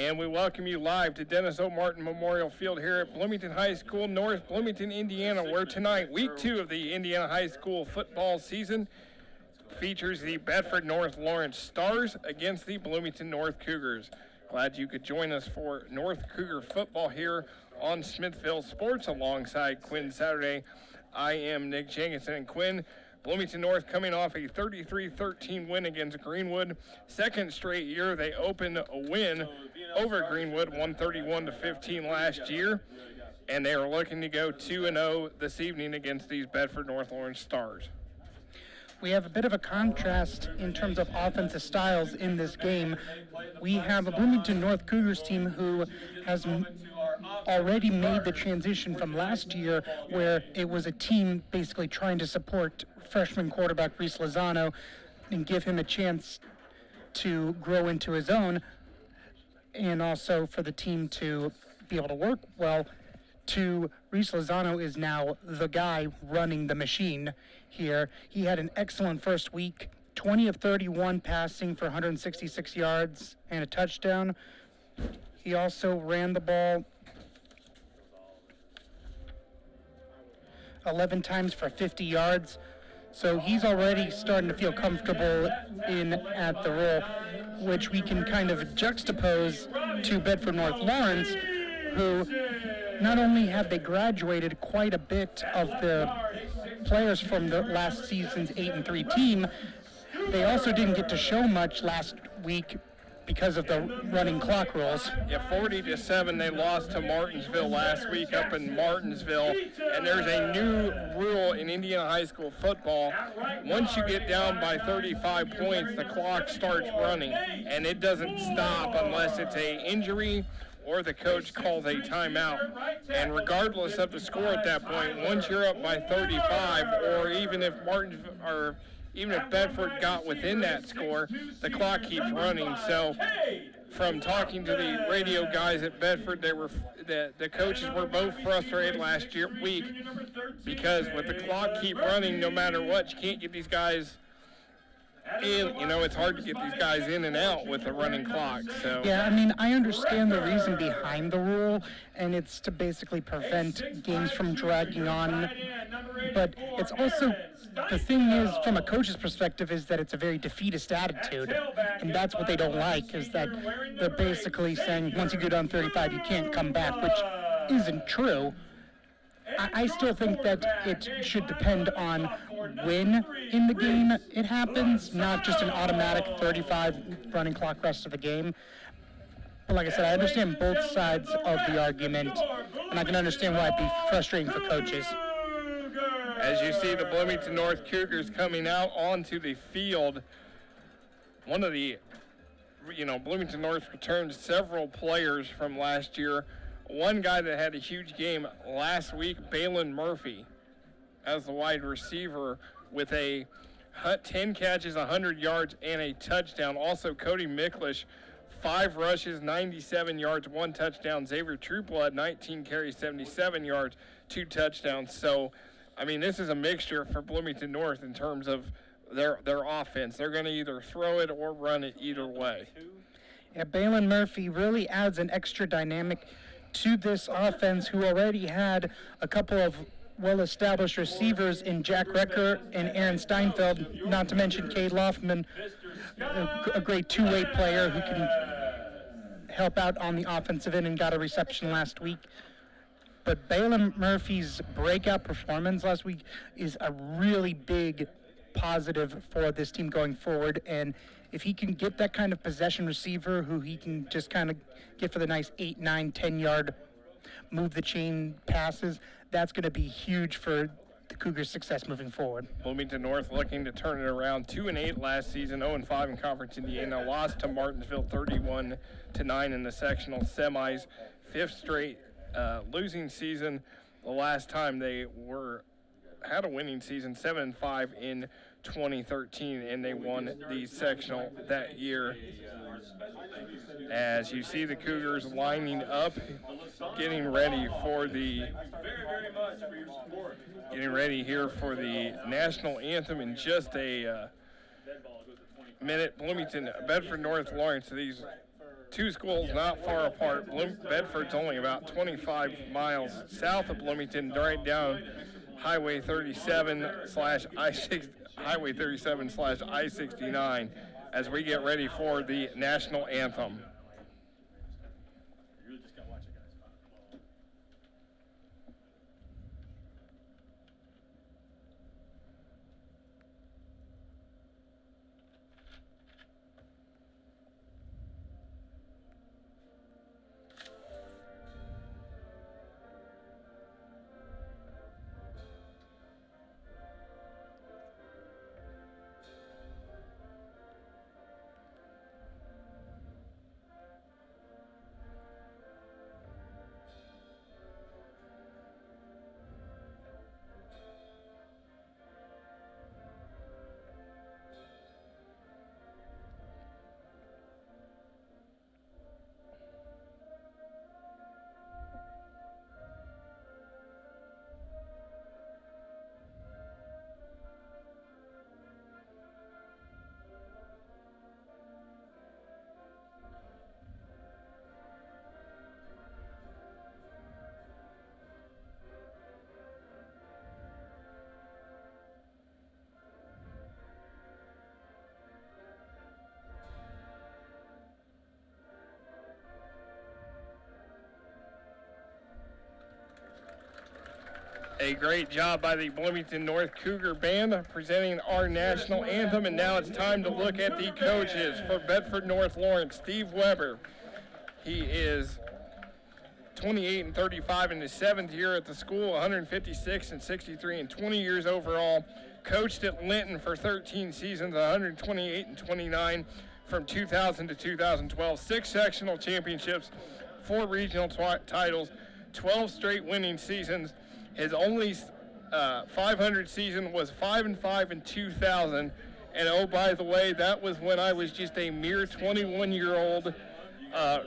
And we welcome you live to Dennis O. Martin Memorial Field here at Bloomington High School, North Bloomington, Indiana, where tonight, week 2 of the Indiana High School football season, features the Bedford North Lawrence Stars against the Bloomington North Cougars. Glad you could join us for North Cougar football here on Smithville Sports alongside Quinn Saturday. I am Nick Jenkinson, and Quinn, Bloomington North coming off a 33-13 win against Greenwood. Second straight year they opened a win over Greenwood, 131-15 last year. And they are looking to go 2-0 this evening against these Bedford North Lawrence Stars. We have a bit of a contrast in terms of offensive styles in this game. We have a Bloomington North Cougars team who has already made the transition from last year, where it was a team basically trying to support freshman quarterback Reese Lozano and give him a chance to grow into his own, and also for the team to be able to work well. To Reese Lozano is now the guy running the machine here. He had an excellent first week, 20 of 31 passing for 166 yards and a touchdown. He also ran the ball 11 times for 50 yards. So he's already starting to feel comfortable in at the role, which we can kind of juxtapose to Bedford North Lawrence, who not only have they graduated quite a bit of the players from the last season's 8-3 team, they also didn't get to show much last week because of the running clock rules. Yeah, 40-7, they lost to Martinsville last week up in Martinsville. And there's a new rule in Indiana high school football. Once you get down by 35 points, the clock starts running, and it doesn't stop unless it's an injury or the coach calls a timeout. And regardless of the score at that point, once you're up by 35, or even if Bedford got within that score, the clock keeps running. So from talking to the radio guys at Bedford, the coaches were both frustrated last week because with the clock keep running, no matter what, you can't get these guys in. It's hard to get these guys in and out with the running clock. So yeah, I mean, I understand the reason behind the rule, and it's to basically prevent games from dragging on. But it's also, the thing is, from a coach's perspective, is that it's a very defeatist attitude, and that's what they don't like, is that they're basically saying once you go down 35, you can't come back, which isn't true. I still think that it should depend on when in the game it happens, not just an automatic 35 running clock rest of the game. But like I said, I understand both sides of the argument, and I can understand why it'd be frustrating for coaches. As you see the Bloomington North Cougars coming out onto the field, one of the, Bloomington North returned several players from last year. One guy that had a huge game last week, Balin Murphy, as the wide receiver with 10 catches, 100 yards, and a touchdown. Also, Cody Miklish, 5 rushes, 97 yards, 1 touchdown. Xavier Trueblood, 19 carries, 77 yards, 2 touchdowns. So, I mean, this is a mixture for Bloomington North in terms of their offense. They're going to either throw it or run it either way. Yeah, Balin Murphy really adds an extra dynamic to this offense, who already had a couple of well-established receivers in Jack Recker and Aaron Steinfeld, not to mention Cade Loffman, a great two-way player who can help out on the offensive end and got a reception last week. But Balin Murphy's breakout performance last week is a really big positive for this team going forward, and if he can get that kind of possession receiver who he can just kind of get for the nice 8, 9, 10-yard move the chain passes, that's going to be huge for the Cougars' success moving forward. Bloomington North looking to turn it around. 2-8 last season, 0-5 in Conference Indiana. Lost to Martinsville 31-9 in the sectional semis. 5th straight losing season. The last time they had a winning season, 7-5 in 2013, and they won the sectional that year. As you see the Cougars lining up, getting ready here for the national anthem in just a minute. Bedford North Lawrence, these two schools not far apart. Bedford's only about 25 miles south of Bloomington, right down Highway 37 slash I-69 as we get ready for the national anthem. A great job by the Bloomington North Cougar Band presenting our national anthem. And now it's time to look at the coaches for Bedford North Lawrence. Steve Weber, he is 28 and 35 in his seventh year at the school, 156 and 63 and 20 years overall. Coached at Linton for 13 seasons, 128 and 29 from 2000 to 2012. 6 sectional championships, 4 regional titles, 12 straight winning seasons. His only 500 season was 5-5 in 2000. And oh, by the way, that was when I was just a mere 21-year-old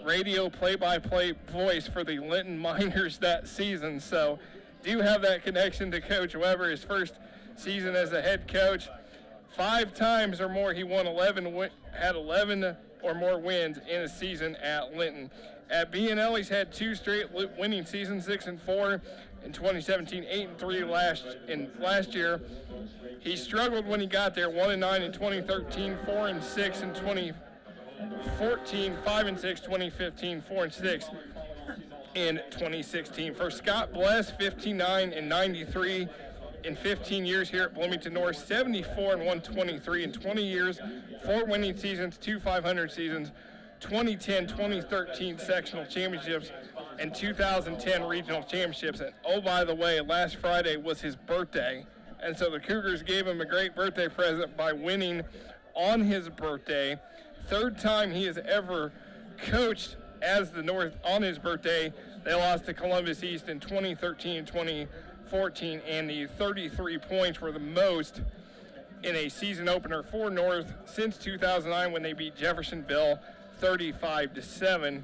radio play-by-play voice for the Linton Miners that season. So do have that connection to Coach Weber. His first season as a head coach, 5 times or more he won had 11 or more wins in a season at Linton. At B&L, he's had 2 straight winning seasons, 6-4 in 2017, 8-3 last year. He struggled when he got there, 1-9 in 2013, 4-6 in 2014, 5-6 2015, 4-6 in 2016. For Scott Bless, 59 and 93 in 15 years here at Bloomington North, 74 and 123 in 20 years, 4 winning seasons, 2 500 seasons, 2010, 2013 sectional championships, and 2010 regional championships. And oh, by the way, last Friday was his birthday, and so the Cougars gave him a great birthday present by winning on his birthday. 3rd time he has ever coached as the North on his birthday. They lost to Columbus East in 2013 and 2014, and the 33 points were the most in a season opener for North since 2009 when they beat Jeffersonville 35-7.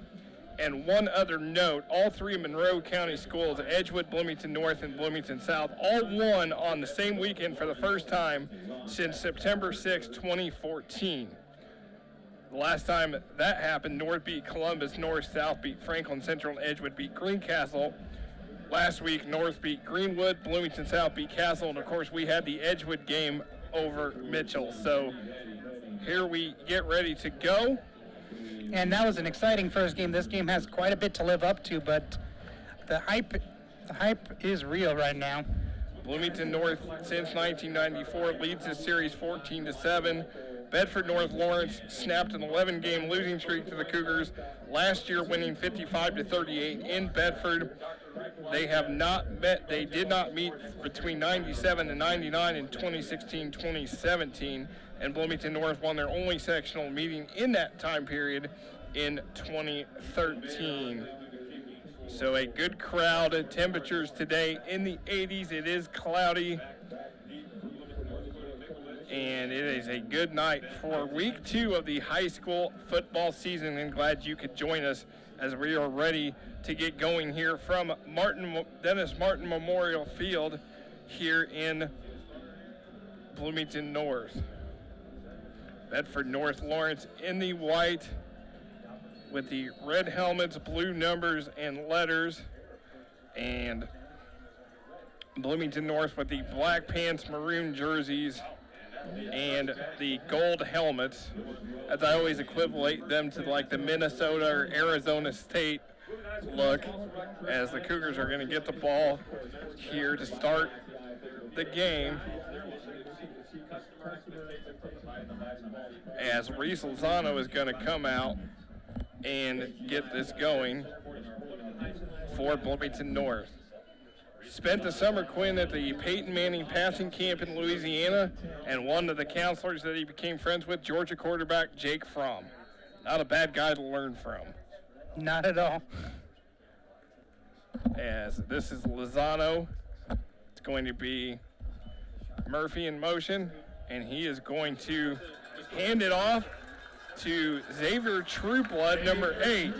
And one other note, all 3 Monroe County schools, Edgewood, Bloomington North, and Bloomington South, all won on the same weekend for the first time since September 6, 2014. The last time that happened, North beat Columbus, North South beat Franklin Central, and Edgewood beat Greencastle. Last week, North beat Greenwood, Bloomington South beat Castle, and of course we had the Edgewood game over Mitchell. So here we get ready to go. And that was an exciting first game. This game has quite a bit to live up to, but the hype is real right now. Bloomington North, since 1994, leads this series 14-7. Bedford North Lawrence snapped an 11-game losing streak to the Cougars last year, winning 55-38 in Bedford. They did not meet between 97 and 99 in 2016-2017. And Bloomington North won their only sectional meeting in that time period in 2013. So a good crowd. Temperatures today in the 80s. It is cloudy. And it is a good night for week 2 of the high school football season. And glad you could join us as we are ready to get going here from Dennis Martin Memorial Field here in Bloomington North. Bedford North Lawrence in the white with the red helmets, blue numbers and letters, and Bloomington North with the black pants, maroon jerseys, and the gold helmets, as I always equivalent them to like the Minnesota or Arizona State look, as the Cougars are going to get the ball here to start the game. As Reese Lozano is going to come out and get this going for Bloomington North. Spent the summer, Quinn, at the Peyton Manning passing camp in Louisiana, and one of the counselors that he became friends with, Georgia quarterback Jake Fromm. Not a bad guy to learn from. Not at all. As this is Lozano, it's going to be Murphy in motion, and he is going to hand it off to Xavier Trueblood, number 8.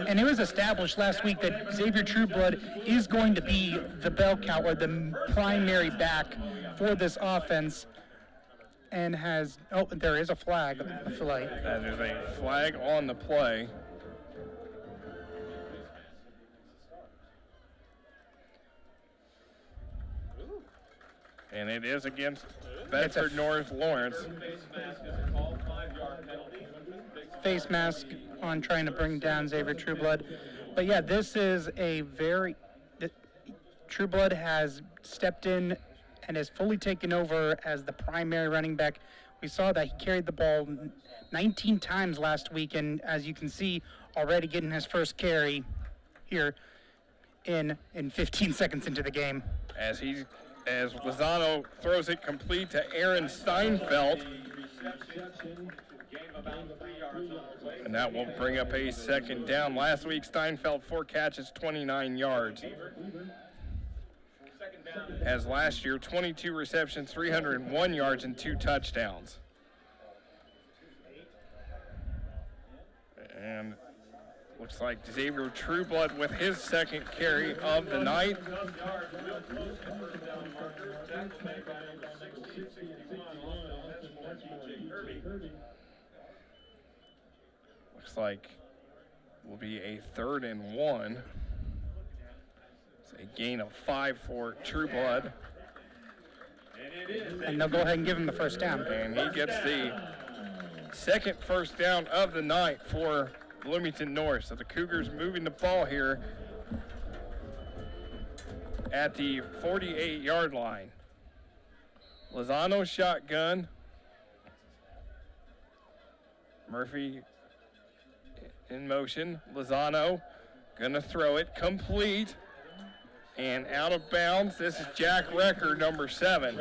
And it was established last week that Xavier Trueblood is going to be the bell cow, or the primary back for this offense, and has, there is a flag on the play. That is a flag on the play. And it is against Bedford North Lawrence. Face mask on trying to bring down Xavier Trueblood. But yeah, this is a Trueblood has stepped in and has fully taken over as the primary running back. We saw that he carried the ball 19 times last week, and as you can see, already getting his first carry here in 15 seconds into the game. As Lozano throws it complete to Aaron Steinfeld. And that will bring up a second down. Last week, Steinfeld 4 catches, 29 yards. As last year, 22 receptions, 301 yards, and 2 touchdowns. And looks like Xavier Trueblood with his second carry of the night. Looks like will be a 3rd and 1. It's a gain of 5 for Trueblood. And they'll go ahead and give him the first down. And he gets the second first down of the night for Bloomington North. So the Cougars moving the ball here at the 48-yard line. Lozano shotgun. Murphy in motion. Lozano gonna throw it complete and out of bounds. This is Jack Recker, number 7.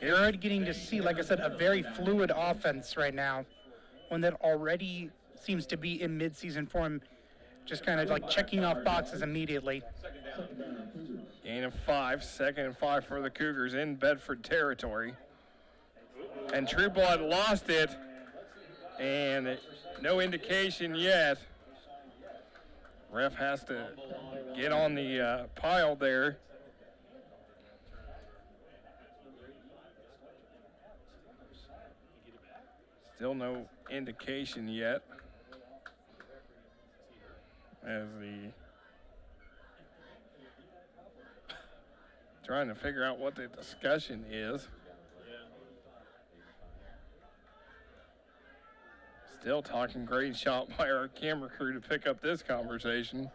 You're already getting to see, like I said, a very fluid offense right now. One that already seems to be in mid-season form, just kind of like checking off boxes immediately. Gain of 5, 2nd and 5 for the Cougars in Bedford territory. And Trueblood lost it, and no indication yet. Ref has to get on the pile there. Still no indication yet. As the trying to figure out what the discussion is. Still talking. Great shot by our camera crew to pick up this conversation.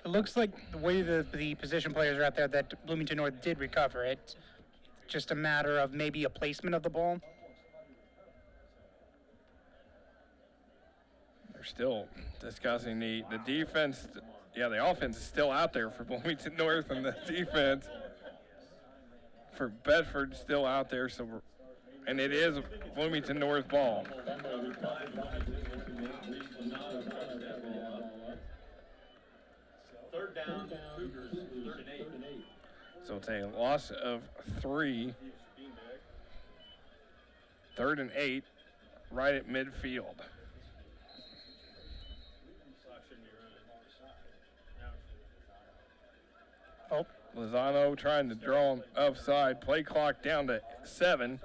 It looks like the way the position players are out there that Bloomington North did recover it. Just a matter of maybe a placement of the ball. They're still discussing the defense. Yeah, the offense is still out there for Bloomington North, and the defense for Bedford still out there. And it is Bloomington North ball. Third down, Cougars, 3rd and 8. So it's a loss of 3. 3rd and 8, right at midfield. Oh, Lozano trying to draw him offside. Play clock down to 7.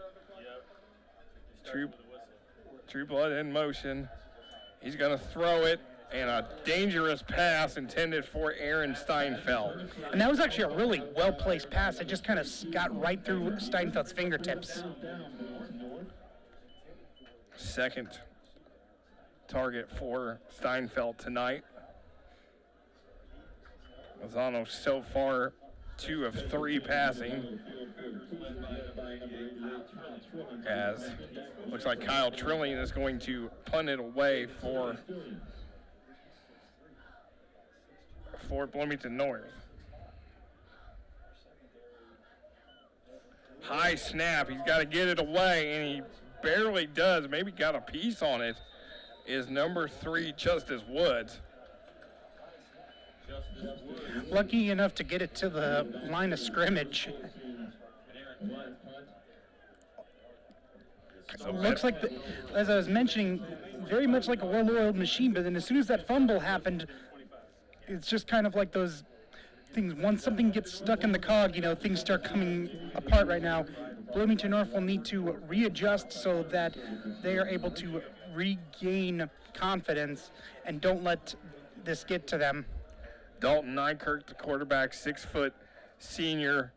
True Blood in motion. He's going to throw it, and a dangerous pass intended for Aaron Steinfeld. and that was actually a really well-placed pass. It just kind of got right through Steinfeld's fingertips. Second target for Steinfeld tonight. Lozano so far 2 of 3 passing. As looks like Kyle Trilling is going to punt it away for Bloomington North. High snap, he's got to get it away, and he barely does. Maybe got a piece on it. Is number 3 Justice Woods. Lucky enough to get it to the line of scrimmage. So Looks like, as I was mentioning, very much like a well-oiled machine, but then as soon as that fumble happened, it's just kind of like those things. Once something gets stuck in the cog, things start coming apart right now. Bloomington North will need to readjust so that they are able to regain confidence and don't let this get to them. Dalton Nykirk, the quarterback, 6-foot senior.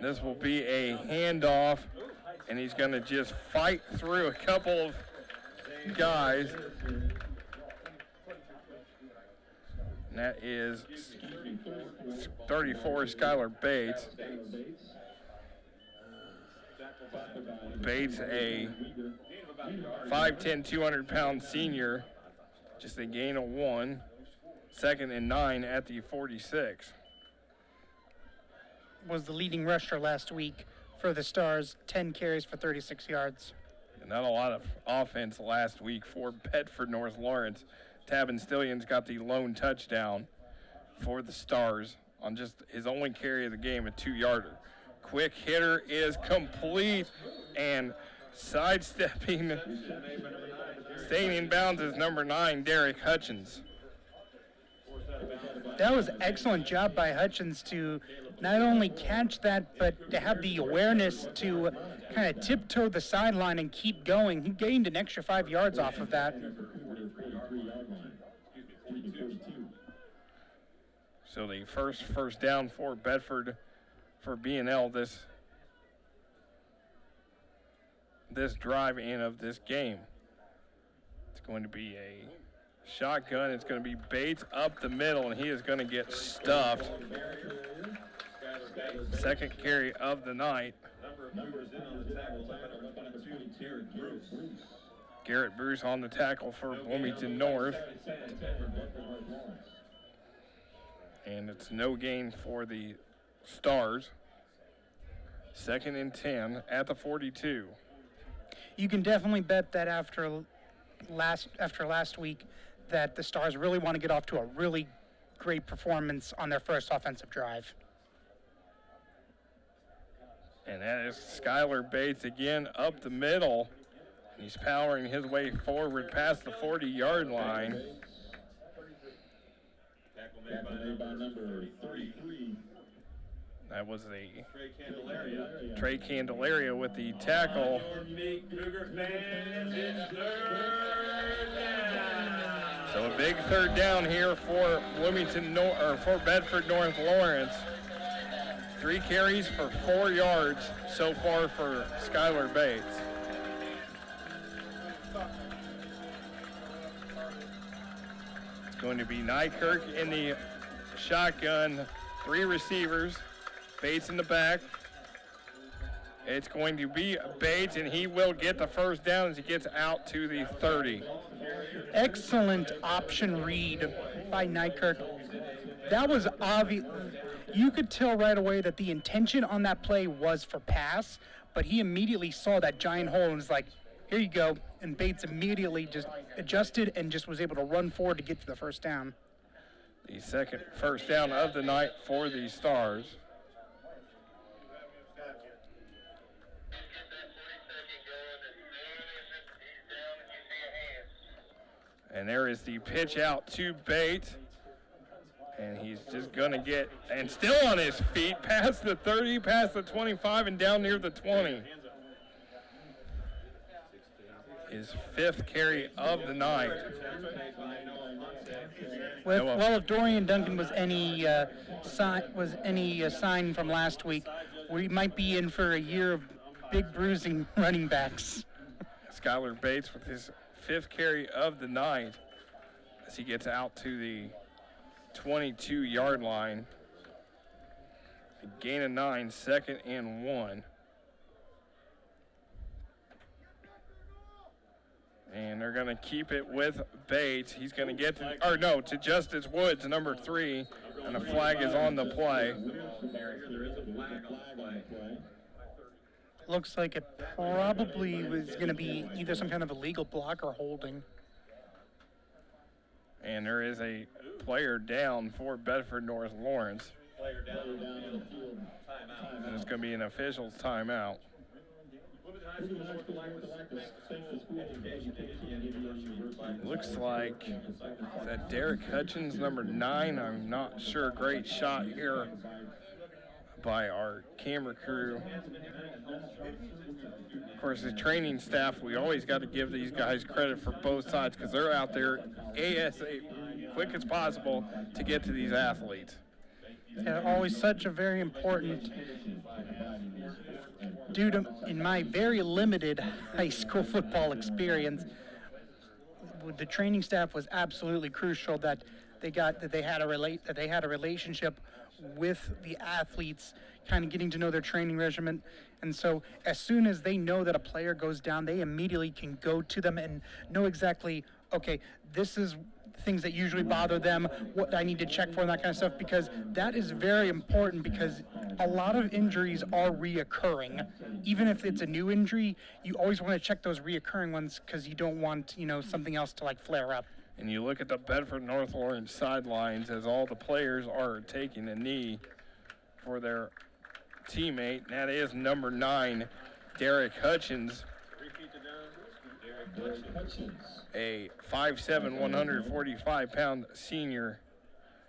This will be a handoff, and he's going to just fight through a couple of guys. And that is 34, Skylar Bates. Bates, a 5'10", 200-pound senior, just a gain of 1. 2nd and 9 at the 46. Was the leading rusher last week for the Stars, 10 carries for 36 yards. And not a lot of offense last week for Bedford North Lawrence. Tabin Stillions got the lone touchdown for the Stars on just his only carry of the game, a 2-yarder. Quick hitter is complete, and sidestepping, staying in bounds is number 9, Derek Hutchins. That was excellent job by Hutchins to not only catch that, but to have the awareness to kind of tiptoe the sideline and keep going. He gained an extra 5 yards off of that. So the first down for Bedford for B&L this drive in of this game. It's going to be a shotgun. It's going to be Bates up the middle, and he is going to get stuffed. Second carry of the night. Garrett Bruce on the tackle for Bloomington North. And it's no gain for the Stars. 2nd and 10 at the 42. You can definitely bet that after last week that the Stars really want to get off to a really great performance on their first offensive drive. And that is Skylar Bates again up the middle. He's powering his way forward past the 40-yard line. That was Trey Candelaria with the tackle. So a big third down here for for Bedford North Lawrence. 3 carries for 4 yards so far for Skylar Bates. It's going to be Nykirk in the shotgun, 3 receivers, Bates in the back. It's going to be Bates, and he will get the first down as he gets out to the 30. Excellent option read by Nykirk. That was obvious. You could tell right away that the intention on that play was for pass, but he immediately saw that giant hole and was like, here you go. And Bates immediately just adjusted and just was able to run forward to get to the first down. The second first down of the night for the Stars. And there is the pitch out to Bates. And he's just going to get, and still on his feet, past the 30, past the 25, and down near the 20. His 5th carry of the night. Well, if Dorian Duncan was any sign from last week, we might be in for a year of big bruising running backs. Skylar Bates with his 5th carry of the night as he gets out to the 22-yard line. A gain of 9, 2nd and 1. And they're going to keep it with Bates. He's going to get to Justice Woods, number 3, and a flag is on the play. Looks like it probably was going to be either some kind of illegal block or holding. And there is a player down for Bedford North Lawrence. And it's going to be an official's timeout. Looks like that Derek Hutchins, number 9. I'm not sure. Great shot here by our camera crew. Of course, the training staff, we always got to give these guys credit for both sides because they're out there quick as possible to get to these athletes. Yeah, always such a very important, due to, in my very limited high school football experience, the training staff was absolutely crucial that they had a relationship with the athletes, kind of getting to know their training regimen. And so as soon as they know that a player goes down, they immediately can go to them and know exactly, okay, this is things that usually bother them, what I need to check for, and that kind of stuff, because that is very important, because a lot of injuries are reoccurring. Even if it's a new injury, you always want to check those reoccurring ones because you don't want, something else to flare up. And you look at the Bedford North Lawrence sidelines as all the players are taking a knee for their teammate, and that is number 9, Derek Hutchins. A 5'7", 145-pound senior.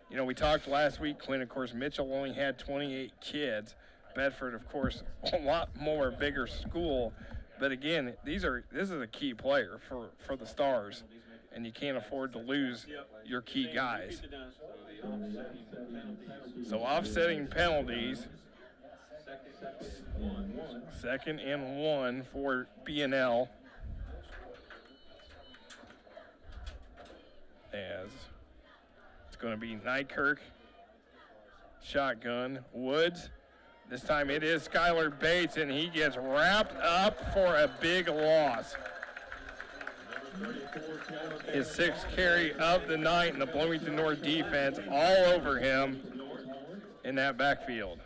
We talked last week, Clint, of course, Mitchell only had 28 kids. Bedford, of course, a lot more bigger school. But again, this is a key player for the Stars, and you can't afford to lose your key guys. So offsetting penalties. 2nd and 1 for B&L. As it's going to be Nykirk, shotgun, Woods. This time it is Skylar Bates, and he gets wrapped up for a big loss. His 6th carry of the night, and the Bloomington North defense all over him in that backfield.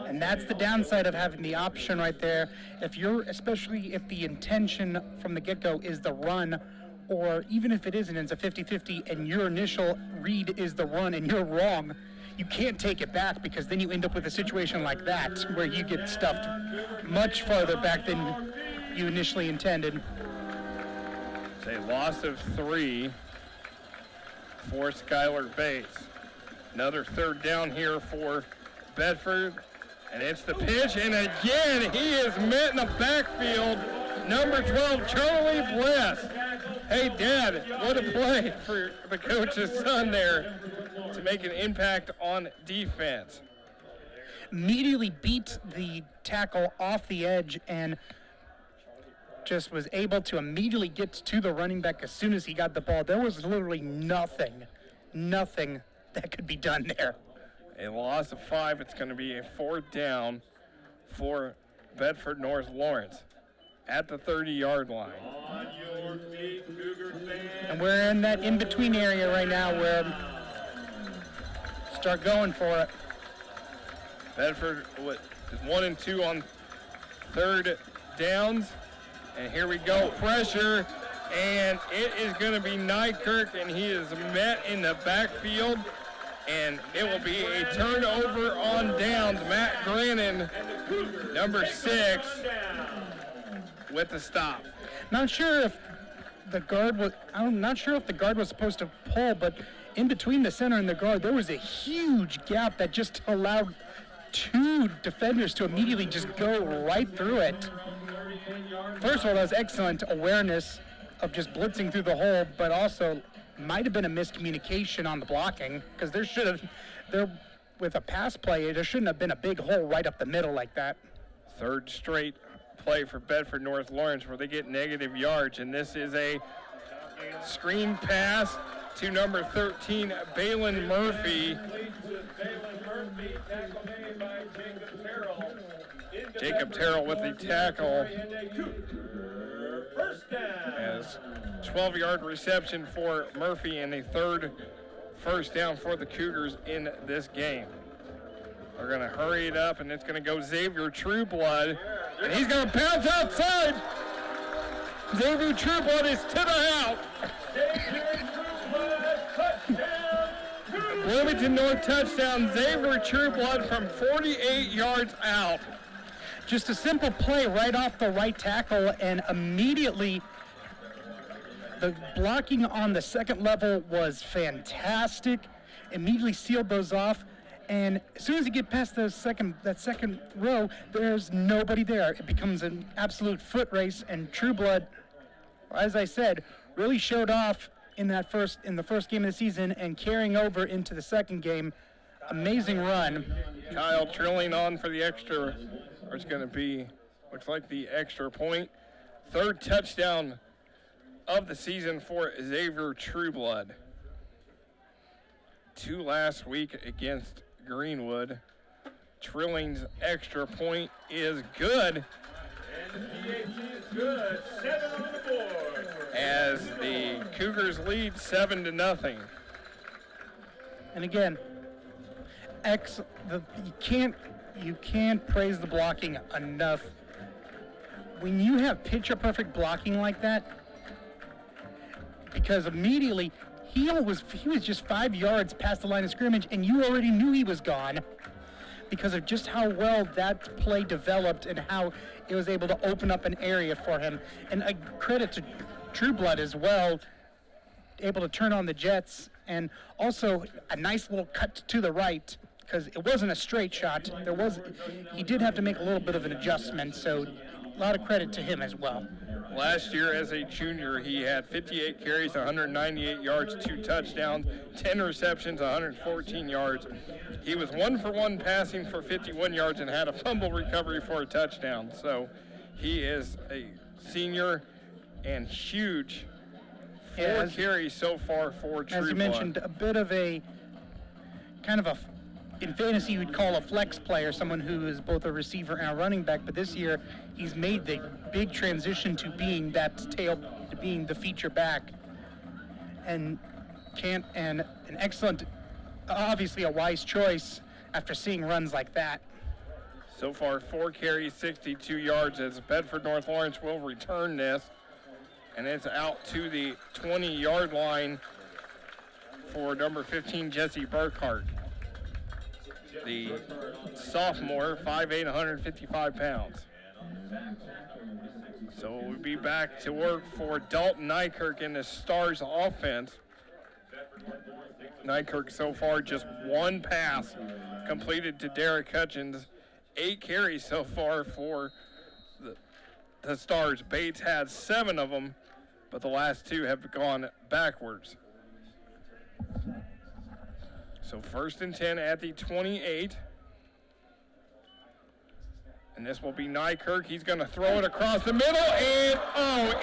And that's the downside of having the option right there. Especially if the intention from the get-go is the run, or even if it isn't, it's a 50-50, and your initial read is the run and you're wrong, you can't take it back, because then you end up with a situation like that where you get stuffed much farther back than you initially intended. It's a loss of 3 for Skylar Bates. Another 3rd down here for Bedford, and it's the pitch, and again he is met in the backfield. Number 12, Charlie Bless. Hey, Dad, what a play for the coach's son there to make an impact on defense. Immediately beat the tackle off the edge and just was able to immediately get to the running back as soon as he got the ball. There was literally nothing that could be done there. A loss of 5. It's going to be a 4th down for Bedford North Lawrence at the 30-yard line. On your feet, Cougar fans. And we're in that in-between area right now where start going for it. Bedford is 1 and 2 on 3rd downs. And here we go, pressure, and it is going to be Nykirk, and he is met in the backfield, and it will be a turnover on downs. Matt Grannon, number 6, with the stop. I'm not sure if the guard was supposed to pull, but in between the center and the guard, there was a huge gap that just allowed two defenders to immediately just go right through it. First of all, that was excellent awareness of just blitzing through the hole, but also might have been a miscommunication on the blocking, because with a pass play, there shouldn't have been a big hole right up the middle like that. Third straight play for Bedford North Lawrence where they get negative yards, and this is a screen pass to number 13, Balin Murphy. Jacob Terrell with the tackle. As 12-yard reception for Murphy and a third first down for the Cougars in this game. They're going to hurry it up, and it's going to go Xavier Trueblood, and he's going to bounce outside. Xavier Trueblood is to the out. Bloomington North touchdown, Xavier Trueblood from 48 yards out. Just a simple play right off the right tackle, and immediately the blocking on the second level was fantastic. Immediately sealed those off, and as soon as you get past that second row, there's nobody there. It becomes an absolute foot race, and Trueblood, as I said, really showed off in the first game of the season and carrying over into the second game. Amazing run. Kyle Trilling on for the extra, or it's going to be, looks like the extra point. Third touchdown of the season for Xavier Trueblood. 2 last week against Greenwood. Trilling's extra point is good. And the PAT is good. 7 on the board. As the Cougars lead 7-0. And again, you can't praise the blocking enough. When you have picture perfect blocking like that, because immediately he was just 5 yards past the line of scrimmage, and you already knew he was gone because of just how well that play developed and how it was able to open up an area for him. And a credit to Trueblood as well, able to turn on the jets, and also a nice little cut to the right, because it wasn't a straight shot. He did have to make a little bit of an adjustment, so a lot of credit to him as well. Last year as a junior, he had 58 carries, 198 yards, 2 touchdowns, 10 receptions, 114 yards. He was 1 for 1 passing for 51 yards and had a fumble recovery for a touchdown. So he is a senior and huge. 4 carries so far for Trueblood. As you mentioned, a bit of a kind of a, in fantasy you would call a flex player, someone who is both a receiver and a running back, but this year he's made the big transition to being to being the feature back, and an excellent, obviously a wise choice after seeing runs like that. So far 4 carries, 62 yards, as Bedford North Lawrence will return this, and it's out to the 20-yard line for number 15, Jesse Burkhart. The sophomore, 5'8", 155 pounds. So we'll be back to work for Dalton Nykirk in the Stars offense. Nykirk so far just 1 pass completed to Derek Hutchins. 8 carries so far for the Stars. Bates had 7 of them, but the last 2 have gone backwards. So 1st and 10 at the 28. And this will be Nykirk. He's going to throw it across the middle, and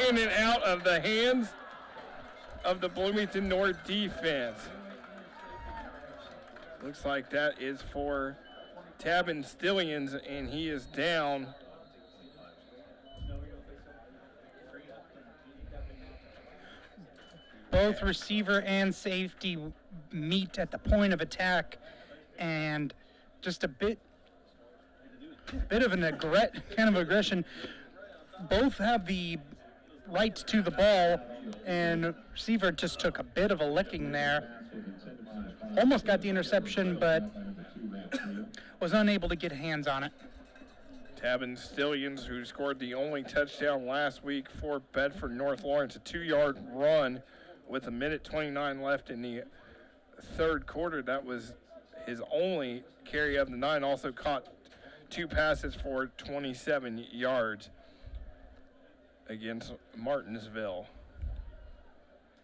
in and out of the hands of the Bloomington North defense. Looks like that is for Tabin Stillions, and he is down. Both receiver and safety meet at the point of attack, and just a bit of an kind of aggression. Both have the right to the ball, and receiver just took a bit of a licking there. Almost got the interception, but was unable to get hands on it. Tabin Stillions, who scored the only touchdown last week for Bedford North Lawrence, a 2-yard run with 1:29 left in the third quarter. That was his only carry of the 9. Also caught 2 passes for 27 yards against Martinsville.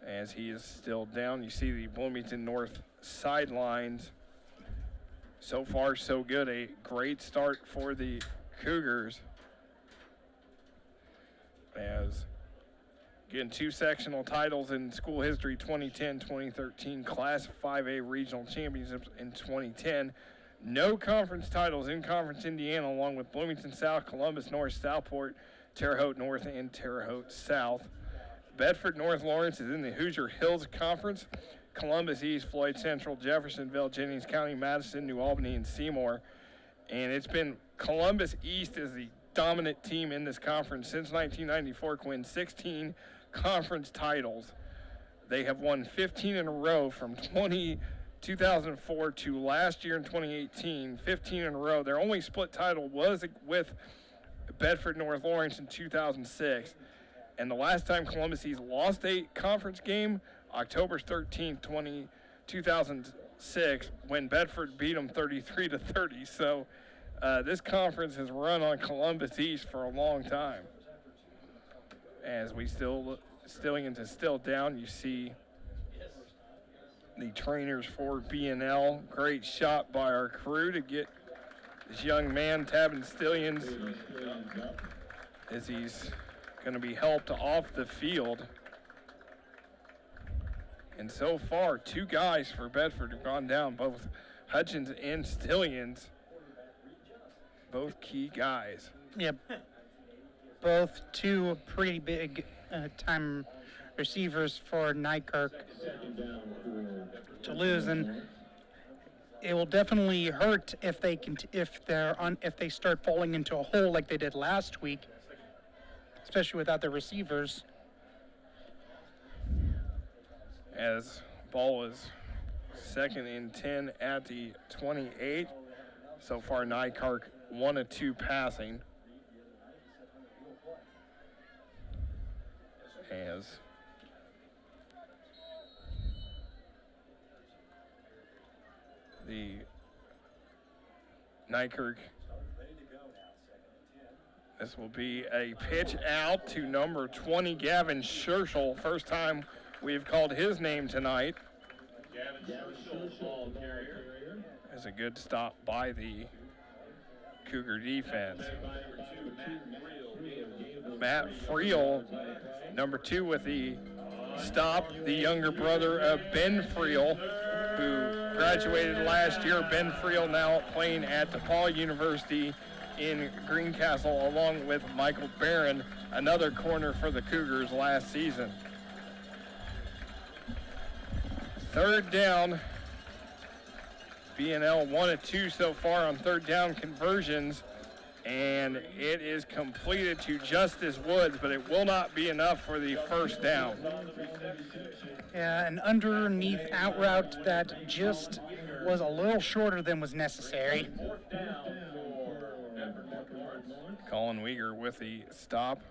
As he is still down, you see the Bloomington North sidelines. So far, so good. A great start for the Cougars. As, again, 2 sectional titles in school history, 2010, 2013, Class 5A regional championships in 2010. No conference titles in Conference Indiana, along with Bloomington South, Columbus North, Southport, Terre Haute North, and Terre Haute South. Bedford North Lawrence is in the Hoosier Hills Conference. Columbus East, Floyd Central, Jeffersonville, Jennings County, Madison, New Albany, and Seymour. And it's been Columbus East as the dominant team in this conference since 1994, to win 16 conference titles. They have won 15 in a row from 2004 to last year in 2018, 15 in a row. Their only split title was with Bedford North Lawrence in 2006. And the last time Columbus East lost a conference game, October 13th, 2006, when Bedford beat them 33-30. So this conference has run on Columbus East for a long time. As we still down, you see the trainers for B&L. Great shot by our crew to get this young man, Tavin Stillions, as he's going to be helped off the field. And so far, 2 guys for Bedford have gone down, both Hutchins and Stillions. Both key guys. Yep. Both 2 pretty big time receivers for Nykirk to lose, and it will definitely hurt if they start falling into a hole like they did last week, especially without their receivers. As ball is 2nd and 10 at the 28. So far, Nykirk 1 of 2 passing. As the Nykirk, this will be a pitch out to number 20, Gavin Scherschel. First time we've called his name tonight. Gavin Scherschel, ball carrier. That's a good stop by the Cougar defense. Matt Friel, number 2 with the stop, the younger brother of Ben Friel, who graduated last year. Ben Friel now playing at DePaul University in Greencastle, along with Michael Barron, another corner for the Cougars last season. 3rd down. B&L 1 of 2 so far on 3rd down conversions, and it is completed to Justice Woods, but it will not be enough for the 1st down. Yeah, an underneath out route that just was a little shorter than was necessary. Colin Weeger with the stop.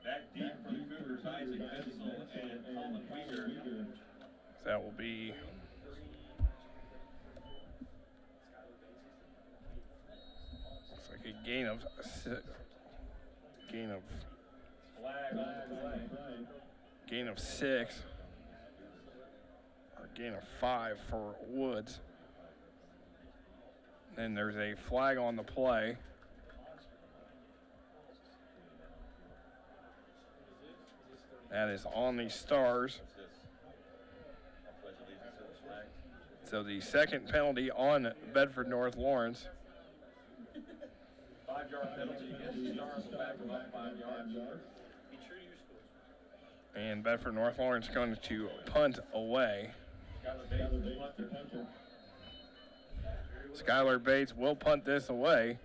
Back deep from Cougars, Isaac Edsel and Colin Weeger. That will be looks like a gain of gain of 6 or gain of 5 for Woods. Then there's a flag on the play. That is on the Stars. So the 2nd penalty on Bedford North Lawrence. 5-yard penalty against the Stars, will back them up 5 yards. And Bedford North Lawrence going to punt away. Skylar Bates will punt this away.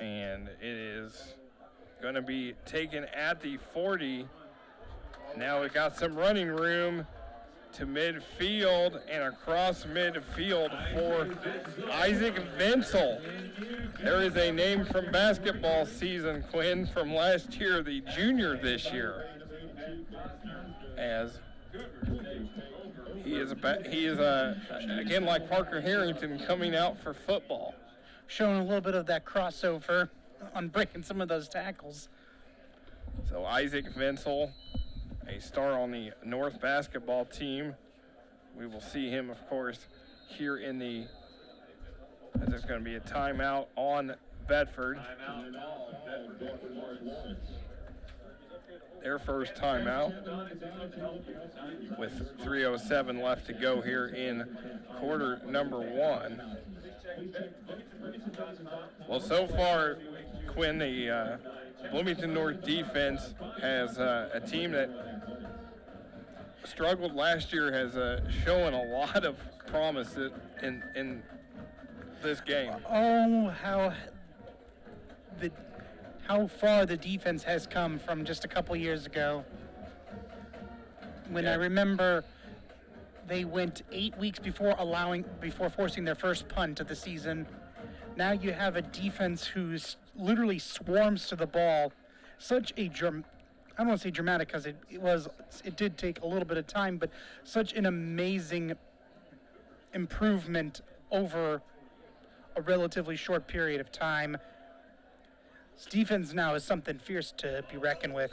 And it is going to be taken at the 40. Now we've got some running room to midfield and across midfield for Isaac Vinsel. There is a name from basketball season, Quinn, from last year, the junior this year, as he is again like Parker Harrington coming out for football. Showing a little bit of that crossover on breaking some of those tackles. So Isaac Vinsel, a star on the North basketball team. We will see him, of course, here in the, as there's going to be a timeout on Bedford. Their first timeout with 3:07 left to go here in quarter number 1. Well, so far, Quinn, the Bloomington North defense has a team that struggled last year, has shown a lot of promise in this game. Oh, how far the defense has come from just a couple years ago. When I remember they went 8 weeks before forcing their first punt of the season. Now you have a defense who's literally swarms to the ball. Such a I don't want to say dramatic because it did take a little bit of time, but such an amazing improvement over a relatively short period of time. This defense now is something fierce to be reckoned with.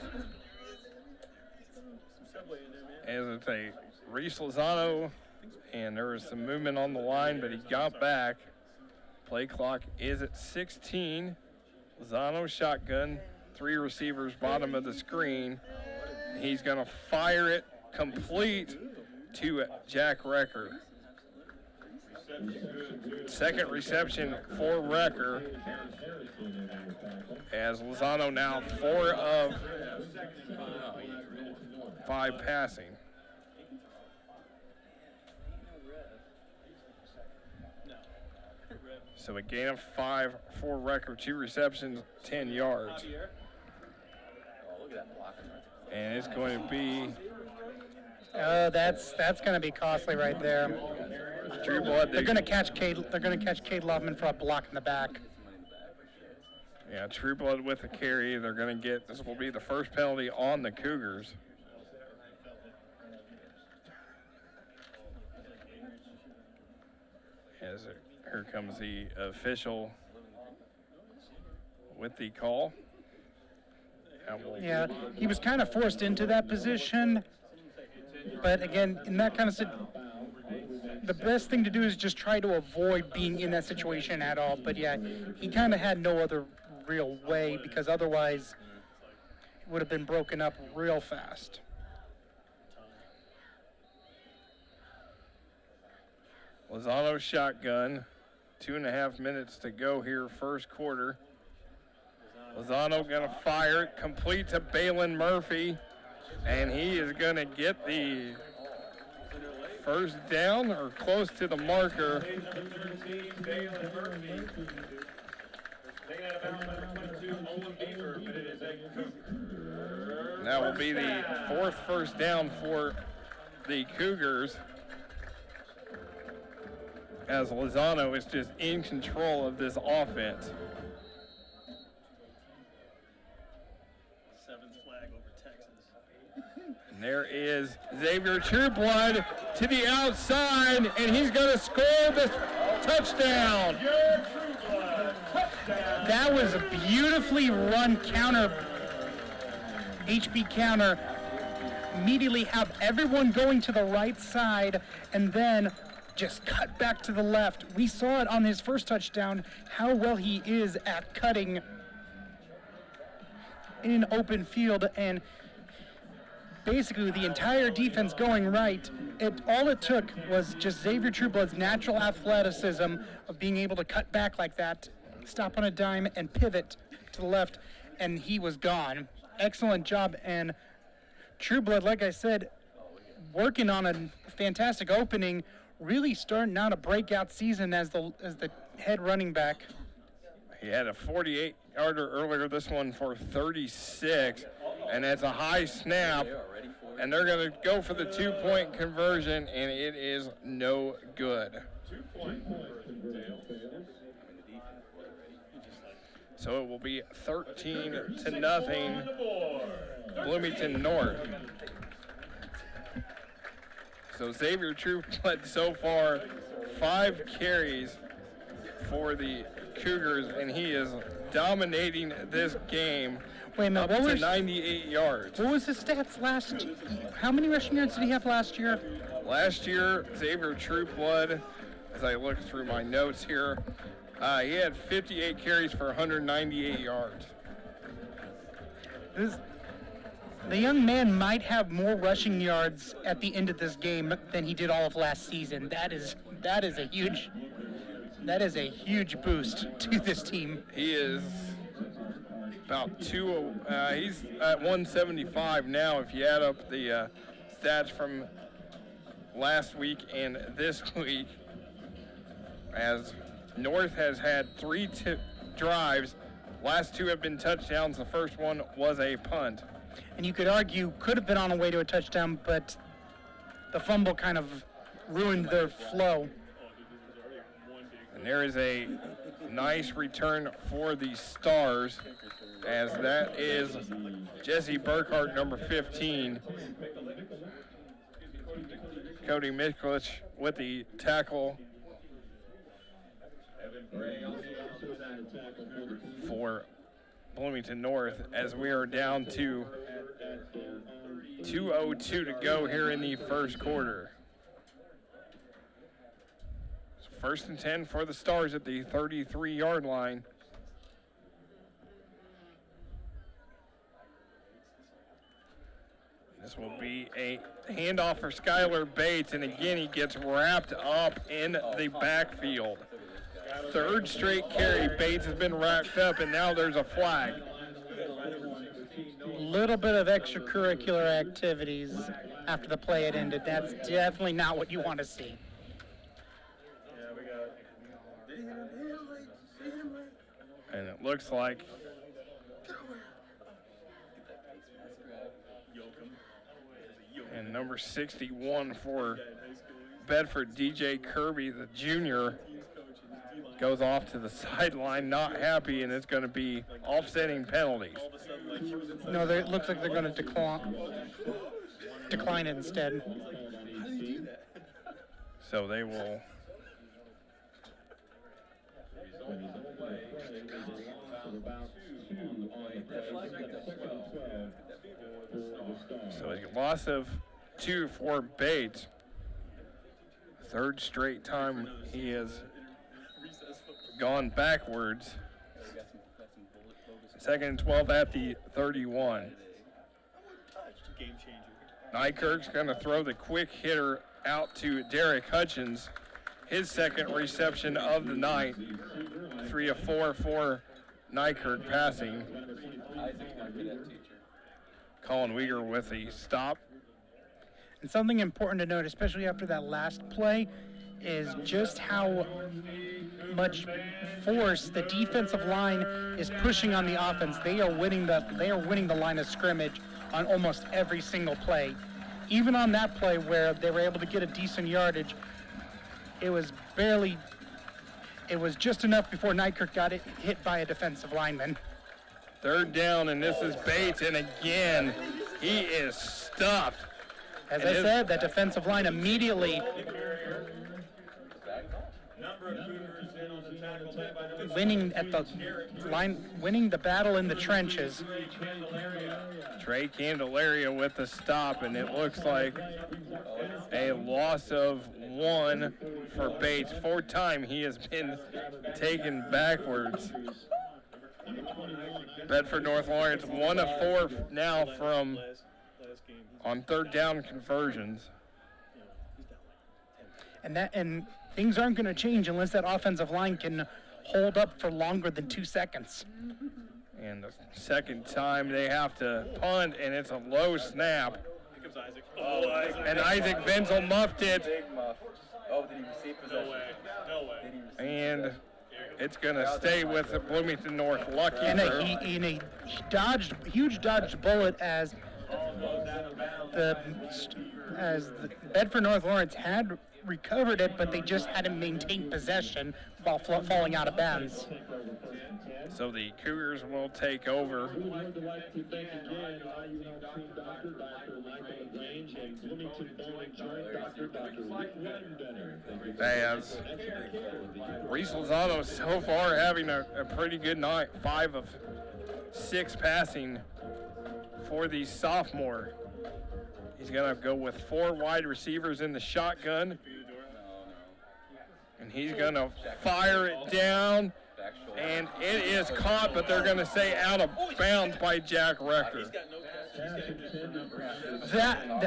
As it's a Reese Lozano, and there was some movement on the line, but he got back. Play clock is at 16. Lozano shotgun, 3 receivers bottom of the screen. He's going to fire it complete to Jack Recker. Second reception for Recker, as Lozano now 4 of 5 passing. So a gain of 5 for Recker, 2 receptions, 10 yards. And it's going to be... that's going to be costly right there. True Blood. They're going to catch Cade Loveman for a block in the back. Yeah, True Blood with a carry. They're going to get, this will be the first penalty on the Cougars. Here comes the official with the call. Yeah, he was kind of forced into that position. But again, in that kind of the best thing to do is just try to avoid being in that situation at all. But yeah, he kind of had no other real way, because otherwise it would have been broken up real fast. Lozano shotgun, 2.5 minutes to go here, first quarter. Lozano gonna fire it, complete to Balin Murphy, and he is gonna get the first down or close to the marker. That will be the 4th first down for the Cougars, as Lozano is just in control of this offense. 7th flag over Texas. And there is Xavier Trueblood to the outside, and he's going to score this touchdown. That was a beautifully run counter, HB counter. Immediately have everyone going to the right side, and then just cut back to the left. We saw it on his first touchdown, how well he is at cutting in an open field, and basically the entire defense going right. All it took was just Xavier Trueblood's natural athleticism of being able to cut back like that, stop on a dime, and pivot to the left, and he was gone. Excellent job, and Trueblood, like I said, working on a fantastic opening, really starting out a breakout season as the head running back. He had a 48-yarder earlier, this one for 36, and it's a high snap. And they're going to go for the 2-point conversion, and it is no good. So it will be 13-0 Bloomington North. So Xavier Troop led so far 5 carries for the Cougars, and he is dominating this game. Wait a minute, up to 98 yards. What was his stats last? How many rushing yards did he have last year? Last year, Xavier Troop led, as I look through my notes here, he had 58 carries for 198 yards. The young man might have more rushing yards at the end of this game than he did all of last season. That is a huge boost to this team. He is about he's at 175 now if you add up the stats from last week and this week, as North has had 3 drives. Last 2 have been touchdowns. The first one was a punt. And you could argue could have been on a way to a touchdown, but the fumble kind of ruined their flow. And there is a nice return for the Stars, as that is Jesse Burkhart, number 15. Cody Mikulich with the tackle for Bloomington North, as we are down to 2:02 to go here in the first quarter. So 1st and 10 for the Stars at the 33-yard line. This will be a handoff for Skylar Bates, and again he gets wrapped up in the backfield. 3rd straight carry, Bates has been wrapped up, and now there's a flag. Little bit of extracurricular activities after the play had ended. That's definitely not what you want to see. And it looks like and number 61 for Bedford, DJ Kirby, the junior, goes off to the sideline, not happy, and it's going to be offsetting penalties. No, it looks like they're going to decline it instead. So they will. So a loss of 2 for Bates. 3rd straight time he has gone backwards. 2nd and 12 at the 31. Nykirk's going to throw the quick hitter out to Derek Hutchins. His 2nd reception of the night. 3 of 4 for Nykirk passing. Colin Weger with the stop. And something important to note, especially after that last play, is just how much force the defensive line is pushing on the offense. They are winning the line of scrimmage on almost every single play. Even on that play where they were able to get a decent yardage, it was just enough before Nykirk got hit by a defensive lineman. 3rd down, and this is Bates, and again, he is stuffed. As I said, that defensive line immediately winning the battle in the trenches. Trey Candelaria with the stop, and it looks like a loss of 1 for Bates. 4th time he has been taken backwards. Bedford North Lawrence 1 of 4 now from on 3rd down conversions. And things aren't going to change unless that offensive line can hold up for longer than 2 seconds. And the 2nd time they have to punt, and it's a low snap. Here comes Isaac. And Isaac Venzel muffed it. Oh, did he receive possession? No way. And it's going to stay with the Bloomington North. Lucky And for he dodged bullet as as the Bedford North Lawrence had recovered it, but they just hadn't maintained possession while falling out of bounds. So the Cougars will take over. As Reese Lozano so far having a pretty good night, 5 of 6 passing for the sophomore. He's going to go with 4 wide receivers in the shotgun. And he's going to fire it down. And it is caught, but they're going to say out of bounds by Jack Recker.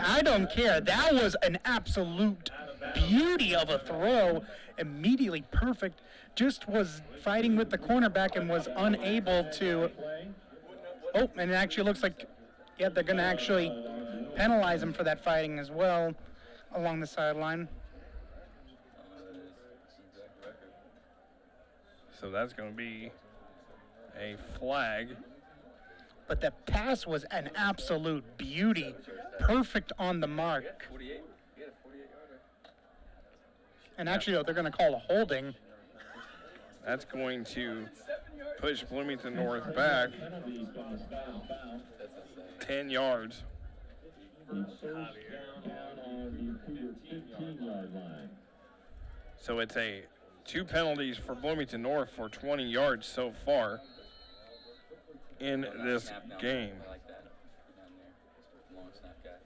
I don't care. That was an absolute beauty of a throw. Immediately perfect. Just was fighting with the cornerback and was unable to. Oh, and it actually looks like, yeah, they're going to actually penalize him for that fighting as well along the sideline. So that's going to be a flag. But the pass was an absolute beauty. Perfect on the mark. 48. He had a 48-yarder. And actually, they're going to call a holding. That's going to push Bloomington North back 10 yards. So it's 2 penalties for Bloomington North for 20 yards so far in this game. I like that. Down there. Long snap guys.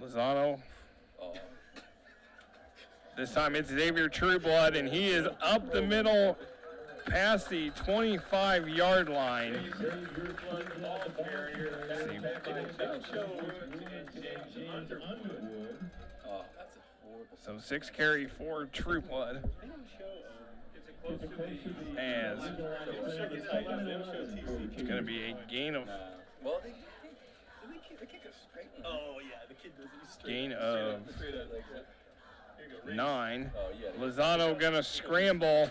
Lozano. This time it's Xavier Trueblood, and he is up the middle past the 25-yard line. So 6 carry for Trueblood. As it's going to be a gain of Well, the kick is straight. Oh, yeah, the kid does it straight. gain of Straight up like that. 9. Oh, yeah. Lozano going to scramble,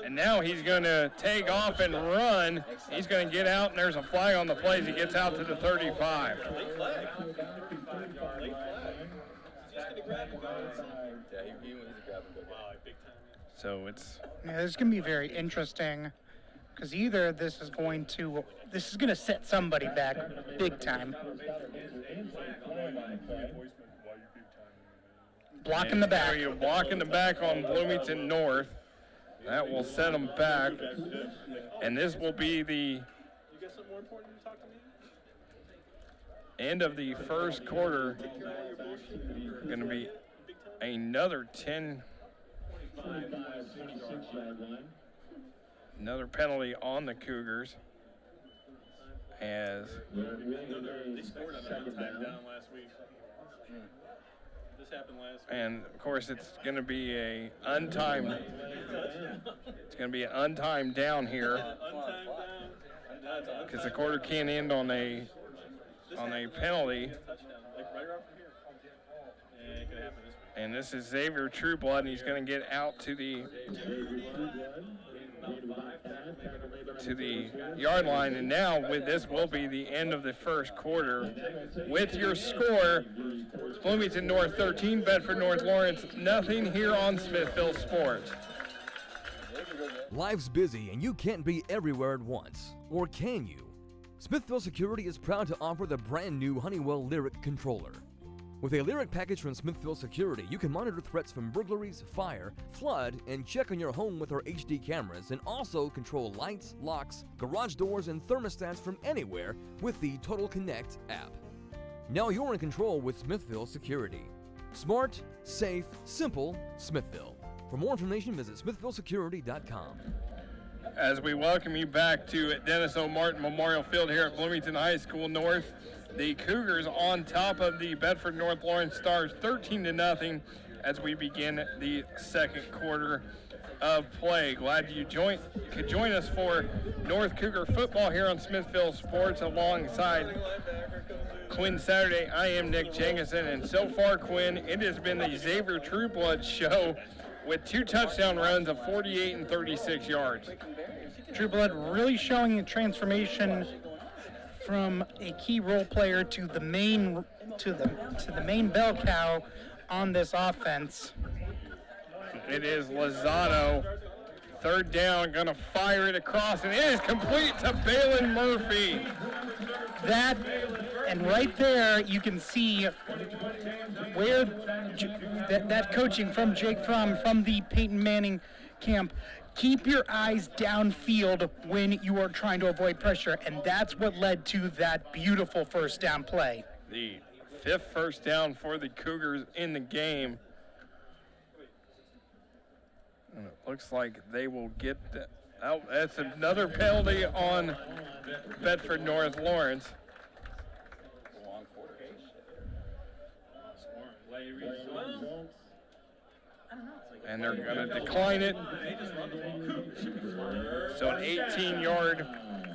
and now he's going to take off and run. He's going to get out, and there's a flag on the play as he gets out to the 35. Late flag. Late flag. He's just going to grab him, guys. Yeah, he's a grab and go. Wow, big time. So it's Yeah, this is going to be very interesting because either this is going to set somebody back big time. Blocking the back. You're blocking the back on Bloomington North. That will set them back. And this will be the You got something more important to talk to me? end of the first quarter. Going to be another 10. Another penalty on the Cougars. As They scored on that time down last week. This happened last week. and of course it's going to be a untimed. It's going to be an untimed down here Untimed down. Now it's a because the quarter can't end on a penalty. touchdown. Like right around from here. Yeah, it could happen this week. And this is Xavier Trueblood, and he's going to get out to the yard line. And now with this will be the end of the first quarter. With your score, Bloomington North 13, Bedford North Lawrence nothing here on Smithville Sports. Life's busy and you can't be everywhere at once. Or can you? Smithville Security is proud to offer the brand new Honeywell Lyric controller. With a Lyric package from Smithville Security, you can monitor threats from burglaries, fire, flood, and check on your home with our HD cameras, and also control lights, locks, garage doors, and thermostats from anywhere with the Total Connect app. Now you're in control with Smithville Security. Smart, safe, simple, Smithville. For more information, visit smithvillesecurity.com. As we welcome you back to Dennis O. Martin Memorial Field here at Bloomington High School North. The Cougars on top of the Bedford North Lawrence Stars 13-0 as we begin the second quarter of play. Glad you could join us for North Cougar football here on Smithville Sports alongside Quinn Saturday. I am Nick Jenkinson, and so far, Quinn, it has been the Xavier Trueblood show with 2 touchdown runs of 48 and 36 yards. Trueblood really showing a transformation from a key role player to the main bell cow on this offense. It is Lozano. Third down, gonna fire it across, and it is complete to Balin Murphy. That, and right there you can see where that coaching from Jake from the Peyton Manning camp. Keep your eyes downfield when you are trying to avoid pressure, and that's what led to that beautiful first down play. The 5th first down for the Cougars in the game. And it looks like they will get out. That's another penalty on Bedford North Lawrence. Long quarter. And they're going to decline it. So an 18-yard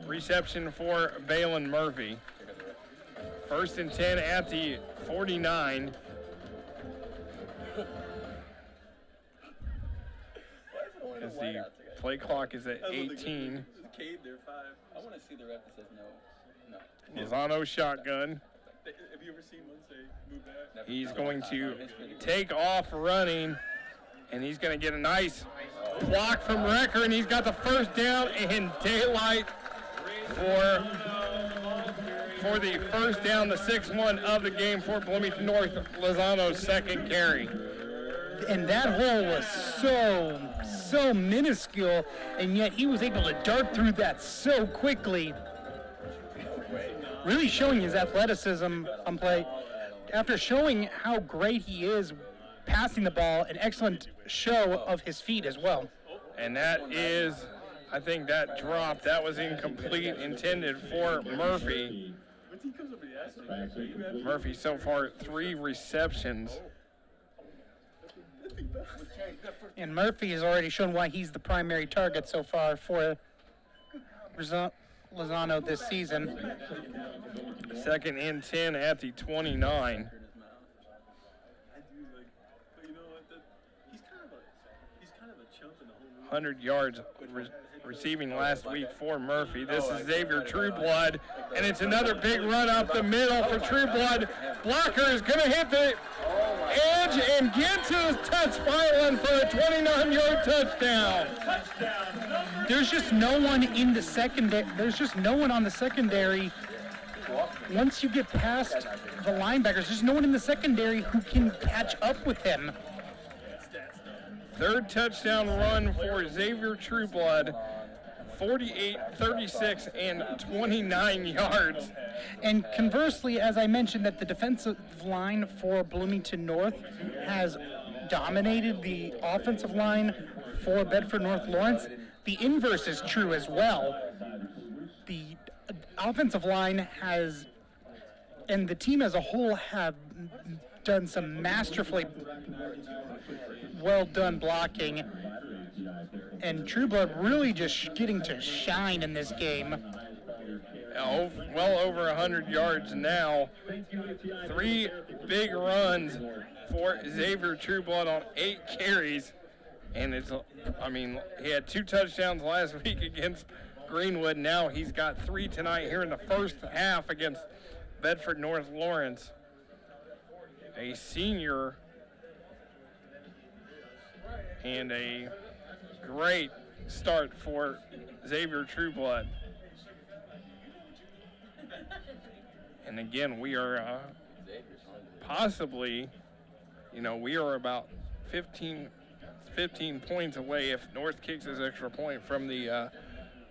reception for Balin Murphy. 1st and 10 at the 49. As the play clock is at 18. Cade there, 5. I want to see the ref that says no. Lozano shotgun. Have you ever seen one say move back? He's going to take off running, and he's going to get a nice block from Recker, and he's got the first down and daylight for the first down, the 6-1 of the game for Bloomington North. Lozano's second carry. And that hole was so minuscule, and yet he was able to dart through that so quickly. Really showing his athleticism on play. After showing how great he is passing the ball, an excellent show of his feet as well. And that is, I think that drop, that was incomplete, intended for Murphy. Murphy so far 3 receptions. And Murphy has already shown why he's the primary target so far for Lozano this season. 2nd and 10 at the 29. He's kind of a chump in the whole 100 yards receiving last week for Murphy. This is Xavier Trueblood, and it's another big run up the middle for Trueblood. Blocker is going to hit the edge and get to his touch pylon for a 29-yard touchdown. There's just no one in the secondary. There's just no one on the secondary. Once you get past the linebackers, there's no one in the secondary who can catch up with him. 3rd touchdown run for Xavier Trueblood. 48, 36, and 29 yards. And conversely, as I mentioned, that the defensive line for Bloomington North has dominated the offensive line for Bedford North Lawrence, the inverse is true as well. The offensive line has, and the team as a whole have done some masterfully well done blocking. And Trueblood really just getting to shine in this game. Well over 100 yards now. 3 big runs for Xavier Trueblood on 8 carries. And he had 2 touchdowns last week against Greenwood. Now he's got 3 tonight here in the first half against Bedford North Lawrence. A senior and a great start for Xavier Trueblood. And again, we are possibly, we are about 15 points away if North kicks his extra point from the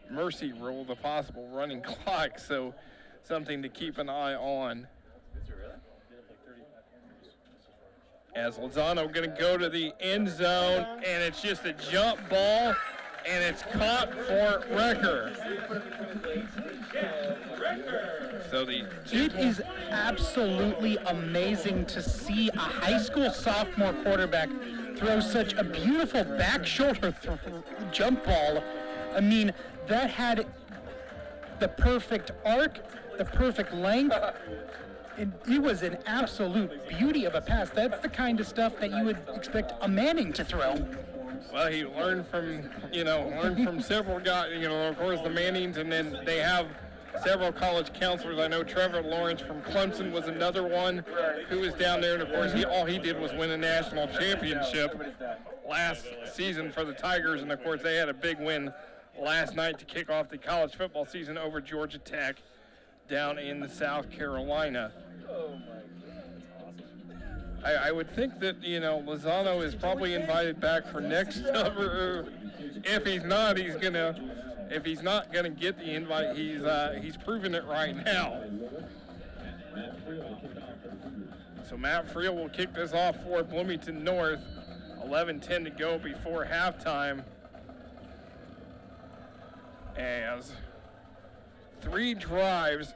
mercy rule, the possible running clock. So something to keep an eye on. As Lozano going to go to the end zone, and it's just a jump ball, and it's caught for Recker. So it is absolutely amazing to see a high school sophomore quarterback throw such a beautiful back shoulder jump ball. I mean, that had the perfect arc, the perfect length. It was an absolute beauty of a pass. That's the kind of stuff that you would expect a Manning to throw. Well, he learned from several guys, of course the Mannings, and then they have several college counselors. I know Trevor Lawrence from Clemson was another one who was down there, and of course all he did was win a national championship last season for the Tigers, and of course they had a big win last night to kick off the college football season over Georgia Tech down in South Carolina. I would think that, Lozano is probably invited back for next summer. If he's not gonna get the invite, he's proven it right now. So Matt Friel will kick this off for Bloomington North. 11:10 to go before halftime. As 4 drives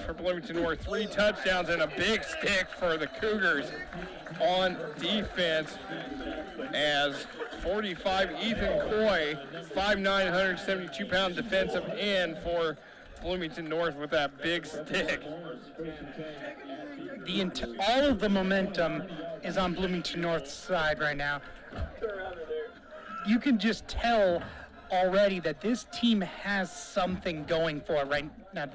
for Bloomington North, 3 touchdowns, and a big stick for the Cougars on defense. As 45 Ethan Coy, 5'9", 172-pound defensive end for Bloomington North with that big stick. All of the momentum is on Bloomington North's side right now. You can just tell already that this team has something going for it right now.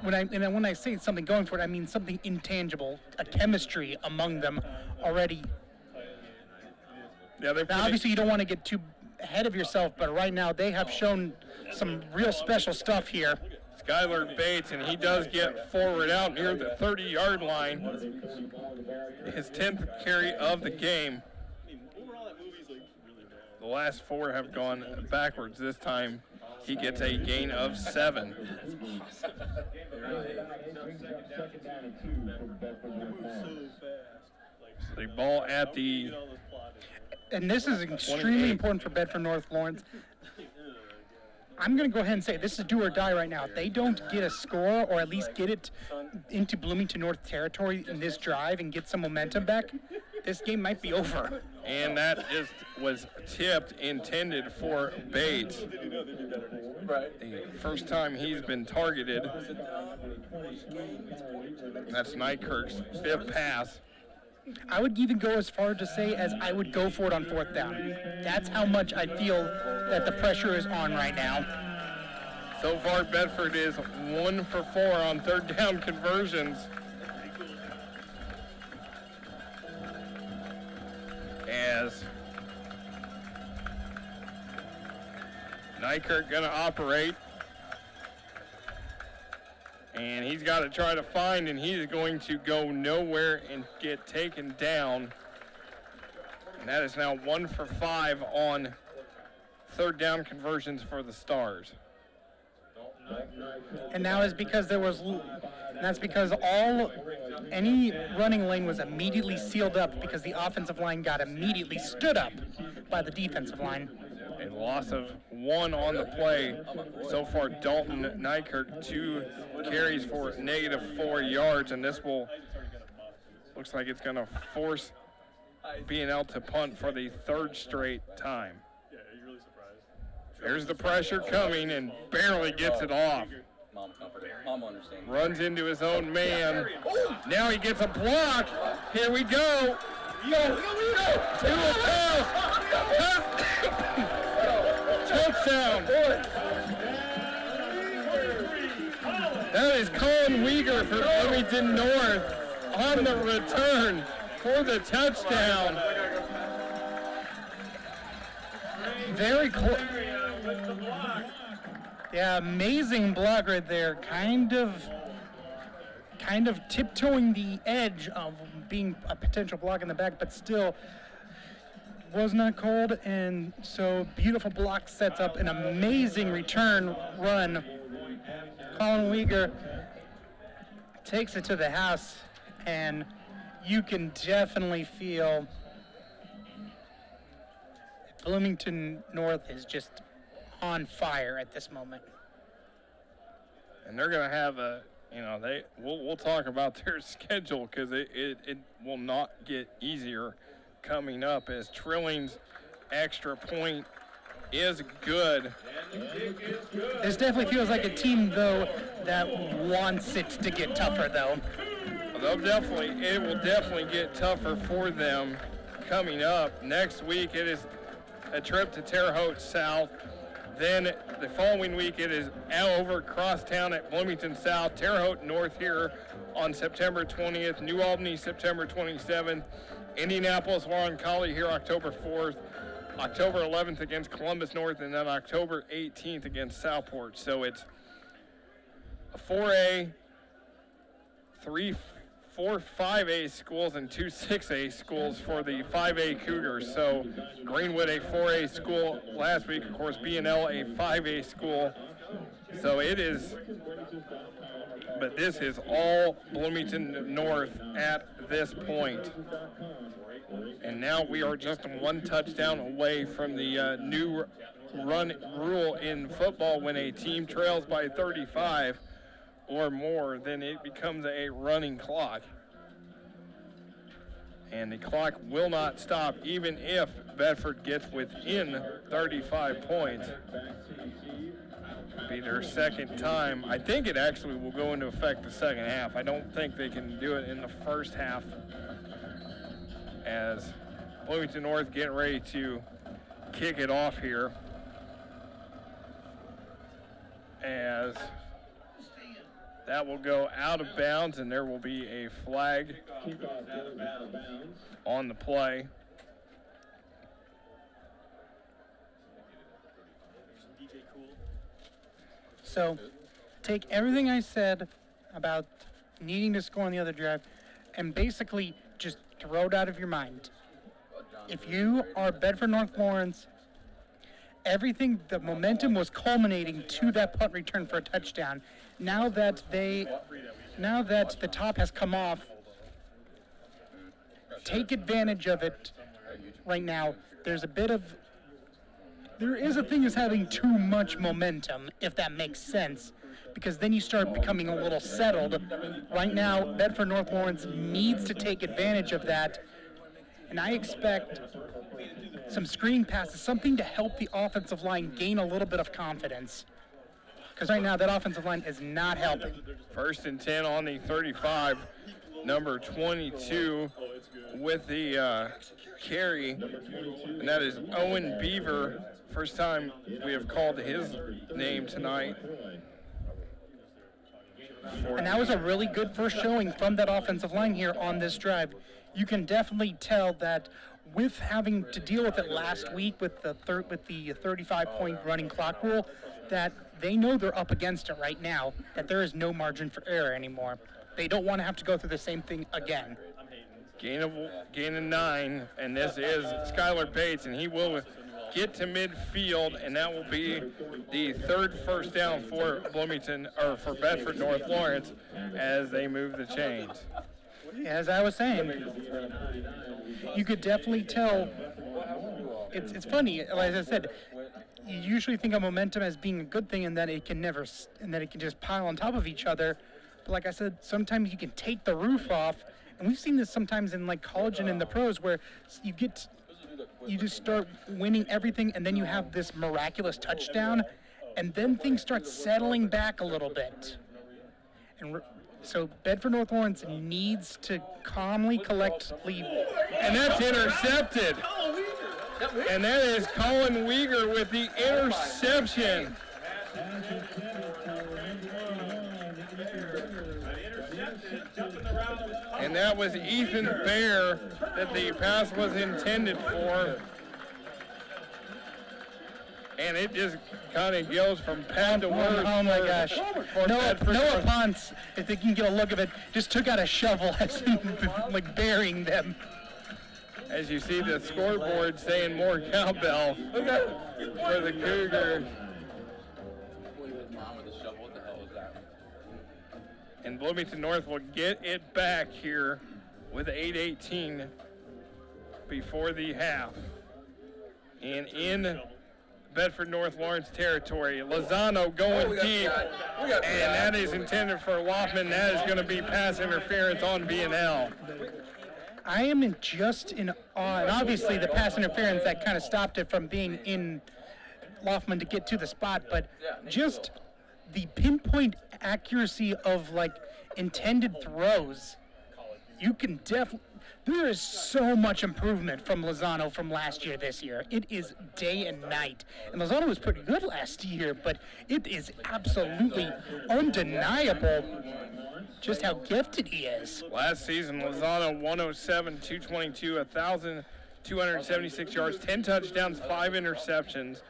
When I say something going for it, I mean something intangible, a chemistry among them already. Yeah, now, obviously, you don't want to get too ahead of yourself, but right now they have shown some real special stuff here. Skylar Bates, and he does get forward out near the 30-yard line. His 10th carry of the game. The last 4 have gone backwards. This time he gets a gain of 7. So the ball at the... And this is extremely important for Bedford North Lawrence. I'm going to go ahead and say this is do or die right now. If they don't get a score or at least get it into Bloomington North territory in this drive and get some momentum back, this game might be over. And that just was tipped, intended for Bates. The first time he's been targeted. That's Nykirk's 5th pass. I would even go as far to say as I would go for it on 4th down. That's how much I feel that the pressure is on right now. So far, Bedford is 1 for 4 on 3rd down conversions. As Nykirk gonna operate. And he's got to try to find, and he's going to go nowhere and get taken down. And that is now 1 for 5 on 3rd down conversions for the Stars. And now is because that's because any running lane was immediately sealed up because the offensive line got immediately stood up by the defensive line. A loss of 1 on the play. So far, Dalton Nykirk, 2 carries for -4 yards, and this looks like it's going to force B&L to punt for the 3rd straight time. Yeah, you're really surprised. There's the pressure coming and barely gets it off. Mom comforted. Mom understands. Runs into his own man. Now he gets a block. Here we go. Touchdown. That is Colin Weeger for Bloomington North on the return for the touchdown. Very close. Yeah, amazing block right there. Kind of tiptoeing the edge of being a potential block in the back, but still was not cold. And so beautiful block sets up an amazing return run. Colin Weeger takes it to the house, and you can definitely feel Bloomington North is just on fire at this moment. And they're going to have we'll talk about their schedule because it will not get easier coming up as Trilling's extra point is good. This definitely feels like a team, though, that wants it to get tougher, though. It will definitely get tougher for them coming up. Next week, it is a trip to Terre Haute South Then the following week, it is over crosstown at Bloomington South, Terre Haute North here on September 20th, New Albany September 27th, Indianapolis Warren Collie here October 4th, October 11th against Columbus North, and then October 18th against Southport. So it's a 4A, 4 5A schools, and 2 6A schools for the 5A Cougars. So Greenwood, a 4A school last week, of course, B&L, a 5A school. So it is, but this is all Bloomington North at this point. And now we are just one touchdown away from the new run rule in football. When a team trails by 35 or more, then it becomes a running clock. And the clock will not stop even if Bedford gets within 35 points. It'll be their second time. I think it actually will go into effect the second half. I don't think they can do it in the first half, as Bloomington North getting ready to kick it off here. As that will go out of bounds, and there will be a flag on the play. So take everything I said about needing to score on the other drive and basically just throw it out of your mind. If you are Bedford North Lawrence, everything, the momentum was culminating to that punt return for a touchdown. Now that the top has come off, take advantage of it right now. There is a thing as having too much momentum, if that makes sense, because then you start becoming a little settled. Right now, Bedford North Lawrence needs to take advantage of that, and I expect some screen passes, something to help the offensive line gain a little bit of confidence, because right now that offensive line is not helping. 1st and 10 on the 35, number 22 with the carry, and that is Owen Beaver. First time we have called his name tonight. And that was a really good first showing from that offensive line here on this drive. You can definitely tell that with having to deal with it last week with the 35-point running clock rule, that they know they're up against it right now, that there is no margin for error anymore. They don't want to have to go through the same thing again. Gain of 9, and this is Skylar Bates, and he will get to midfield, and that will be the third first down for Bloomington, or for Bedford North Lawrence, as they move the chains. As I was saying, you could definitely tell. It's funny, as I said, you usually think of momentum as being a good thing, and that it can just pile on top of each other. But like I said, sometimes you can take the roof off, and we've seen this sometimes in like college and in the pros, where you just start winning everything, and then you have this miraculous touchdown, and then things start settling back a little bit. And so Bedford North Lawrence needs to calmly, collectively. And that's intercepted. And that is Colin Weeger with the interception. And that was Ethan Bear that the pass was intended for. And it just kind of goes from pad to word. Oh my gosh. Noah Ponce, if they can get a look of it, just took out a shovel as like burying them. As you see the scoreboard saying more cowbell for the Cougars. And Bloomington North will get it back here with 8:18 before the half. And in Bedford North Lawrence territory, Lozano going deep, and that is intended for Loffman. That is going to be pass interference on B&L. I am just in awe, and obviously the pass interference that kind of stopped it from being in Loffman to get to the spot, but just the pinpoint accuracy of like intended throws. You can there is so much improvement from Lozano from last year this year. It is day and night. And Lozano was pretty good last year, but it is absolutely undeniable just how gifted he is. Last season, Lozano 107, 222, 1,276 yards, 10 touchdowns, 5 interceptions.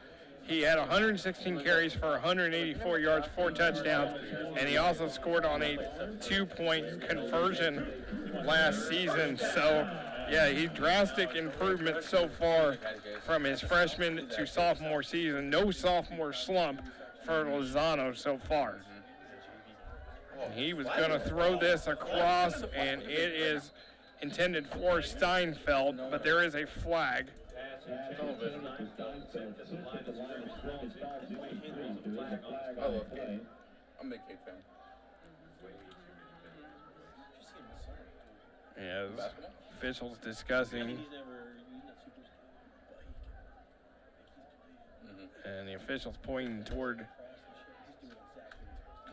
He had 116 carries for 184 yards, 4 touchdowns, and he also scored on a 2-point conversion last season. So, yeah, he's drastic improvement so far from his freshman to sophomore season. No sophomore slump for Lozano so far. He was going to throw this across, and it is intended for Steinfeld, but there is a flag. I'm a big Cade fan. As officials discussing, and the officials pointing toward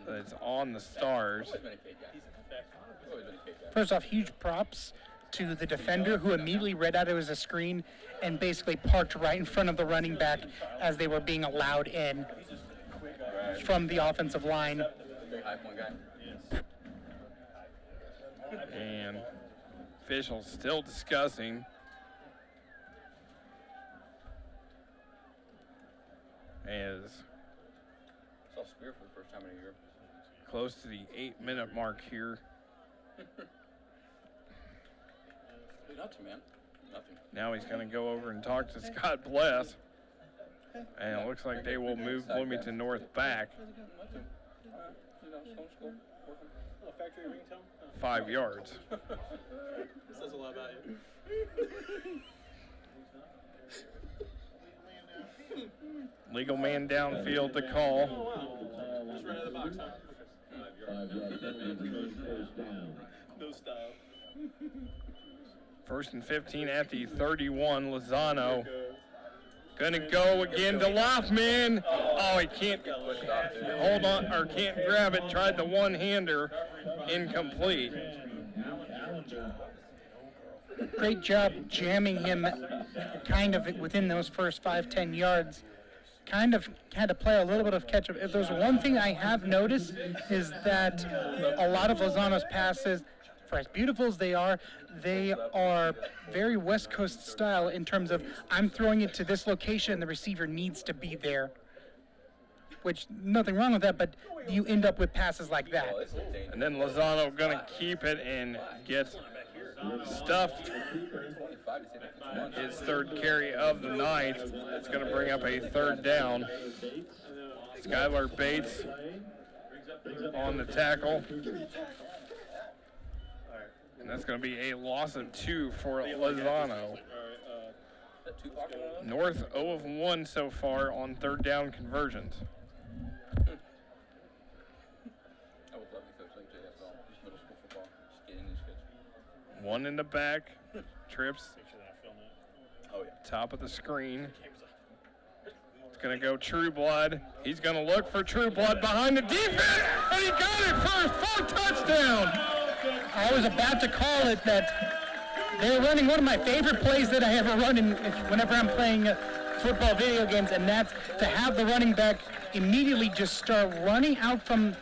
that it's on the Stars. First off, huge props to the defender who immediately read out it was a screen and basically parked right in front of the running back as they were being allowed in from the offensive line. Very high point guy. And officials still discussing. As Saw Spear for the first time in a year. close to the 8-minute mark here. Dude, nothing, man. Nothing. Now he's going to go over and talk to Scott Bless. And it looks like they will move Bloomington North back Nothing. You know, homeschool, working. Oh, factory ringtone? 5 yards. This says a lot about you. Legal man downfield to call. Oh, wow. Just right out of the box, huh? No style. First and 15 at the 31. Lozano gonna go again to Loffman. Oh, he can't hold on or can't grab it. Tried the one-hander, incomplete. Great job jamming him kind of within those first 5-10 yards. Kind of had to play a little bit of catch up. If there's one thing I have noticed is that a lot of Lozano's passes, for as beautiful as they are very West Coast style in terms of I'm throwing it to this location and the receiver needs to be there. Which, nothing wrong with that, but you end up with passes like that. And then Lozano gonna keep it and get stuffed. His third carry of the night. It's gonna bring up a 3rd down. Skylar Bates on the tackle. And that's going to be a loss of 2 for Lozano. North 0 of 1 so far on 3rd down conversions. I would love to coach like JFL, just middle school football. Just getting these kids. One in the back, trips, Oh, yeah. top of the screen. It's going to go True Blood. He's going to look for True Blood behind the defense, and he got it first, 4 touchdown. I was about to call it that they're running one of my favorite plays that I ever run whenever I'm playing football video games, and that's to have the running back immediately just start running out from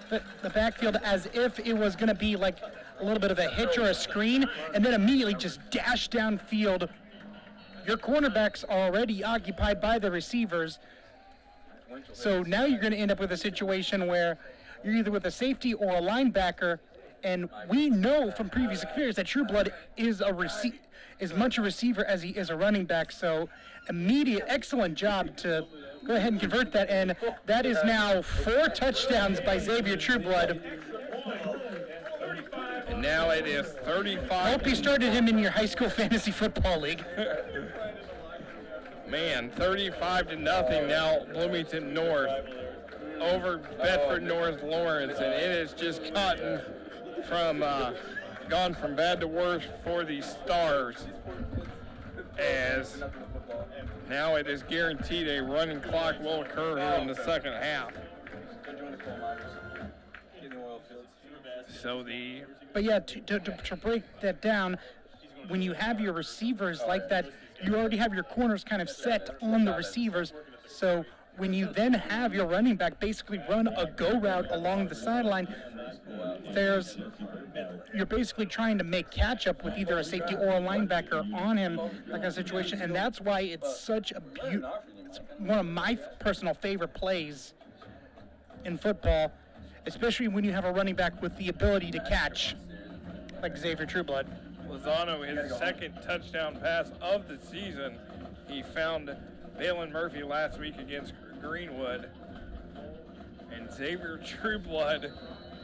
the backfield as if it was going to be like a little bit of a hitch or a screen, and then immediately just dash downfield. Your cornerbacks are already occupied by the receivers, so now you're going to end up with a situation where you're either with a safety or a linebacker. And we know from previous experience that Trueblood is as much a receiver as he is a running back. So excellent job to go ahead and convert that. And that is now 4 touchdowns by Xavier Trueblood. And now it is 35. I hope you started him in your high school fantasy football league. Man, 35-0 now, Bloomington North over Bedford North Lawrence, and it has just gone from bad to worse for the Stars, as now it is guaranteed a running clock will occur here in the second half. In the oil fields. So the But yeah, to break that down, when you have your receivers like that, you already have your corners kind of set on the receivers. So when you then have your running back basically run a go route along the sideline, you're basically trying to make catch up with either a safety or a linebacker on him, that kind of situation, and that's why it's such a it's one of my personal favorite plays in football, especially when you have a running back with the ability to catch, like Xavier Trueblood. Lozano, his second touchdown pass of the season. He found Valen Murphy last week against Greenwood. And Xavier Trueblood,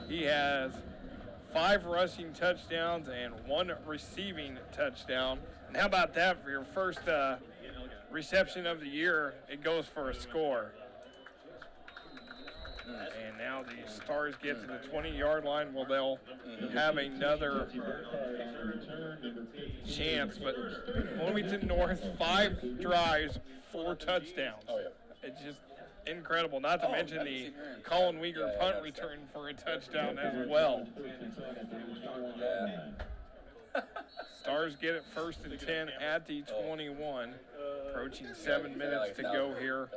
he has 5 rushing touchdowns and 1 receiving touchdown. And how about that for your first reception of the year? It goes for a score. And now the Stars get to the 20-yard line. Well, they'll have another chance. But Bloomington North, 5 drives, 4 touchdowns. It's just incredible. Not to mention the Colin Weegar punt return for a touchdown as well. Stars get it 1st and 10 at the 21. Approaching 7 minutes to go here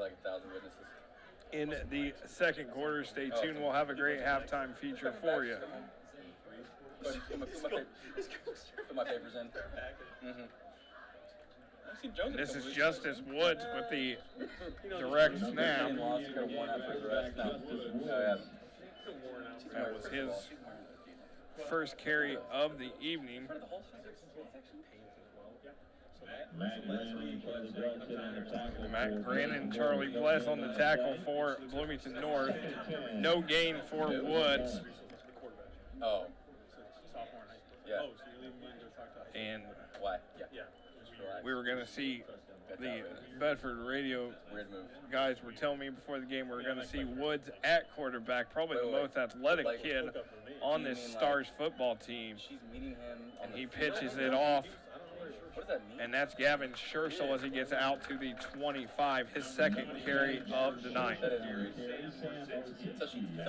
in the second quarter. Stay tuned. We'll have a great halftime feature for you. Put my papers in. This is Justice Woods with the direct snap. That was his first carry of the evening. Matt Grannon, Charlie Bless on the tackle for Bloomington North. No gain for Woods. Oh. Yeah. And Why? Yeah. we were going to see the Bedford radio Weird move. guys were telling me before the game we were going to see Woods at quarterback, probably the most athletic kid on this Stars football team. She's meeting him. And he pitches it off. What does that mean? And that's Gavin Scherzel as he gets out to the 25, his second carry of the night. That is weird.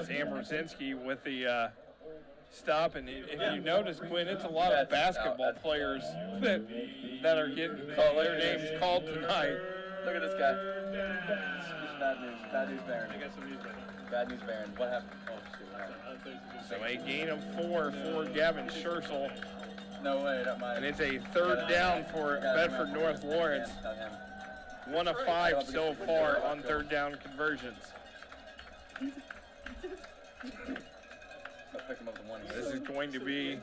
Sam Rosinski with the stop. And if you notice, Quinn, it's a lot of basketball players that are getting their names called tonight. Look at this guy. Bad news. Bad news, Baron. Bad news, Baron. What happened? Oh, shoot. So a gain of 4 for Gavin Scherzel. No way, not mine. And it's a 3rd down for Bedford North Lawrence. 1 of 5 so far on 3rd down conversions. This is going to be,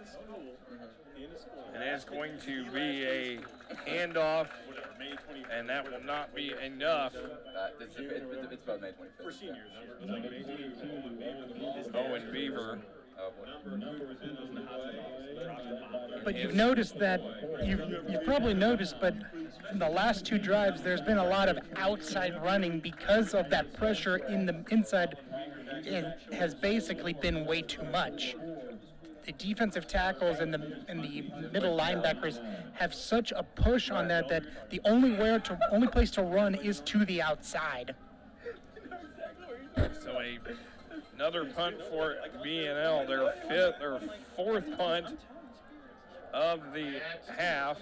and it's going to be a handoff, and that will not be enough. It's about May 25th. For seniors. Owen Beaver. But you've noticed that, you've probably noticed, but in the last 2 drives, there's been a lot of outside running because of that pressure in the inside. It has basically been way too much. The defensive tackles and the middle linebackers have such a push on that the only place to run is to the outside. So another punt for B&L, their 4th punt of the half,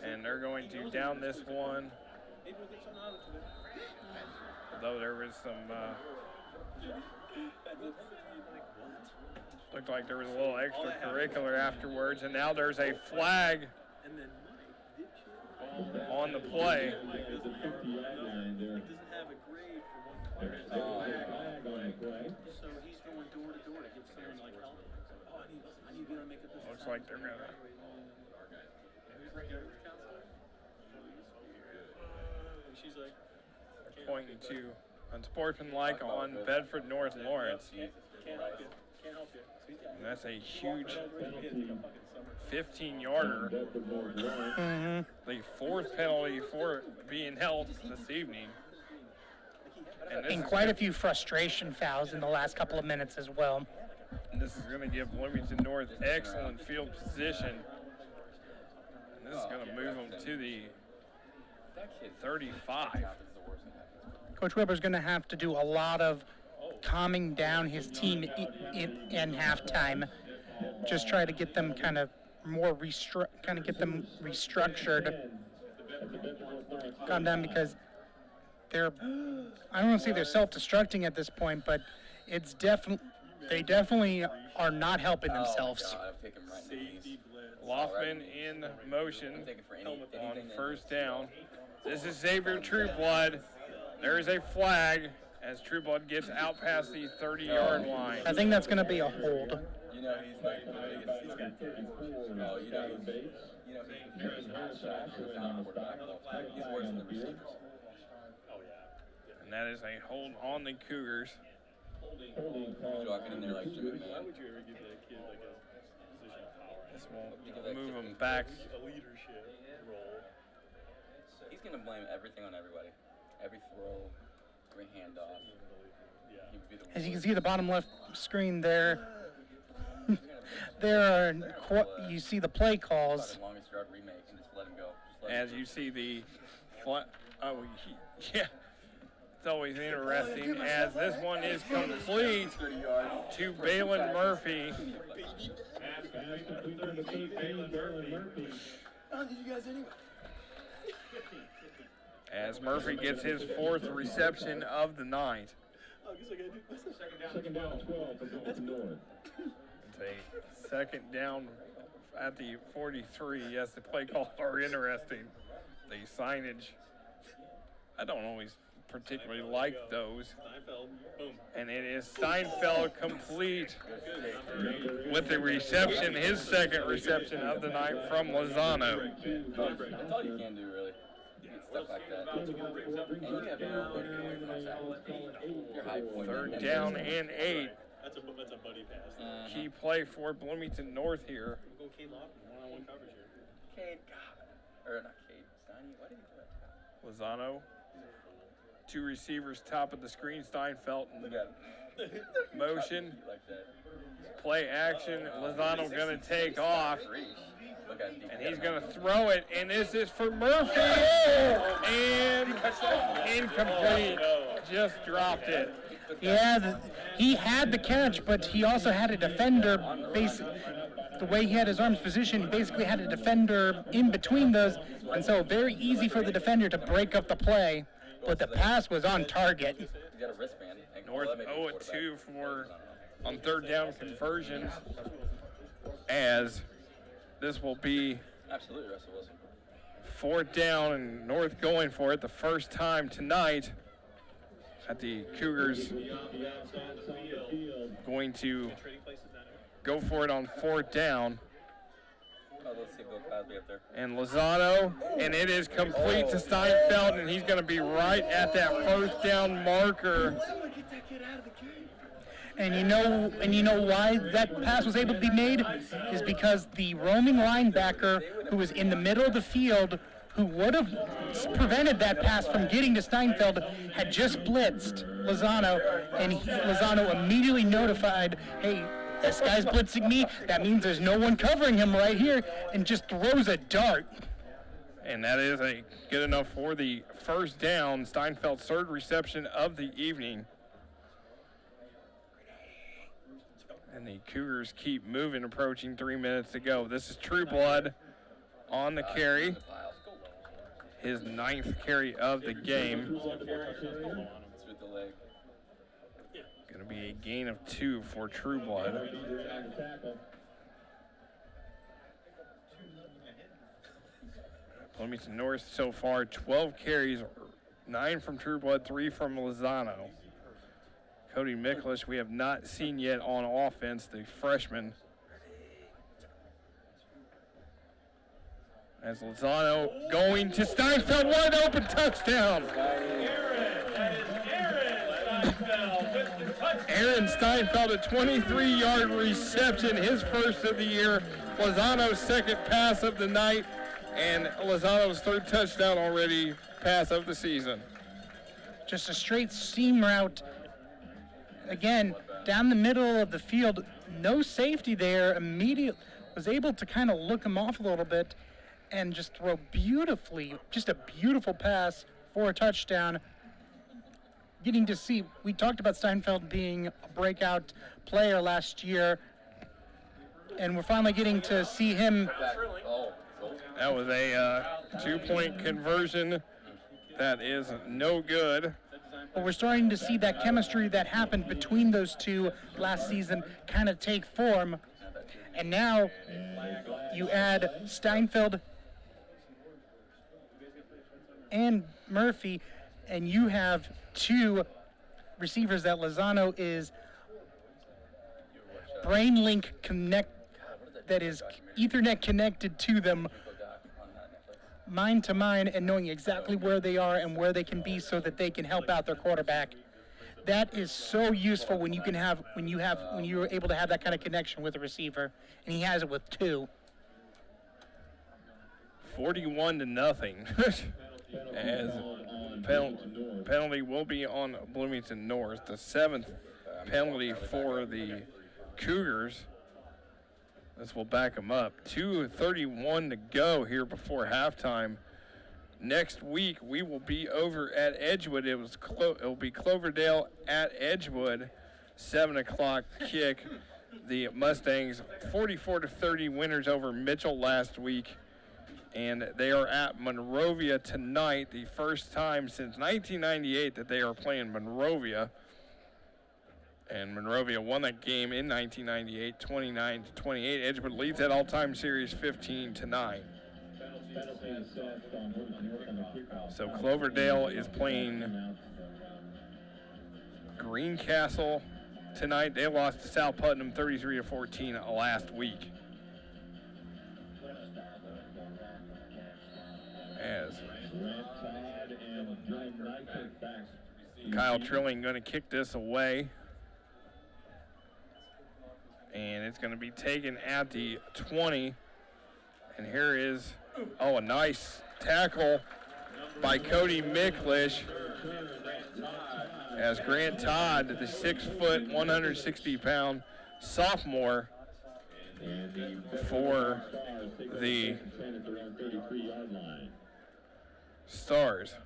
and they're going to down this one. Although there was some, looked like there was a little extracurricular afterwards, and now there's a flag on the play. So he's going door to door to get someone like help. Oh, I need to be able to make it this. Looks like they're gonna. She's like, Pointing to unsportsmanlike on Bedford North Lawrence. can't help you. Can't help you. And that's a huge 15-yarder. The 4th penalty for being held this evening. And quite a few frustration fouls in the last couple of minutes as well. And this is going to give Bloomington North excellent field position. And this is going to move them to the 35. Coach Weber's going to have to do a lot of calming down his team in halftime. Just try to get them kind of more kind of get them restructured, calm down, because they're, I don't want to say they're self-destructing at this point, but it's they definitely are not helping themselves. Oh, God, I've taken right in the knees. Loftman in motion Take it for on anything. first down. This is Xavier Trueblood. There is a flag as Trueblood gets out past the 30-yard line. I think that's going to be a hold. You know he's like the biggest. He's got 34. Oh, he's he's not a quarterback. He's worse than the receivers. Oh, yeah. And that is a hold on the Cougars. Jogging in there like Jimmy, Why man. would you ever give that kid like a position of power? This will move him back. A leadership role. He's gonna blame everything on everybody. Every throw, every handoff. Yeah. He would be the As you can see the bottom left screen there, there are, you see the play calls. the longest yard remake and just let him go. Just let As him you see the yeah. It's always interesting as this one is complete 30 yards. to Balin Murphy. As Murphy gets his 4th reception of the night. Oh, I guess I gotta do Second down, 12 from Bedford North. It's a second down at the 43. Yes, the play calls are interesting. The signage, I don't always particularly like those. Steinfeld. Boom. And it is Steinfeld complete with the reception, his 2nd reception of the night from Lozano. That's all you can do, really. You get stuff like that. And you have no way to get away from that sack. Your high point. 3rd down and 8. That's a buddy pass. Key play for Bloomington North here. We'll go Cade Lofton, one-on-one coverage here. Cade, God. Or not Cade. Steiny. Why did he do that? Lozano, 2 receivers top of the screen. Steinfeld Look at him. motion, Like that. play action. Lozano gonna take off. Look at him. And he's going to throw it, and this is for Murphy, and incomplete, just dropped it. Yeah, he had the catch, but he also had a defender, the way he had his arms positioned, he basically had a defender in between those, and so very easy for the defender to break up the play, but the pass was on target. He's got a wristband. North 0-2 for on 3rd down conversions, as this will be Absolutely, Russell Wilson. 4th down, and North going for it the first time tonight. At the Cougars going to go for it on 4th down. Oh, let's see Bill Cosby up there. And Lozano, and it is complete to Steinfeld, and he's going to be right at that 1st down marker. And you know why that pass was able to be made is because the roaming linebacker who was in the middle of the field, who would have prevented that pass from getting to Steinfeld, had just blitzed Lozano, and Lozano immediately notified, hey, this guy's blitzing me, that means there's no one covering him right here, and just throws a dart. And that is a good enough for the 1st down, Steinfeld's 3rd reception of the evening. And the Cougars keep moving, approaching 3 minutes to go. This is Trueblood on the carry. His 9th carry of the game. With the leg. Going to be a gain of 2 for Trueblood. Bloomington North so far, 12 carries, 9 from Trueblood, 3 from Lozano. Cody Miklish, we have not seen yet on offense, the freshman. As Lozano going to Steinfeld, wide open touchdown. Aaron Steinfeld, a 23-yard reception, his 1st of the year. Lozano's 2nd pass of the night, and Lozano's 3rd touchdown already, pass of the season. Just a straight seam route. Again, down the middle of the field, no safety there. Immediately was able to kind of look him off a little bit and just throw beautifully, just a beautiful pass for a touchdown. Getting to see, we talked about Steinfeld being a breakout player last year. And we're finally getting to see him. That was a 2-point conversion. That is no good. But we're starting to see that chemistry that happened between those two last season kind of take form. And now you add Steinfeld and Murphy, and you have two receivers that Lozano is brain link connect, that is Ethernet connected to them, mind to mind, and knowing exactly where they are and where they can be so that they can help out their quarterback. That is so useful when you're able to have that kind of connection with a receiver, and he has it with two. 41-0. As penalty will be on Bloomington North. The 7th penalty for the Cougars. This will back them up. 2:31 to go here before halftime. Next week we will be over at Edgewood. It will be Cloverdale at Edgewood. 7 o'clock kick. The Mustangs 44-30 winners over Mitchell last week. And they are at Monrovia tonight, the first time since 1998 that they are playing Monrovia. And Monrovia won that game in 1998, 29-28. Edgewood leads that all-time series 15-9. So Cloverdale is playing Greencastle tonight. They lost to South Putnam 33-14 last week. As Kyle Trilling going to kick this away. And it's going to be taken at the 20. And here is, a nice tackle by Cody Miklish. As Grant Todd, the 6-foot, 160-pound sophomore for the Stars.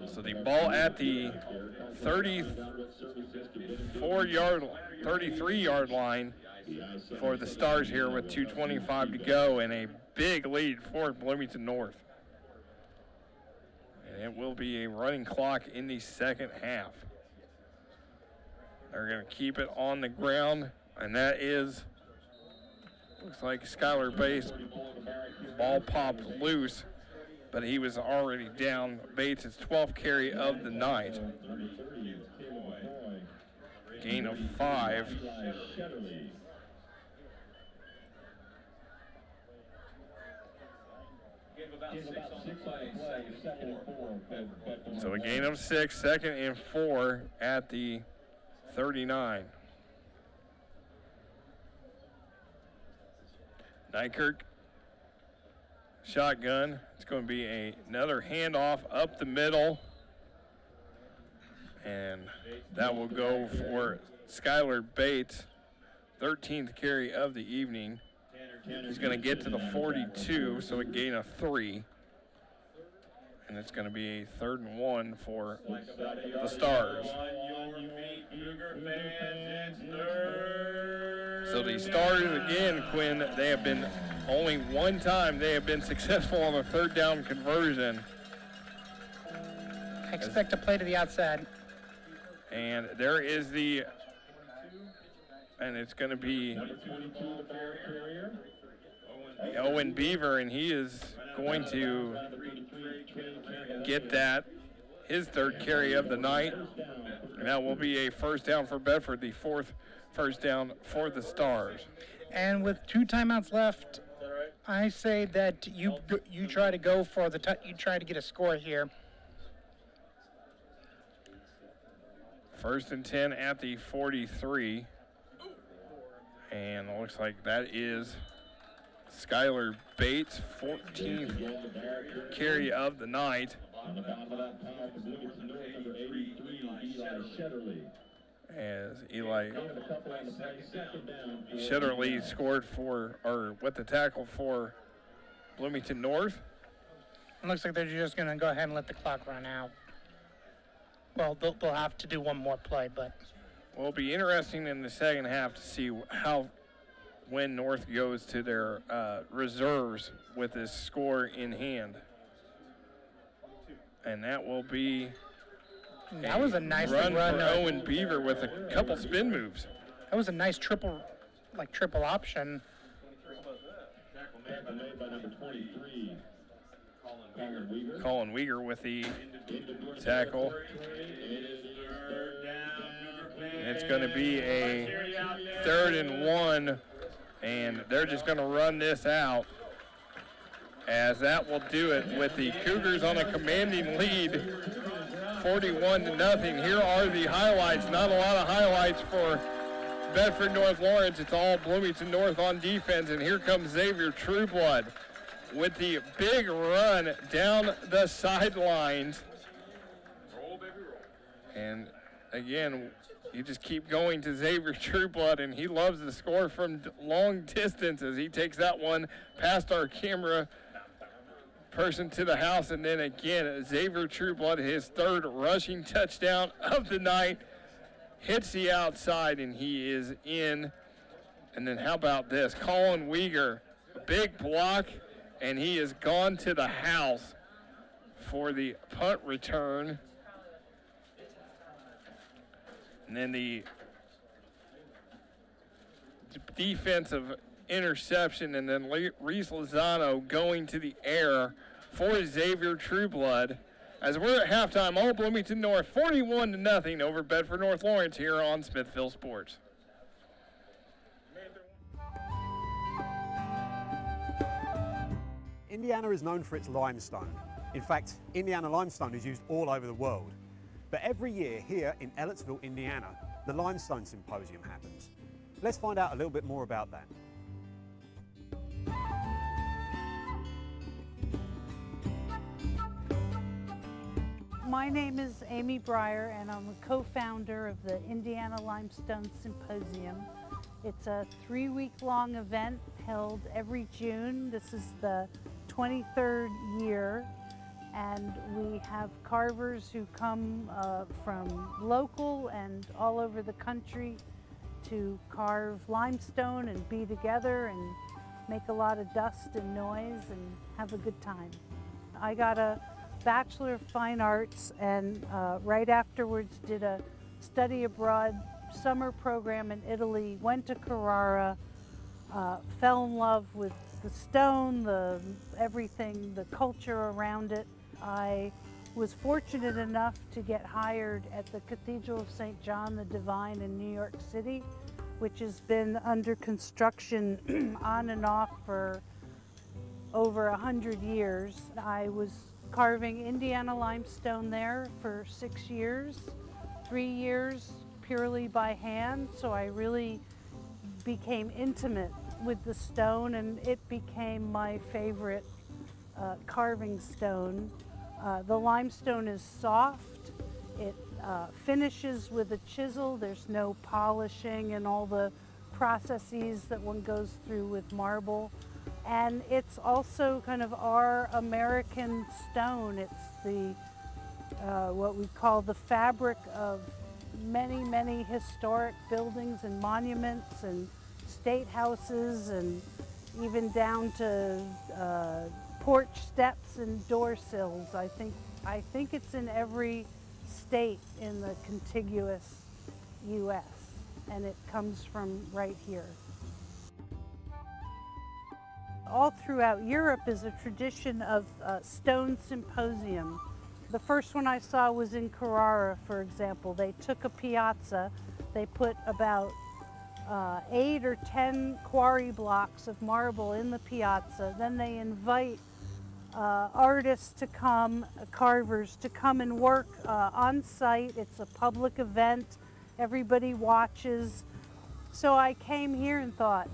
So the ball at the 33-yard line for the Stars here with 2:25 to go and a big lead for Bloomington North. And it will be a running clock in the second half. They're going to keep it on the ground, and that is, looks like Skylar Bates. Ball popped loose, but he was already down. Bates' 12th carry of the night. Gain of 5. So a gain of 6, 2nd and 4 at the 39. Nykirk, shotgun. It's going to be another handoff up the middle. And that will go for Skylar Bates, 13th carry of the evening. He's going to get to the 42, so a gain of 3. And it's going to be a 3rd and 1 for the Stars. So the Stars again, Quinn, they have been only one time they have been successful on a 3rd down conversion. I expect a play to the outside. And there is and it's going to be Owen Beaver, and he is going to get that, his 3rd carry of the night. And that will be a 1st down for Bedford, the 4th first down for the Stars. And with 2 timeouts left, I say that you try to go for you try to get a score here. 1st and 10 at the 43. And it looks like that is Skylar Bates, 14th carry of the night. As Eli Shetterly scored with the tackle for Bloomington North. It looks like they're just going to go ahead and let the clock run out. Well, they'll have to do one more play, but Will be interesting in the second half to see when North goes to their reserves with this score in hand. And that will be that was a nice run run. for Owen Beaver with a couple spin moves. That was a nice triple option. Tackle made by number 23. Colin Weaver. Colin Weager with the tackle. It's going to be a 3rd and 1, and they're just going to run this out, as that will do it with the Cougars on a commanding lead, 41-0. Here are the highlights. Not a lot of highlights for Bedford North Lawrence. It's all Bloomington North on defense, and here comes Xavier Trueblood with the big run down the sidelines. And again, you just keep going to Xavier Trueblood, and he loves to score from long distance as he takes that one past our camera person to the house. And then again, Xavier Trueblood, his 3rd rushing touchdown of the night, hits the outside, and he is in. And then how about this? Colin Weager, big block, and he is gone to the house for the punt return. And then the defensive interception, and then Reese Lozano going to the air for Xavier Trueblood. As we're at halftime, all Bloomington North 41-0 over Bedford North Lawrence here on Smithville Sports. Indiana is known for its limestone. In fact, Indiana limestone is used all over the world. But every year here in Ellettsville, Indiana, the Limestone Symposium happens. Let's find out a little bit more about that. My name is Amy Breyer, and I'm a co-founder of the Indiana Limestone Symposium. It's a 3-week-long event held every June. This is the 23rd year, and we have carvers who come from local and all over the country to carve limestone and be together and make a lot of dust and noise and have a good time. I got a Bachelor of Fine Arts, and right afterwards did a study abroad summer program in Italy, went to Carrara, fell in love with the stone, everything, the culture around it. I was fortunate enough to get hired at the Cathedral of St. John the Divine in New York City, which has been under construction on and off for over 100 years. I was carving Indiana limestone there for 6 years, 3 years purely by hand, so I really became intimate with the stone, and it became my favorite carving stone. The limestone is soft. It finishes with a chisel. There's no polishing and all the processes that one goes through with marble. And it's also kind of our American stone. It's the what we call the fabric of many, many historic buildings and monuments and state houses, and even down to porch steps and door sills. I think it's in every state in the contiguous U.S., and it comes from right here. All throughout Europe is a tradition of stone symposium. The first one I saw was in Carrara, for example. They took a piazza, they put about 8 or 10 quarry blocks of marble in the piazza. Then they invite artists to come, carvers to come and work on site. It's a public event. Everybody watches. So I came here and thought,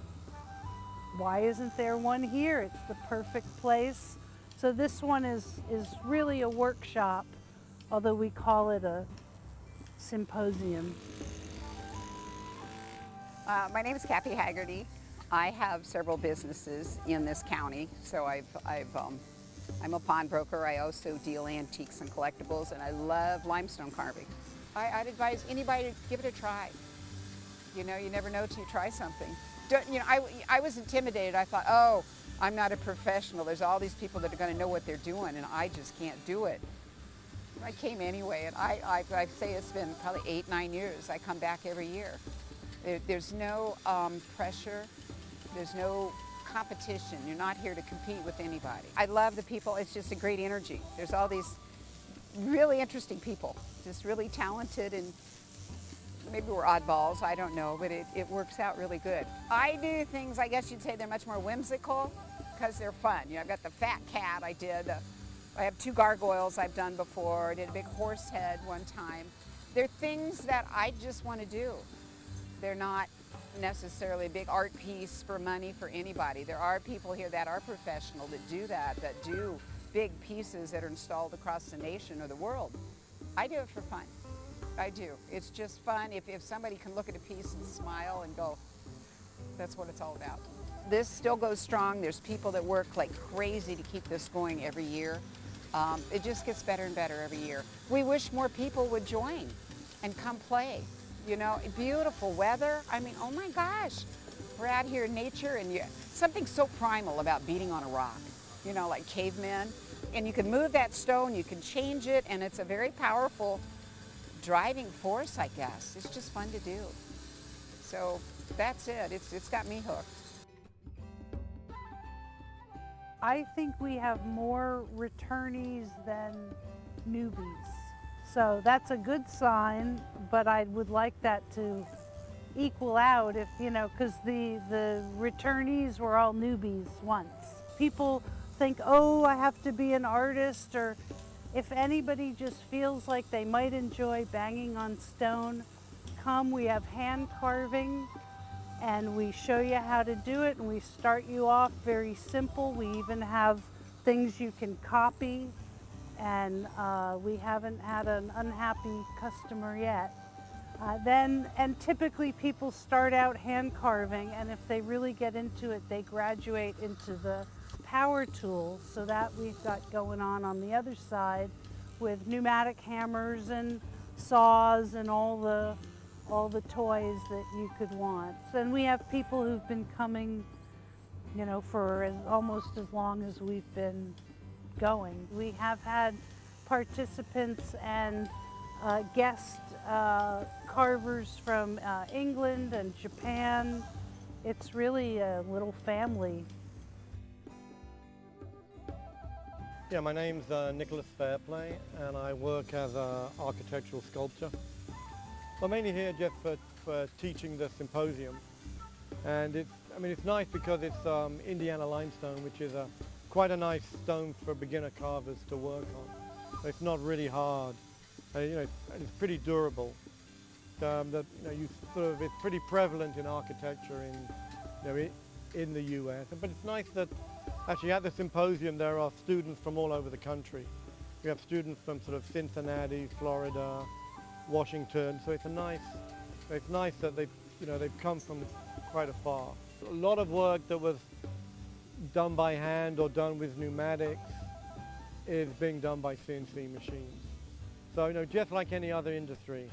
why isn't there one here? It's the perfect place. So this one is really a workshop, although we call it a symposium. My name is Kathy Haggerty. I have several businesses in this county, so I've I'm a pawnbroker. I also deal antiques and collectibles, and I love limestone carving. I'd advise anybody to give it a try. You know, you never know till you try something. I was intimidated. I thought, oh, I'm not a professional. There's all these people that are going to know what they're doing, and I just can't do it. I came anyway, and I say it's been probably 8, 9 years. I come back every year. There's no pressure. There's no competition. You're not here to compete with anybody. I love the people. It's just a great energy. There's all these really interesting people, just really talented, and maybe we're oddballs, I don't know, but it works out really good. I do things, I guess you'd say they're much more whimsical because they're fun. You know, I've got the fat cat I did. I have 2 gargoyles I've done before. I did a big horse head one time. They're things that I just want to do. They're not necessarily a big art piece for money for anybody. There are people here that are professional that do big pieces that are installed across the nation or the world. I do it for fun. I do. It's just fun if somebody can look at a piece and smile and go, that's what it's all about. This still goes strong. There's people that work like crazy to keep this going every year. It just gets better and better every year. We wish more people would join and come play. You know, beautiful weather. I mean, oh my gosh, we're out here in nature, and something so primal about beating on a rock, you know, like cavemen. And you can move that stone, you can change it, and it's a very powerful driving force, I guess. It's just fun to do. So that's it. It's got me hooked. I think we have more returnees than newbies. So that's a good sign, but I would like that to equal out if, you know, because the returnees were all newbies once. People think, oh, I have to be an artist, or if anybody just feels like they might enjoy banging on stone, come. We have hand carving, and we show you how to do it, and we start you off very simple. We even have things you can copy, and we haven't had an unhappy customer yet. And typically people start out hand carving, and if they really get into it, they graduate into the power tools. So that we've got going on the other side with pneumatic hammers and saws and all the toys that you could want. And we have people who've been coming, you know, for almost as long as we've been going. We have had participants and guest carvers from England and Japan. It's really a little family. Yeah, my name's Nicholas Fairplay, and I work as an architectural sculptor. I'm mainly here just for teaching the symposium, and it's nice because it's Indiana limestone, which is quite a nice stone for beginner carvers to work on. It's not really hard, and it's pretty durable. It's pretty prevalent in architecture in the U.S. But it's nice that actually at the symposium there are students from all over the country. We have students from sort of Cincinnati, Florida, Washington. So it's nice that they've come from quite afar. A lot of work that was done by hand or done with pneumatics is being done by CNC machines. So just like any other industry,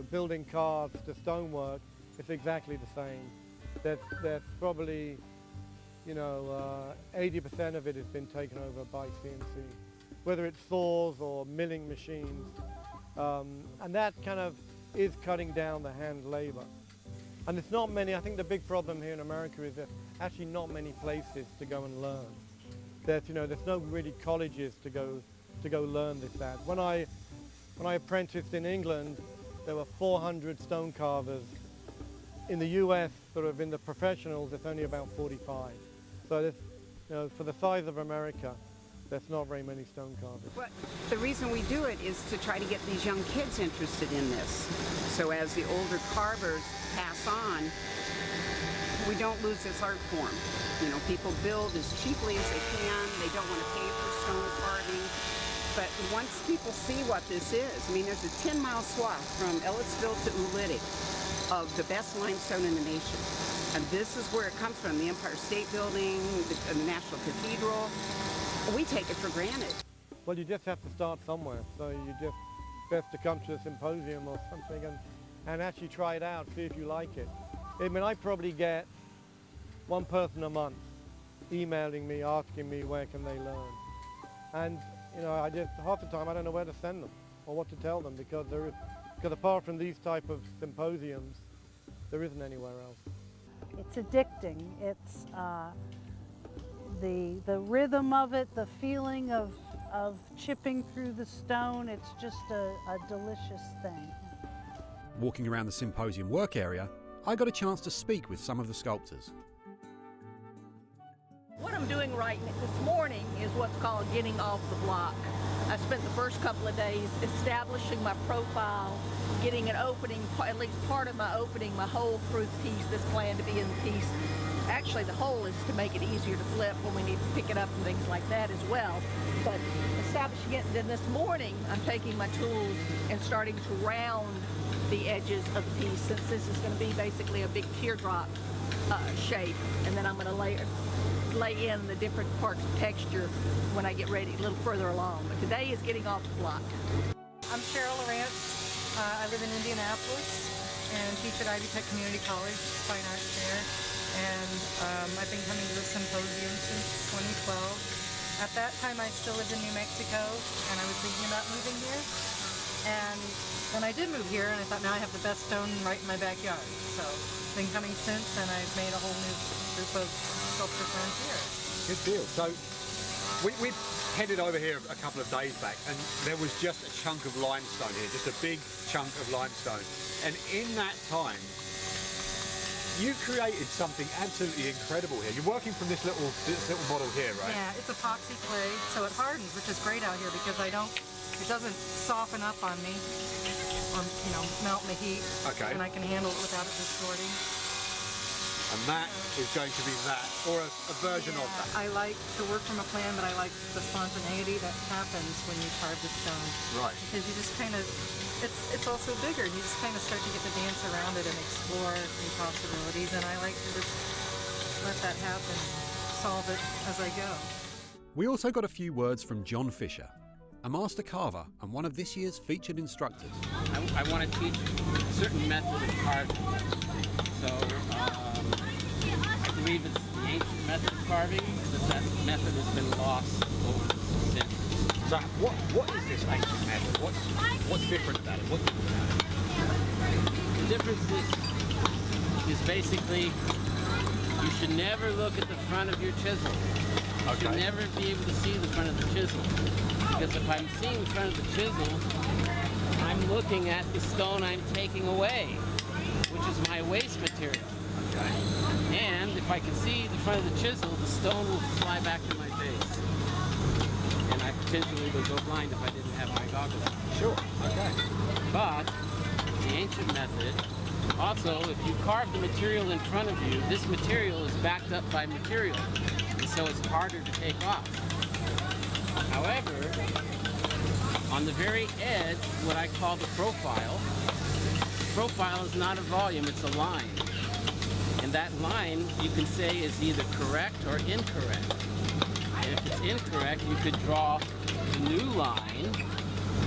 building cars, the stonework, it's exactly the same. There's probably 80% of it has been taken over by CNC, whether it's saws or milling machines, and that kind of is cutting down the hand labor. And there's not many. I think the big problem here in America is there's actually not many places to go and learn. There's no really colleges to go learn this at. When I apprenticed in England, there were 400 stone carvers. In the U.S., sort of in the professionals, there's only about 45. So for the size of America, there's not very many stone carvers. But the reason we do it is to try to get these young kids interested in this. So as the older carvers pass on, we don't lose this art form. People build as cheaply as they can. They don't want to pay for stone carving. But once people see what this is, there's a 10-mile swath from Ellettsville to Ulithi. of the best limestone in the nation. And this is where it comes from, the Empire State Building, the National Cathedral. We take it for granted. Well, you just have to start somewhere. So you just best to come to a symposium or something and actually try it out, see if you like it. I mean, I probably get one person a month emailing me, asking me where can they learn. And, you know, half the time I don't know where to send them or what to tell them because apart from these type of symposiums, there isn't anywhere else. It's addicting. It's the rhythm of it, the feeling of chipping through the stone. It's just a delicious thing. Walking around the symposium work area, I got a chance to speak with some of the sculptors. What I'm doing right this morning is what's called getting off the block. I spent the first couple of days establishing my profile, getting an opening, at least part of my opening, my whole through the piece that's planned to be in the piece. Actually, the whole is to make it easier to flip when we need to pick it up and things like that as well. But establishing it, then this morning, I'm taking my tools and starting to round the edges of the piece, since this is going to be basically a big teardrop shape, and then I'm going to lay in the different parts of texture when I get ready a little further along. But today is getting off the block. I'm Cheryl Lawrence. I live in Indianapolis and teach at Ivy Tech Community College, Fine Arts there. And I've been coming to the symposium since 2012. At that time I still lived in New Mexico and I was thinking about moving here. And then I did move here and I thought now I have the best stone right in my backyard. So I've been coming since and I've made a whole new group of sculpture friends here. Good deal. So we headed over here a couple of days back and there was just a chunk of limestone here, just a big chunk of limestone. And in that time, you created something absolutely incredible here. You're working from this little model here, right? Yeah, it's epoxy clay, so it hardens, which is great out here because it doesn't soften up on me or, you know, melt in the heat. Okay. And I can handle it without it distorting. And that is going to be that, or a version of that. I like to work from a plan, but I like the spontaneity that happens when you carve the stone. Right. Because you just kind of, it's also bigger, and you just kind of start to get to dance around it and explore new possibilities, and I like to just let that happen, solve it as I go. We also got a few words from John Fisher, a master carver and one of this year's featured instructors. I want to teach a certain method of carving. So I believe it's the ancient method of carving, but that method has been lost over the centuries. So what is this ancient method? What's different about it? The difference is basically you should never look at the front of your chisel. You should never be able to see the front of the chisel. Because if I'm seeing the front of the chisel, I'm looking at the stone I'm taking away, which is my waste material. Okay. And if I can see the front of the chisel, the stone will fly back to my face. And I potentially would go blind if I didn't have my goggles on. Sure. Okay. But the ancient method, also, if you carve the material in front of you, this material is backed up by material. And so it's harder to take off. However, on the very edge, what I call the profile is not a volume, it's a line. And that line, you can say, is either correct or incorrect. And if it's incorrect, you could draw a new line,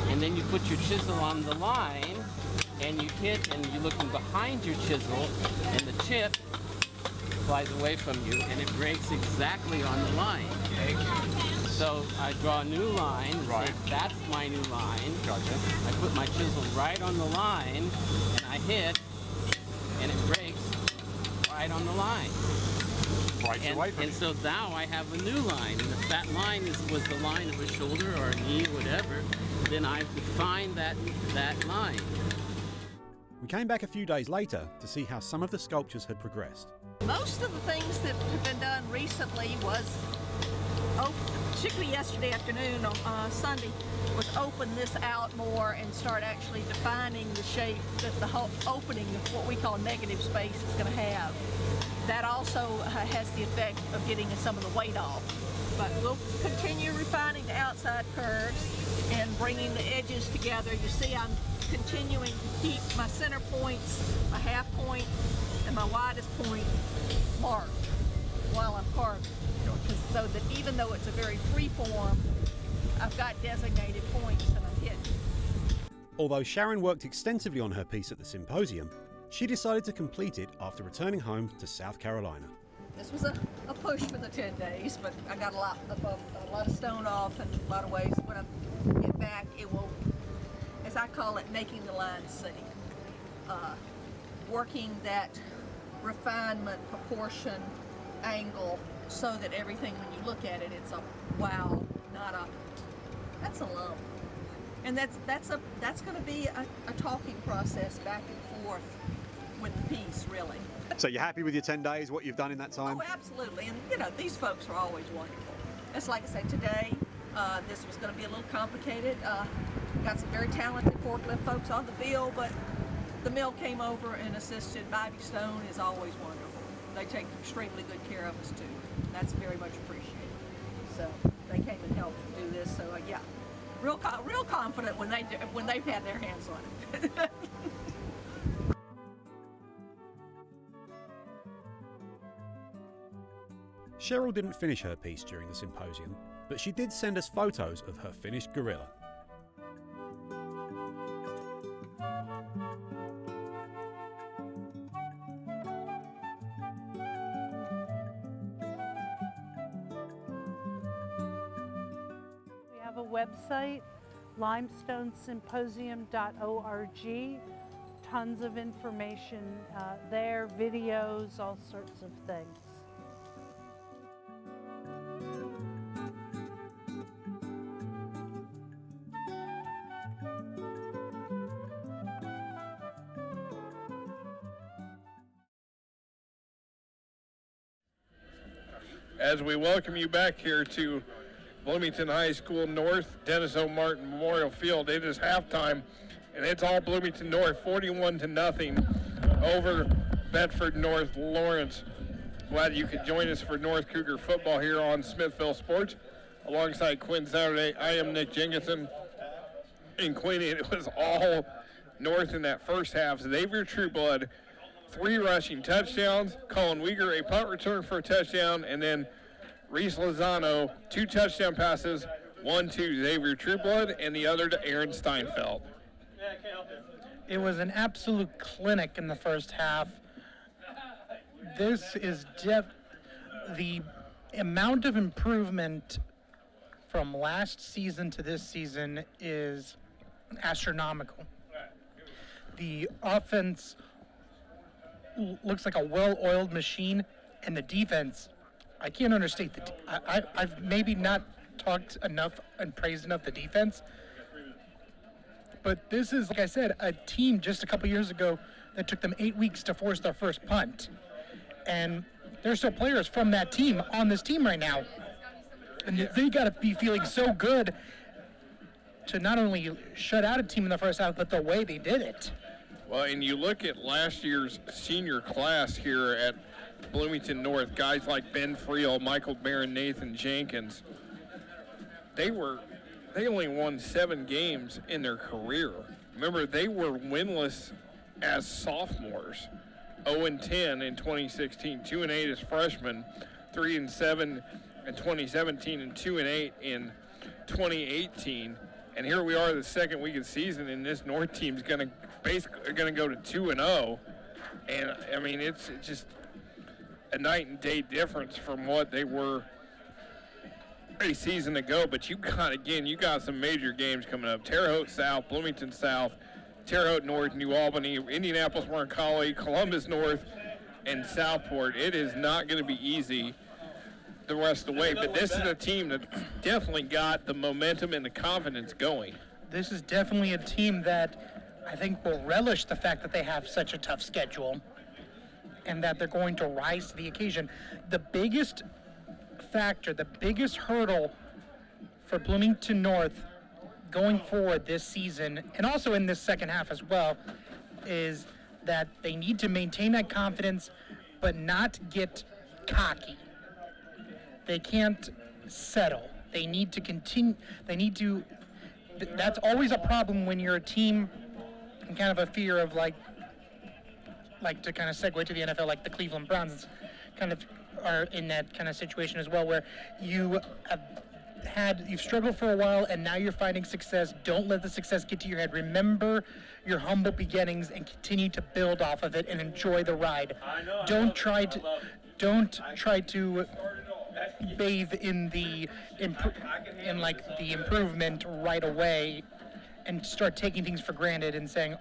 and then you put your chisel on the line, and you hit, and you're looking behind your chisel, and the chip flies away from you, and it breaks exactly on the line. So I draw a new line, right. Say that's my new line. Gotcha. I put my chisel right on the line, and I hit, and it breaks right on the line. And so now I have a new line, and if that line was the line of a shoulder or a knee or whatever, then I've defined that line. We came back a few days later to see how some of the sculptures had progressed. Most of the things that have been done recently was, particularly yesterday afternoon on Sunday, was open this out more and start actually defining the shape that the whole opening of what we call negative space is going to have. That also has the effect of getting some of the weight off. But we'll continue refining the outside curves and bringing the edges together. You see I'm continuing to keep my center points, my half point, and my widest point marked while I'm carving. So that even though it's a very free form, I've got designated points and I'm hitting. Although Sharon worked extensively on her piece at the symposium, she decided to complete it after returning home to South Carolina. This was a push for the 10 days, but I got a lot of stone off in a lot of ways. When I get back, it will, as I call it, making the line sing. Working that refinement, proportion, angle, so that everything, when you look at it, it's a wow, not a, that's a lump. And that's going to be a talking process back and forth with the piece, really. So you're happy with your 10 days, what you've done in that time? Oh, absolutely. And, you know, these folks are always wonderful. It's like I say, today, this was going to be a little complicated. Got some very talented forklift folks on the field, but the mill came over and assisted. Limestone is always wonderful. They take extremely good care of us, too. That's very much appreciated. So they came and helped do this. So, yeah, real confident when they've had their hands on it. Cheryl didn't finish her piece during the symposium, but she did send us photos of her finished gorilla. We have a website, limestonesymposium.org. Tons of information there, videos, all sorts of things. As we welcome you back here to Bloomington High School North, Dennis O. Martin Memorial Field. It is halftime, and it's all Bloomington North, 41-0 over Bedford North Lawrence. Glad you could join us for North Cougar football here on Smithville Sports. Alongside Quinn Saturday, I am Nick Jenkinson. In Quinny, it was all North in that first half. Xavier Trueblood, 3 rushing touchdowns. Colin Weeger, a punt return for a touchdown. And then Reese Lozano, 2 touchdown passes, one to Xavier Trueblood and the other to Aaron Steinfeld. It was an absolute clinic in the first half. This is the amount of improvement from last season to this season is astronomical. The offense looks like a well-oiled machine, and the defense, I can't understate I've maybe not talked enough and praised enough the defense, but this is, like I said, a team just a couple years ago that took them 8 weeks to force their first punt, and there's still players from that team on this team right now, and they got to be feeling so good to not only shut out a team in the first half, but the way they did it. Well, and you look at last year's senior class here at Bloomington North, guys like Ben Friel, Michael Barron, Nathan Jenkins, they only won 7 games in their career. Remember, they were winless as sophomores. 0-10 in 2016, 2-8 as freshmen, 3-7 in 2017, and 2-8 in 2018. And here we are the second week of the season, and this North team's going to go to 2-0. And I mean, it's just a night and day difference from what they were a season ago. But you got some major games coming up. Terre Haute South, Bloomington South, Terre Haute North, New Albany, Indianapolis, Warren Colley, Columbus North, and Southport. It is not going to be easy the rest of the way, but this is a team that definitely got the momentum and the confidence going. This is definitely a team that I think will relish the fact that they have such a tough schedule and that they're going to rise to the occasion. The biggest factor, the biggest hurdle for Bloomington North going forward this season, and also in this second half as well, is that they need to maintain that confidence but not get cocky. They can't settle. They need to continue. That's always a problem when you're a team and kind of a fear of like to kind of segue to the NFL, like the Cleveland Browns kind of are in that kind of situation as well, where you've struggled for a while and now you're finding success. Don't let the success get to your head. Remember your humble beginnings and continue to build off of it and enjoy the ride. Don't try to bathe in the improvement right away and start taking things for granted and saying,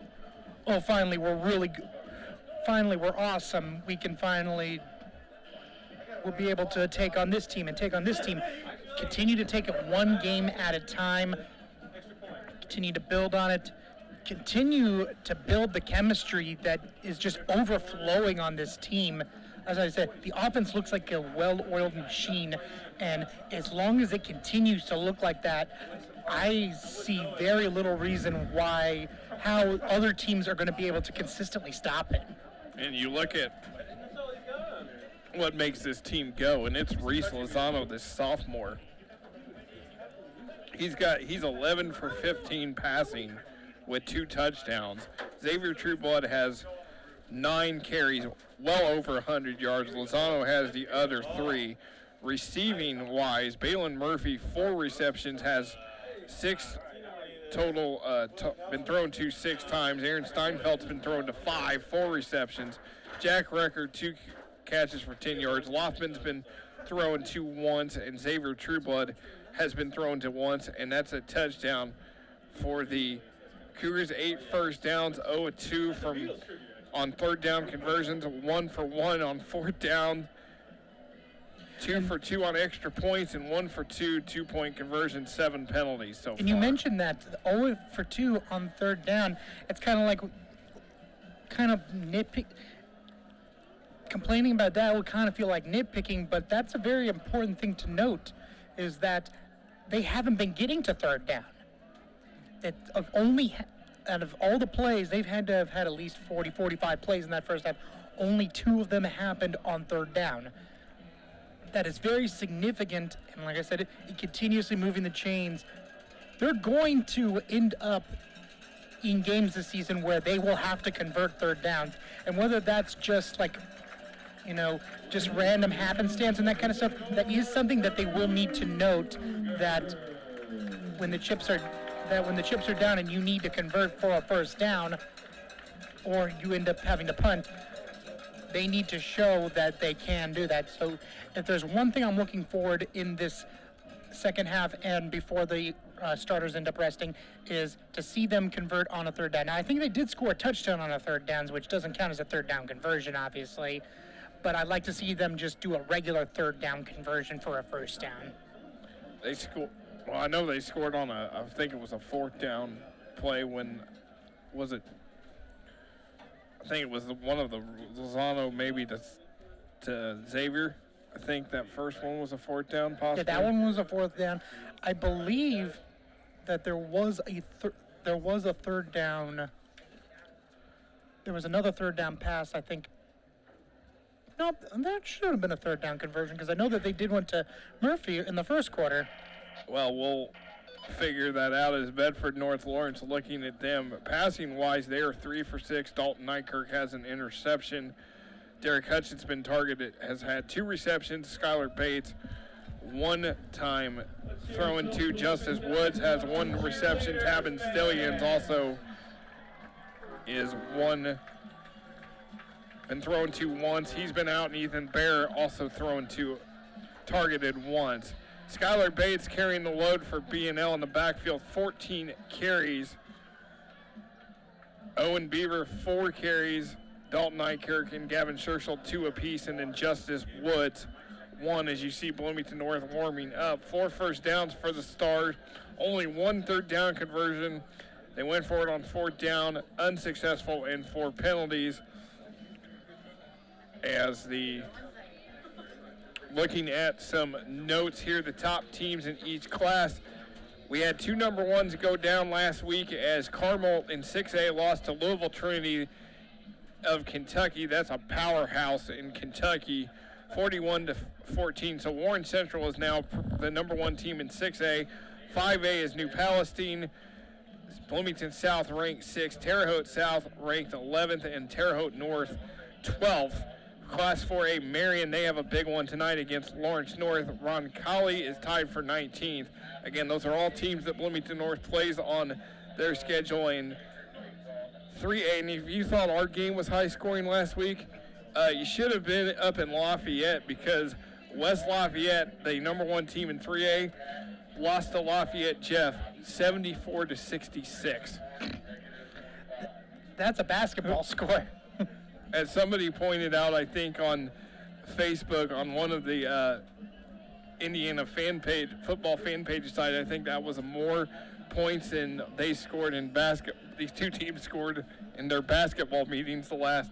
oh, finally we're really good. Finally, we're awesome. We'll be able to take on this team and take on this team. Continue to take it one game at a time. Continue to build on it. Continue to build the chemistry that is just overflowing on this team. As I said, the offense looks like a well-oiled machine, and as long as it continues to look like that, I see very little reason how other teams are going to be able to consistently stop it. And you look at what makes this team go, and it's Reese Lozano, this sophomore. He's 11 for 15 passing with 2 touchdowns. Xavier Trueblood has 9 carries, well over 100 yards. Lozano has the other 3. Receiving wise, Balin Murphy, 4 receptions, has 6 total, been thrown to 6 times. Aaron Steinfeld's been thrown to 5, 4 receptions. Jack Recker, 2 catches for 10 yards. Loftman's been thrown to once, and Xavier Trueblood has been thrown to once, and that's a touchdown for the Cougars. 8 first downs, 0-2 on third down conversions, 1 for 1 on fourth down, 2 for 2 on extra points, and 1 for 2 2-point conversions, 7 penalties so far. And you mentioned that 0 for 2 on third down. It's kind of nitpick. Complaining about that would kind of feel like nitpicking, but that's a very important thing to note, is that they haven't been getting to third down. Out of all the plays, they've had to have had at least 40, 45 plays in that first half. Only 2 of them happened on third down. That is very significant, and like I said, it continuously moving the chains. They're going to end up in games this season where they will have to convert third downs, and whether that's just just random happenstance and that kind of stuff, that is something that they will need to note, that when the chips are down and you need to convert for a first down, or you end up having to punt, they need to show that they can do that. So if there's one thing I'm looking forward in this second half and before the starters end up resting, is to see them convert on a third down. Now, I think they did score a touchdown on a third down, which doesn't count as a third down conversion, obviously, but I'd like to see them just do a regular third down conversion for a first down. Well, I know they scored on I think it was a fourth down play when, was it? I think it was one of the Lozano maybe to Xavier. I think that first one was a fourth down possibly. Yeah, that one was a fourth down. I believe that there was a third down. There was another third down pass, I think. No, that should have been a third down conversion, because I know that they did one to Murphy in the first quarter. Well, we'll figure that out as Bedford North Lawrence looking at them. Passing-wise, they are 3 for 6. Dalton Nykirk has an interception. Derek Hutchins been targeted, has had 2 receptions. Skylar Bates, 1 time throwing to. Justice Woods has 1 reception. Tabin Stillions also is 1. Been thrown to once. He's been out, and Ethan Bear also thrown to, targeted once. Skylar Bates carrying the load for B&L in the backfield, 14 carries. Owen Beaver, 4 carries. Dalton Nykirk and Gavin Scherschel, 2 apiece, and then Justice Woods, 1, as you see Bloomington North warming up. 4 first downs for the Stars. Only 1 third down conversion. They went for it on fourth down, unsuccessful, and 4 penalties. As looking at some notes here, the top teams in each class. We had 2 number 1s go down last week as Carmel in 6A lost to Louisville Trinity of Kentucky. That's a powerhouse in Kentucky, 41-14. So Warren Central is now the number 1 team in 6A. 5A is New Palestine. Bloomington South ranked 6th, Terre Haute South ranked 11th, and Terre Haute North 12th. Class 4A Marion, they have a big one tonight against Lawrence North. Roncalli is tied for 19th. Again, those are all teams that Bloomington North plays on their schedule in 3A. And if you thought our game was high scoring last week, you should have been up in Lafayette, because West Lafayette, the number 1 team in 3A, lost to Lafayette Jeff 74-66. That's a basketball score. As somebody pointed out, I think on Facebook, on one of the Indiana football fan page site, I think that was more points than they scored in these two teams scored in their basketball meetings the last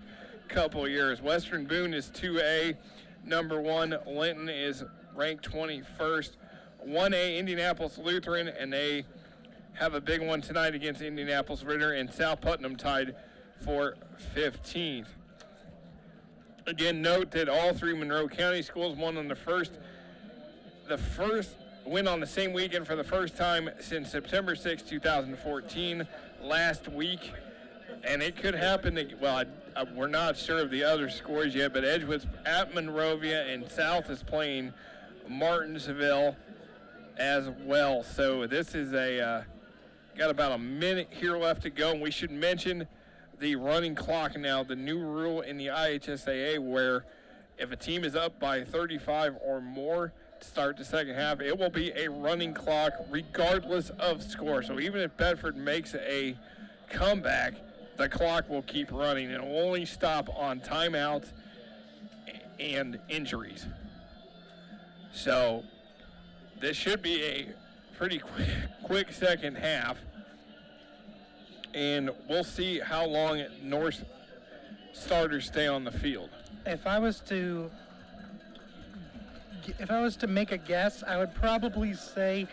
couple of years. Western Boone is 2A, number 1. Linton is ranked 21st. 1A, Indianapolis Lutheran, and they have a big one tonight against Indianapolis Ritter, and South Putnam tied for 15th. Again, note that all 3 Monroe County schools won on the first win on the same weekend for the first time since September 6, 2014, last week. And it could happen, we're not sure of the other scores yet, but Edgewood's at Monrovia, and South is playing Martinsville as well. So this is got about a minute here left to go, and we should mention the running clock now, the new rule in the IHSAA, where if a team is up by 35 or more to start the second half, it will be a running clock regardless of score. So even if Bedford makes a comeback, the clock will keep running. It will only stop on timeouts and injuries. So this should be a pretty quick second half, and we'll see how long North starters stay on the field. If I was to make a guess, I would probably say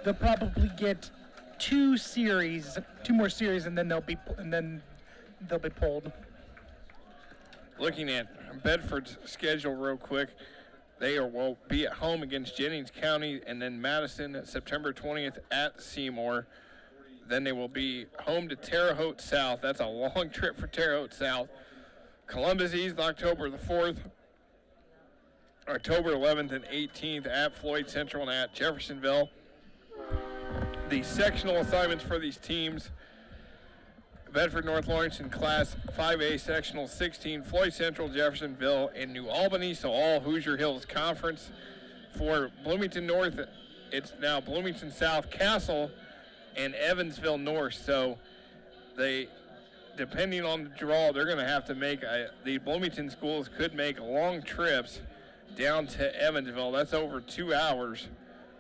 they'll probably get 2 more series, and then they'll be pulled. Looking at Bedford's schedule real quick, they will be at home against Jennings County, and then Madison September 20th at Seymour. Then they will be home to Terre Haute South. That's a long trip for Terre Haute South. Columbus East October the 4th, October 11th and 18th at Floyd Central and at Jeffersonville. The sectional assignments for these teams: Bedford North Lawrence in Class 5A Sectional 16, Floyd Central, Jeffersonville, and New Albany, so all Hoosier Hills Conference. For Bloomington North, it's now Bloomington South, Castle, and Evansville North. So depending on the draw, they're going to have to make, the Bloomington schools could make long trips down to Evansville. That's over 2 hours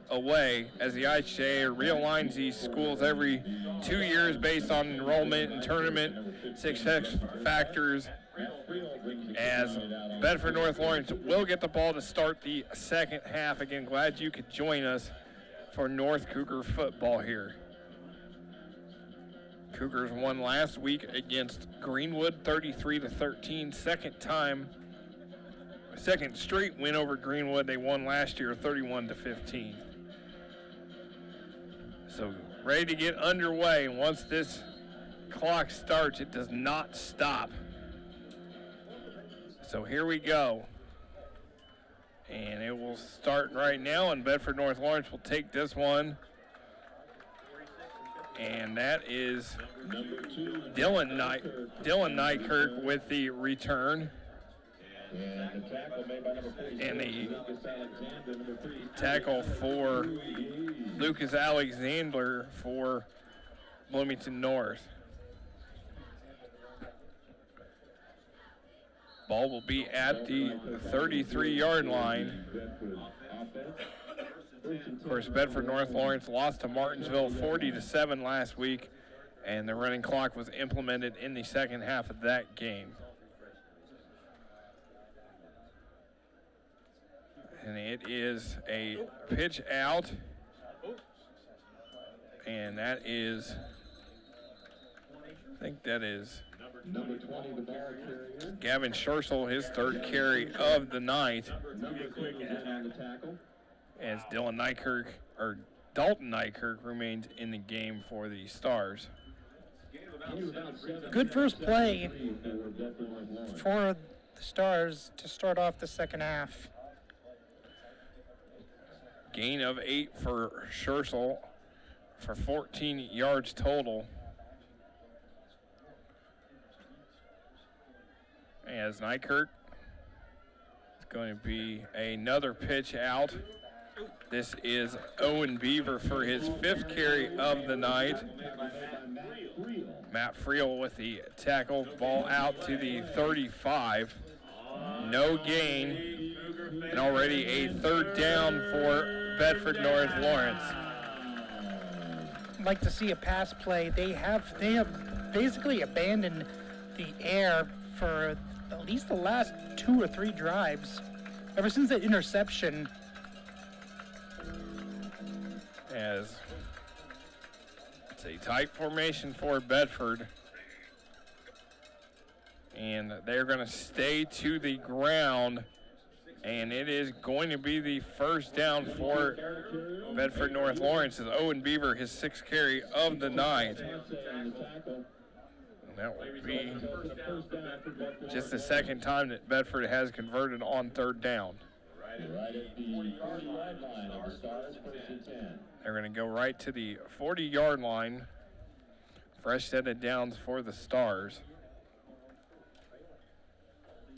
away, as the IHA realigns these schools every 2 years based on enrollment and tournament success factors, as Bedford North Lawrence will get the ball to start the second half. Again, glad you could join us for North Cougar football here. Cougars won last week against Greenwood 33-13, second straight win over Greenwood. They won last year 31-15. So ready to get underway, and once this clock starts, it does not stop. So here we go. And it will start right now, and Bedford North Lawrence will take this one. And that is Dylan Nykirk with the return. And the tackle for Lucas Alexander for Bloomington North. Ball will be at the 33-yard line. Of course, Bedford North Lawrence lost to Martinsville 40-7 last week, and the running clock was implemented in the second half of that game. And it is a pitch out, and that is, I think that is Gavin Scherzel, his third carry of the night, as Dalton Nykirk remains in the game for the Stars. Good first play for the Stars to start off the second half. Gain of 8 for Scherzel for 14 yards total. As Nykirk is going to be another pitch out. This is Owen Beaver for his 5th carry of the night. Matt Friel with the tackle, ball out to the 35. No gain, and already a 3rd down for Bedford North Lawrence. I'd like to see a pass play. They have basically abandoned the air for at least the last 2 or 3 drives. Ever since that interception. As it's a tight formation for Bedford. And they're going to stay to the ground. And it is going to be the 1st down for Bedford North Lawrence as Owen Beaver, his 6th carry of the night. And that will be just the 2nd time that Bedford has converted on 3rd down. They're going to go right to the 40-yard line. Fresh set of downs for the Stars.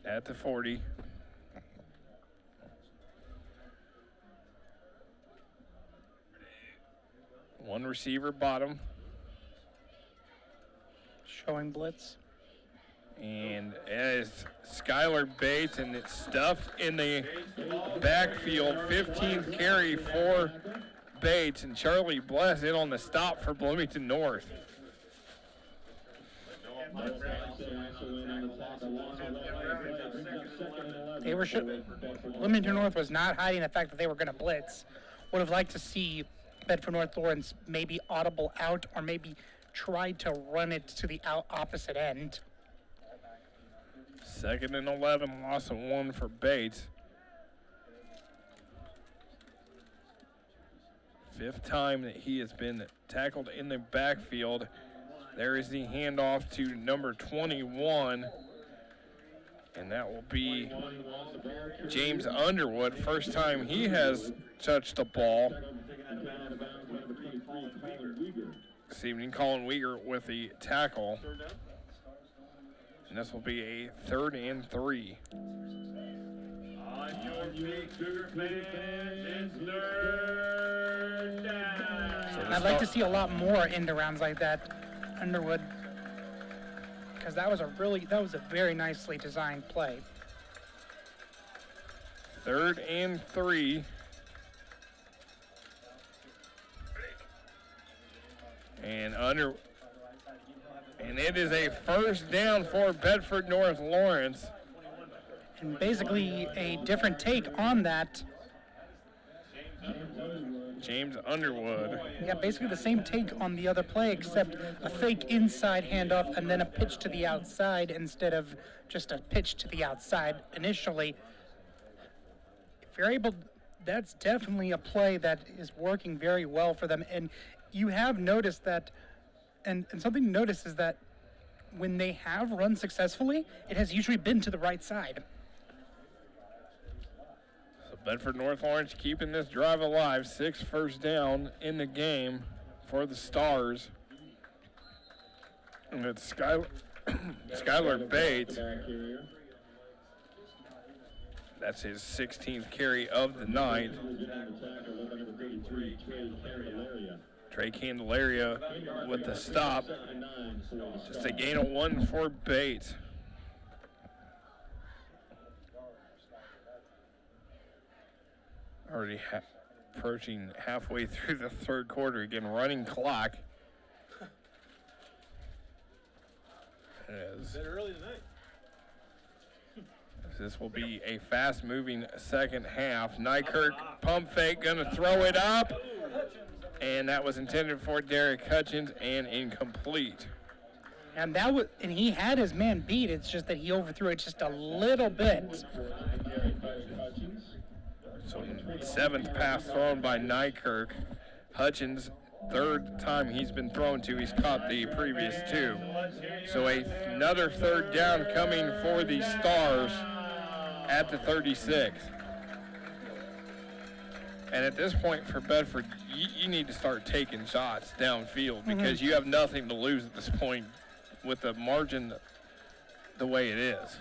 At the 40. One receiver bottom. Showing blitz. And as Skylar Bates, and it's stuffed in the backfield. 15th carry for Bates, and Charlie Bless in on the stop for Bloomington North. Bloomington North was not hiding the fact that they were going to blitz. Would have liked to see Bedford North Lawrence maybe audible out or maybe try to run it to the opposite end. 2nd and 11, loss of 1 for Bates. 5th time that he has been tackled in the backfield. There is the handoff to number 21, and that will be James Underwood. First time he has touched the ball. This evening, Colin Weger with the tackle. And this will be a 3rd and 3. On your feet, Cougar fans, it's 3rd down. I'd like to see a lot more end arounds like that, Underwood, because that was a very nicely designed play. 3rd and 3. And it is a 1st down for Bedford North Lawrence. And basically a different take on that. James Underwood. Yeah, basically the same take on the other play, except a fake inside handoff and then a pitch to the outside instead of just a pitch to the outside initially. If you're able, that's definitely a play that is working very well for them. And you have noticed that, and something to notice is that when they have run successfully, it has usually been to the right side. So Bedford North Lawrence keeping this drive alive. 6th first down in the game for the Stars. And it's Skylar Bates. That's his 16th carry of the night. Trey Candelaria with the stop. Just a gain of 1 for Bates. Already approaching halfway through the 3rd quarter. Again, running clock. As early tonight. This will be a fast-moving 2nd half. Nykirk pump fake, gonna throw it up. And that was intended for Derek Hutchins and incomplete. And he had his man beat. It's just that he overthrew it just a little bit. So 7th pass thrown by Nykirk. Hutchins third time he's been thrown to. He's caught the previous two. So another third down coming for the Stars at the 36. And at this point for Bedford, you need to start taking shots downfield because you have nothing to lose at this point with the margin the way it is.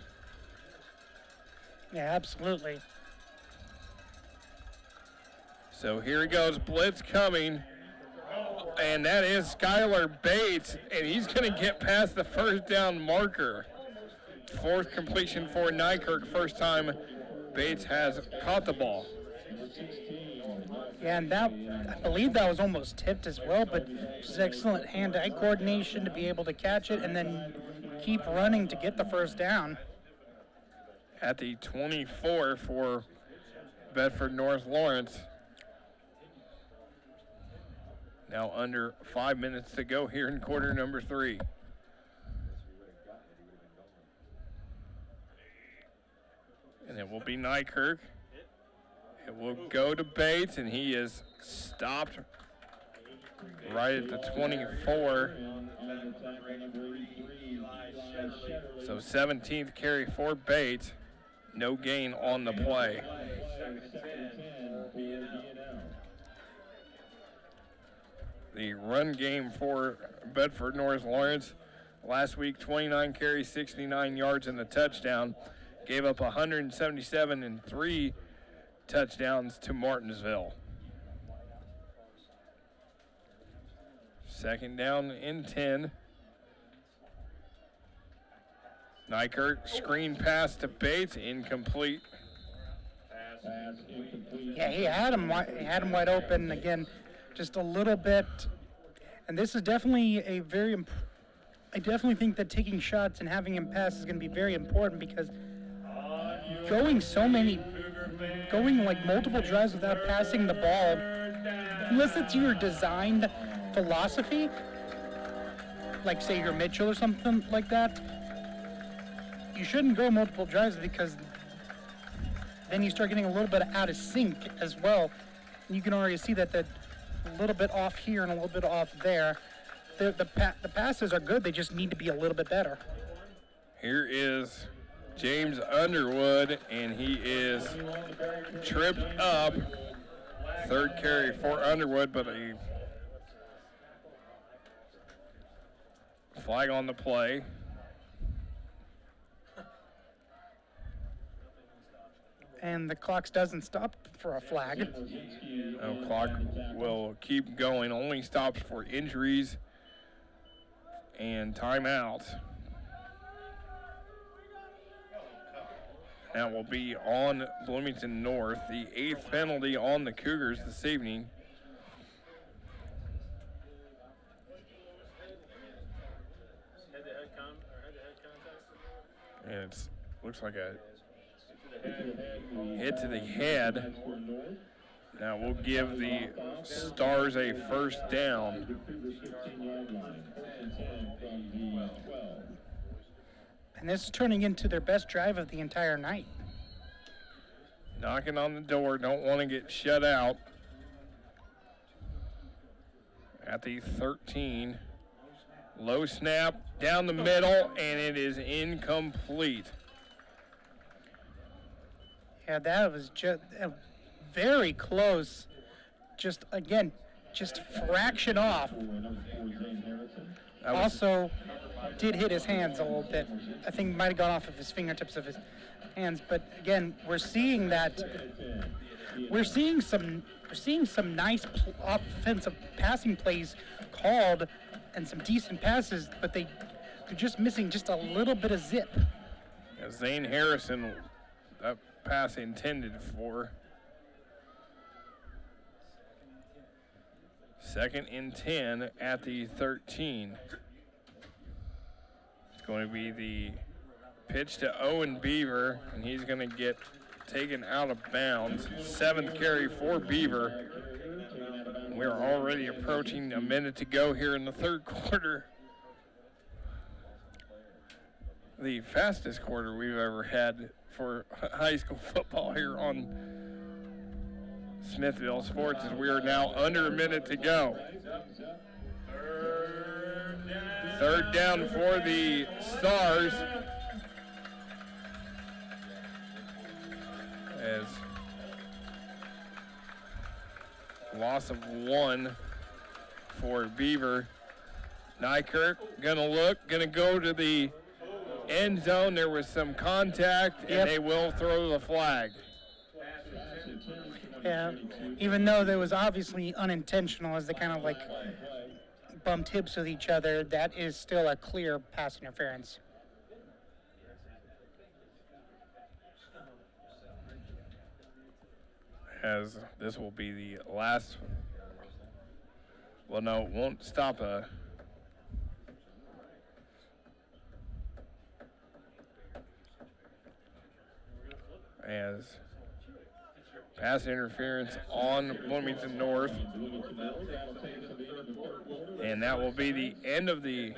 Yeah, absolutely. So here he goes, blitz coming, and that is Skylar Bates, and he's going to get past the first down marker. Fourth completion for Nykirk, first time Bates has caught the ball. Yeah, and that, I believe that was almost tipped as well, but just excellent hand-eye coordination to be able to catch it and then keep running to get the first down. At the 24 for Bedford North Lawrence. Now under 5 minutes to go here in quarter number 3. And it will be Nykirk. It will go to Bates, and he is stopped right at the 24. So 17th carry for Bates. No gain on the play. The run game for Bedford North Lawrence. Last week, 29 carries, 69 yards, and a touchdown. Gave up 177 and 3 touchdowns to Martinsville. Second down and 10. Nykirk screen pass to Bates, incomplete. Yeah, he had him wide open again, just a little bit. And this is definitely a very. I definitely think that taking shots and having him pass is going to be very important because going like multiple drives without passing the ball, unless it's your designed philosophy, like say you're Mitchell or something like that, you shouldn't go multiple drives because then you start getting a little bit out of sync as well. And you can already see that a little bit off here and a little bit off there. The passes are good, they just need to be a little bit better. Here is James Underwood, and he is tripped up. Third carry for Underwood, but a flag on the play. And the clock doesn't stop for a flag. No, clock will keep going, only stops for injuries and timeouts. That will be on Bloomington North, the 8th penalty on the Cougars this evening. And it looks like a hit to the head. Now we'll give the Stars a first down. And this is turning into their best drive of the entire night. Knocking on the door, don't want to get shut out. At the 13. Low snap down the middle, and it is incomplete. Yeah, that was just very close. Just fraction off. Also, did hit his hands a little bit. I think might have gone off of his fingertips of his hands. But again, we're seeing some nice offensive passing plays called and some decent passes, but they're just missing just a little bit of zip. Yeah, Zane Harrison, that pass intended for. Second and 10 at the 13. It's going to be the pitch to Owen Beaver, and he's going to get taken out of bounds. 7th carry for Beaver. We're already approaching a minute to go here in the third quarter. The fastest quarter we've ever had for high school football here on Smithville Sports, as we are now under a minute to go. Third down for the Stars. As loss of 1 for Beaver. Nykirk gonna go to the end zone. There was some contact, and they will throw the flag. Yeah, even though that was obviously unintentional as they kind of like bumped hips with each other, that is still a clear pass interference. As this will be the last. Well, no, it won't stop a. As pass interference on Bloomington North. And that will be the end of the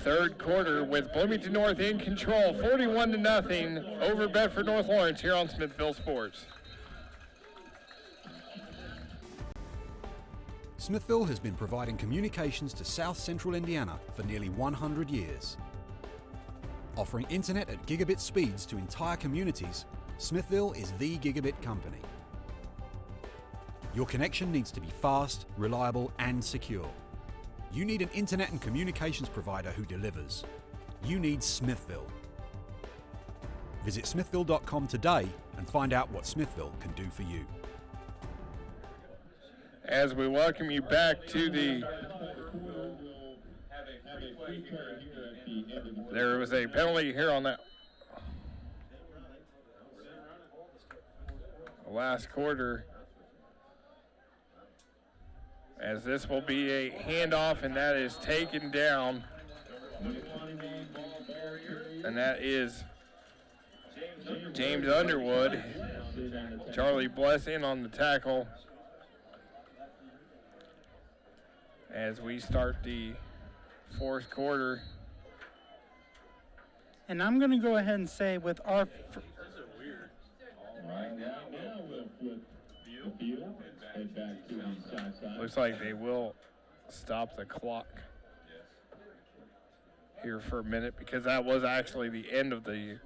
third quarter with Bloomington North in control, 41-0 over Bedford North Lawrence here on Smithville Sports. Smithville has been providing communications to South Central Indiana for nearly 100 years. Offering internet at gigabit speeds to entire communities, Smithville is the gigabit company. Your connection needs to be fast, reliable, and secure. You need an internet and communications provider who delivers. You need Smithville. Visit smithville.com today and find out what Smithville can do for you. As we welcome you back to the. There was a penalty here on that last quarter, as this will be a handoff, and that is taken down, and that is James Underwood. Charlie Bless in on the tackle as we start the fourth quarter. And I'm going to go ahead and say with our... Looks like they will stop the clock here for a minute, because that was actually the end of the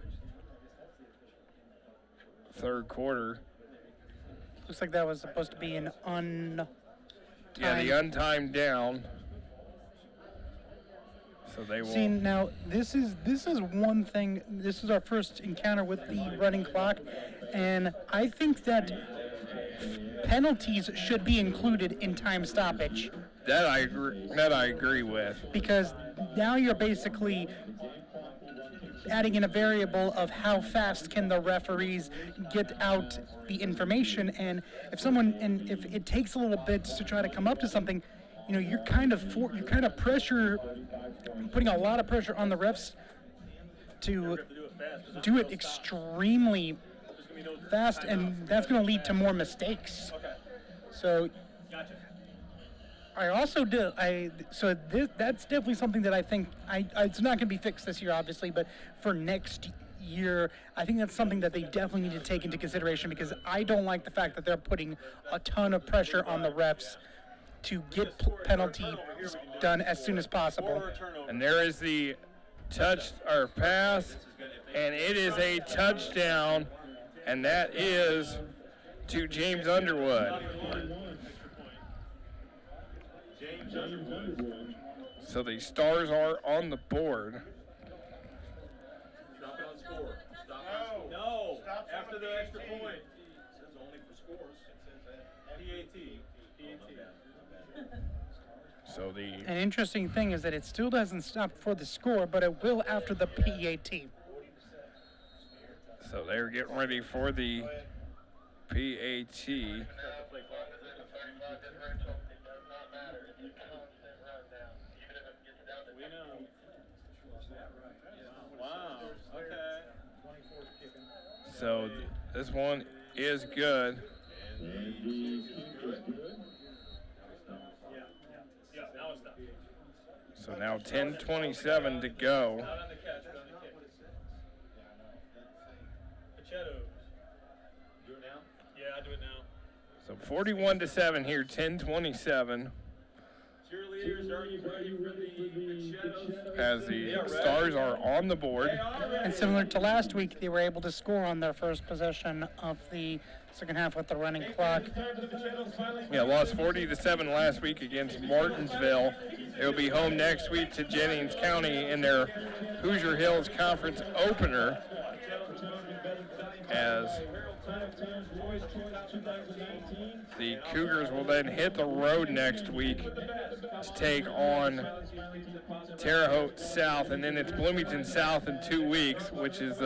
third quarter. Looks like that was supposed to be an untimed... Yeah, the untimed down. So they will. See, now this is one thing. This is our first encounter with the running clock, and I think that penalties should be included in time stoppage. That I agree with. Because now you're basically adding in a variable of how fast can the referees get out the information, and if it takes a little bit to try to come up to something, you know, you're kind of putting a lot of pressure on the refs to do it extremely fast, and that's going to lead to more mistakes. So I also do. That's definitely something that I think it's not going to be fixed this year, obviously, but for next year, I think that's something that they definitely need to take into consideration, because I don't like the fact that they're putting a ton of pressure on the refs to get penalties done as soon as possible. And there is the pass, and it is a touchdown, and that is to James Underwood. So the Stars are on the board. Stop on score. No. After the extra point. It says only for scores. It says PAT. So An interesting thing is that it still doesn't stop for the score, but it will after the PAT. So they're getting ready for the PAT. Wow. Okay. So this one is good. So now 10:27 to go. Do it now? Yeah, I do it now. So 41-7 here, 10:27. as the Stars are on the board. And similar to last week, they were able to score on their first possession of the second half with the running clock. Yeah, lost 40-7 last week against Martinsville. They'll be home next week to Jennings County in their Hoosier Hills Conference opener, as the Cougars will then hit the road next week to take on Terre Haute South, and then it's Bloomington South in 2 weeks, which is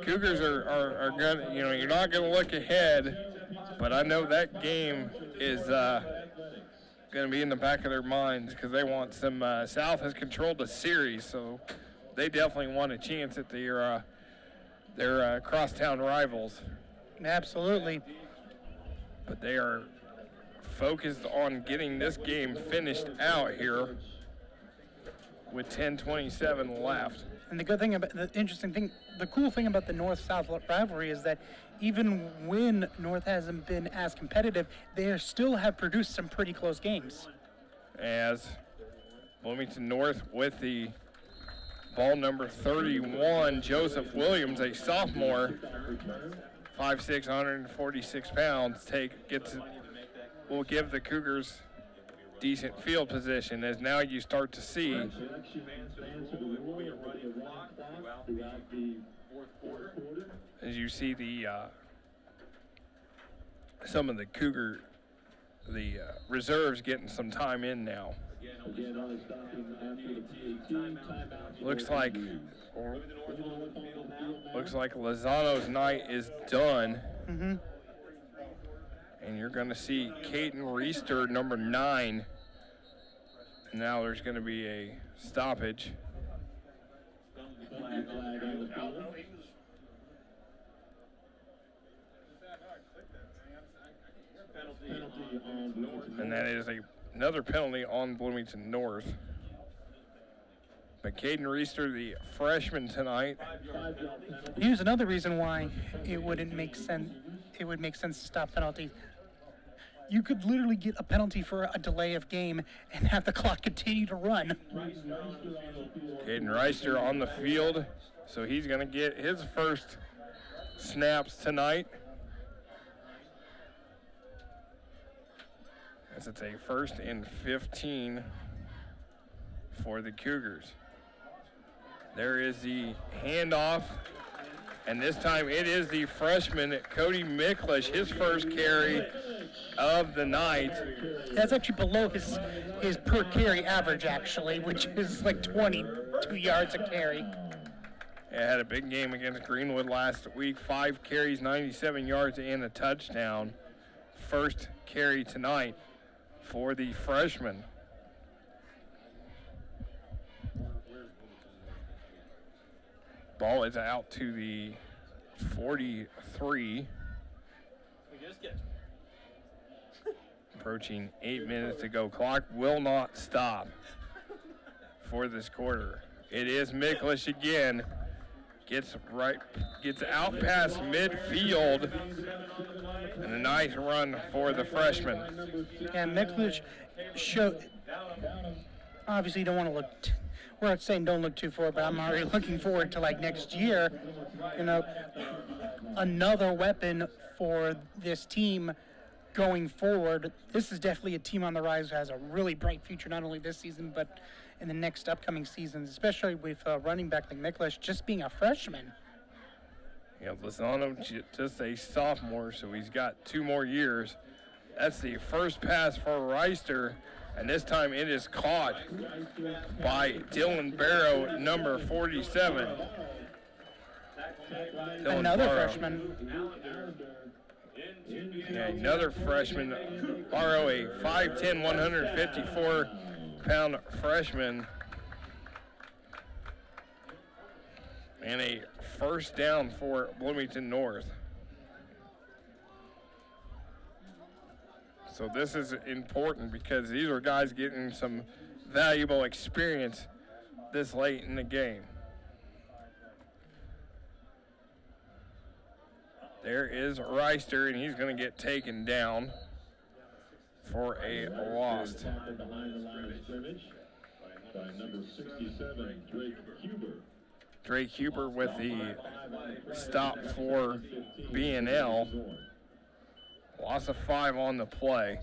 Cougars are going to, you're not going to look ahead, but I know that game is going to be in the back of their minds because they want some, South has controlled the series, so they definitely want a chance at their crosstown rivals. Absolutely. But they are focused on getting this game finished out here with 10:27 left. And the good thing about the cool thing about the North-South rivalry is that even when North hasn't been as competitive, they still have produced some pretty close games. As Bloomington North with the ball number 31, Joseph Williams, a sophomore, 5'6", 146 pounds, will give the Cougars decent field position, as now you start to see as you see the some of the Cougar reserves getting some time in now. Looks like Lozano's night is done. Mm-hmm. And you're going to see Caden Reister, number 9. And now there's going to be a stoppage. And that is another penalty on Bloomington North. But Caden Reister, the freshman tonight. Here's another reason why it wouldn't make sense. It would make sense to stop penalties. You could literally get a penalty for a delay of game and have the clock continue to run. Caden Reister on the field, so he's going to get his first snaps tonight. As it's a 1st and 15 for the Cougars. There is the handoff, and this time it is the freshman Cody Miklish, his first carry of the night. That's actually below his per carry average, actually, which is like 22 yards a carry. Yeah, had a big game against Greenwood last week. 5 carries, 97 yards, and a touchdown. First carry tonight for the freshman. Ball is out to the 43. Approaching 8 minutes to go. Clock will not stop for this quarter. It is Miklish again. Gets out past midfield. And a nice run for the freshman. And Miklish obviously don't want to look. We're not saying don't look too far, but I'm already looking forward to like next year. Another weapon for this team going forward. This is definitely a team on the rise who has a really bright future, not only this season, but in the next upcoming seasons, especially with running back like Miklish just being a freshman. Yeah, Lozano just a sophomore, so he's got 2 more years. That's the first pass for Reister, and this time it is caught by Dylan Barrow, number 47. Another freshman. Yeah, another freshman, Barrow, a 5'10", 154-pound freshman. And a first down for Bloomington North. So this is important because these are guys getting some valuable experience this late in the game. There is Reister, and he's going to get taken down for a loss. Tackle behind the line of scrimmage by number 67, Drake Huber. Drake Huber with the stop for B&L. Loss of 5 on the play.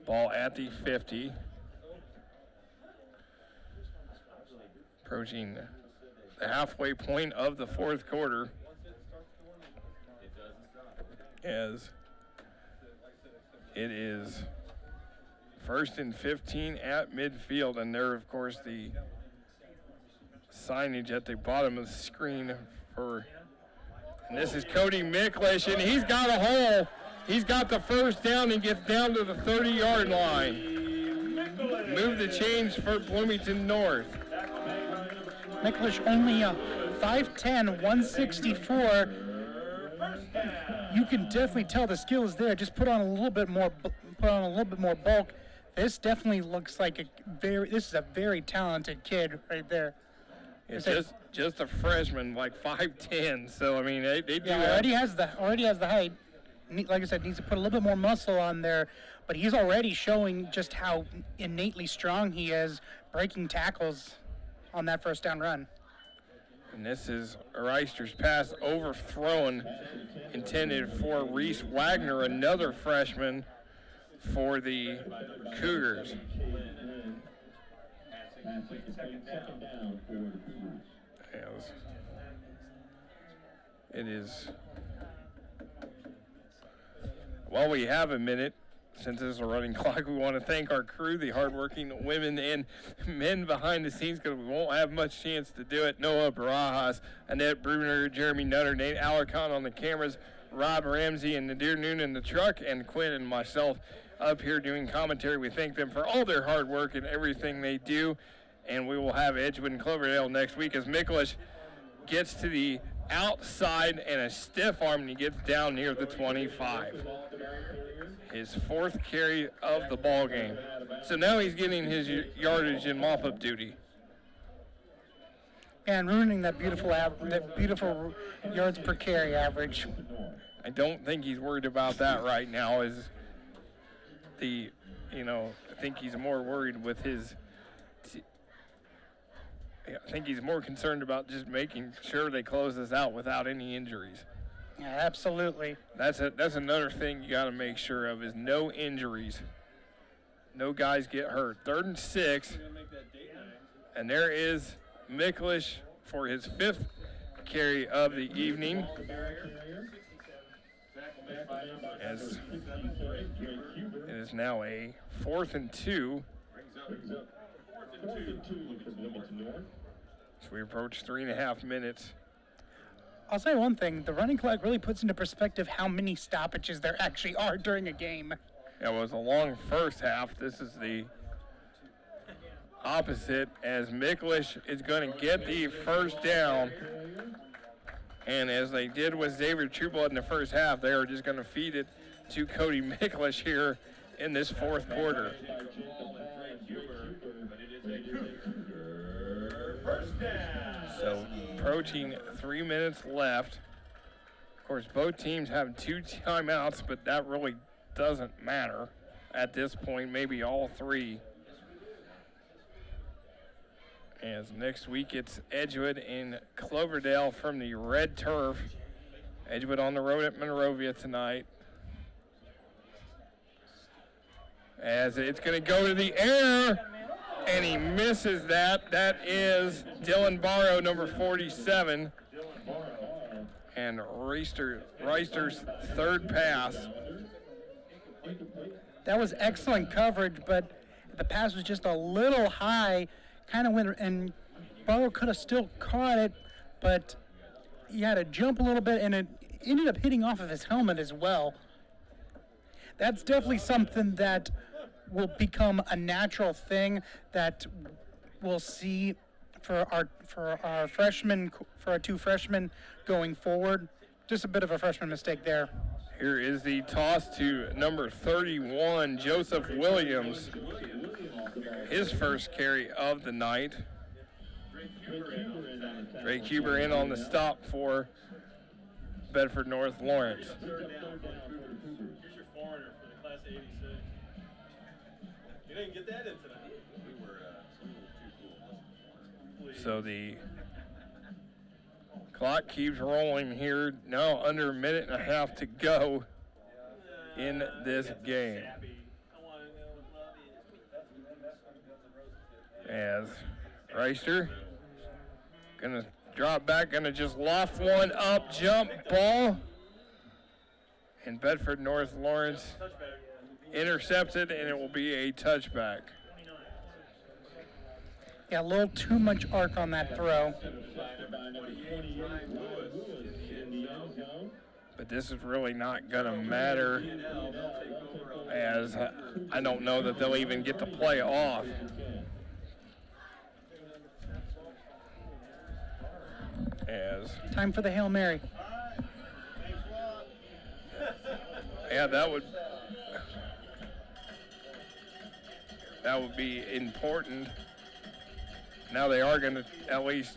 Ball at the 50. Approaching the halfway point of the fourth quarter. As it is 1st and 15 at midfield, and there, of course, the signage at the bottom of the screen for, and this is Cody Miklish, and he's got a hole. He's got the first down and gets down to the 30-yard line. Move the change for Bloomington North. Miklish only 5'10", 164. You can definitely tell the skill is there. Just put on a little bit more bulk. This definitely looks like this is a very talented kid right there. It's just a freshman, like 5'10". So I mean, they do. Yeah, already has the height. Like I said, needs to put a little bit more muscle on there, but he's already showing just how innately strong he is, breaking tackles on that first down run. And this is Reister's pass overthrown, intended for Reese Wagner, another freshman for the Cougars. Yes. It is. While we have a minute, since this is a running clock, we want to thank our crew, the hardworking women and men behind the scenes, because we won't have much chance to do it. Noah Barajas, Annette Bruner, Jeremy Nutter, Nate Alarcon on the cameras, Rob Ramsey and Nadir Noon in the truck, and Quinn and myself up here doing commentary. We thank them for all their hard work and everything they do. And we will have Edgewood and Cloverdale next week as Miklish gets to the outside and a stiff arm, and he gets down near the 25. His 4th carry of the ball game. So now he's getting his yardage and mop-up duty. And ruining that beautiful yards per carry average. I don't think he's worried about that right now. I think he's more worried with his. I think he's more concerned about just making sure they close this out without any injuries. Yeah, absolutely. That's another thing you got to make sure of is no injuries. No guys get hurt. 3rd and 6. And there is Miklish for his 5th carry of the evening. As it is now a 4th and 2. So we approach 3.5 minutes. I'll say one thing. The running clock really puts into perspective how many stoppages there actually are during a game. It was a long first half. This is the opposite, as Miklish is going to get the first down. And as they did with Xavier Trueblood in the first half, they are just going to feed it to Cody Miklish here in this 4th quarter. So approaching 3 minutes left. Of course, both teams have 2 timeouts, but that really doesn't matter at this point, maybe all 3. As next week it's Edgewood and Cloverdale from the red turf. Edgewood on the road at Monrovia tonight. As it's going to go to the air, and he misses that. That is Dylan Barrow, number 47. And Reister's 3rd pass. That was excellent coverage, but the pass was just a little high. Kind of went, and Barrow could have still caught it, but he had to jump a little bit, and it ended up hitting off of his helmet as well. That's definitely something that will become a natural thing that we'll see for our freshmen, for our 2 freshmen going forward. Just a bit of a freshman mistake there. Here is the toss to number 31, Joseph Williams. His first carry of the night. Drake Huber in on the stop for Bedford North Lawrence. didn't get that in tonight. So the clock keeps rolling here. Now under a minute and a half to go in this game. As Reister gonna drop back, gonna just loft one up, jump ball. And Bedford North Lawrence intercepted, and it will be a touchback. Yeah, a little too much arc on that throw. But this is really not going to matter, as I don't know that they'll even get the play off. As Time for the Hail Mary. yeah, that would be important. Now they are going to at least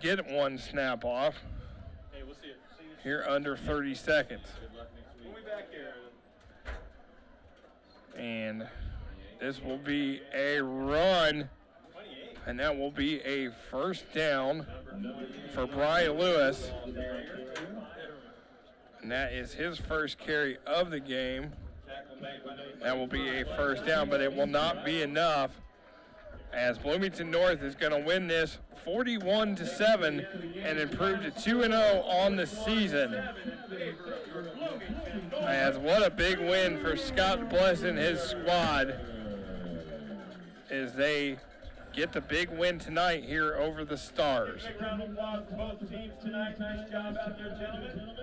get one snap off. Hey, we'll see it. Here under 30 seconds. We'll be back there. And this will be a run, and that will be a first down for Brian Lewis. And that is his first carry of the game. That will be a first down, but it will not be enough, as Bloomington North is going to win this 41-7 and improve to 2-0 on the season. As what a big win for Scott Bless and his squad, as they get the big win tonight here over the Stars. Big round of applause for both teams tonight. Nice job out there, gentlemen.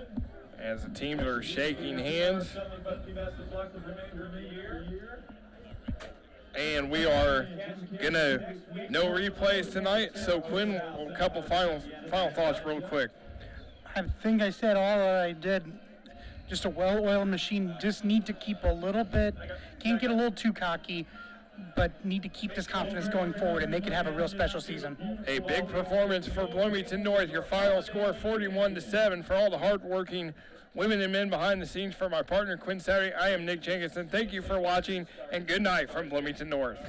As the teams are shaking hands. And we are gonna no replays tonight. So Quinn, a couple final thoughts real quick. I think I said all that I did. Just a well-oiled machine. Just need to keep a little bit. Can't get a little too cocky, but need to keep this confidence going forward, and they could have a real special season. A big performance for Bloomington North. Your final score 41-7 for all the hardworking women and men behind the scenes. For my partner Quinn Saturday, I am Nick Jenkinson. Thank you for watching, and good night from Bloomington North.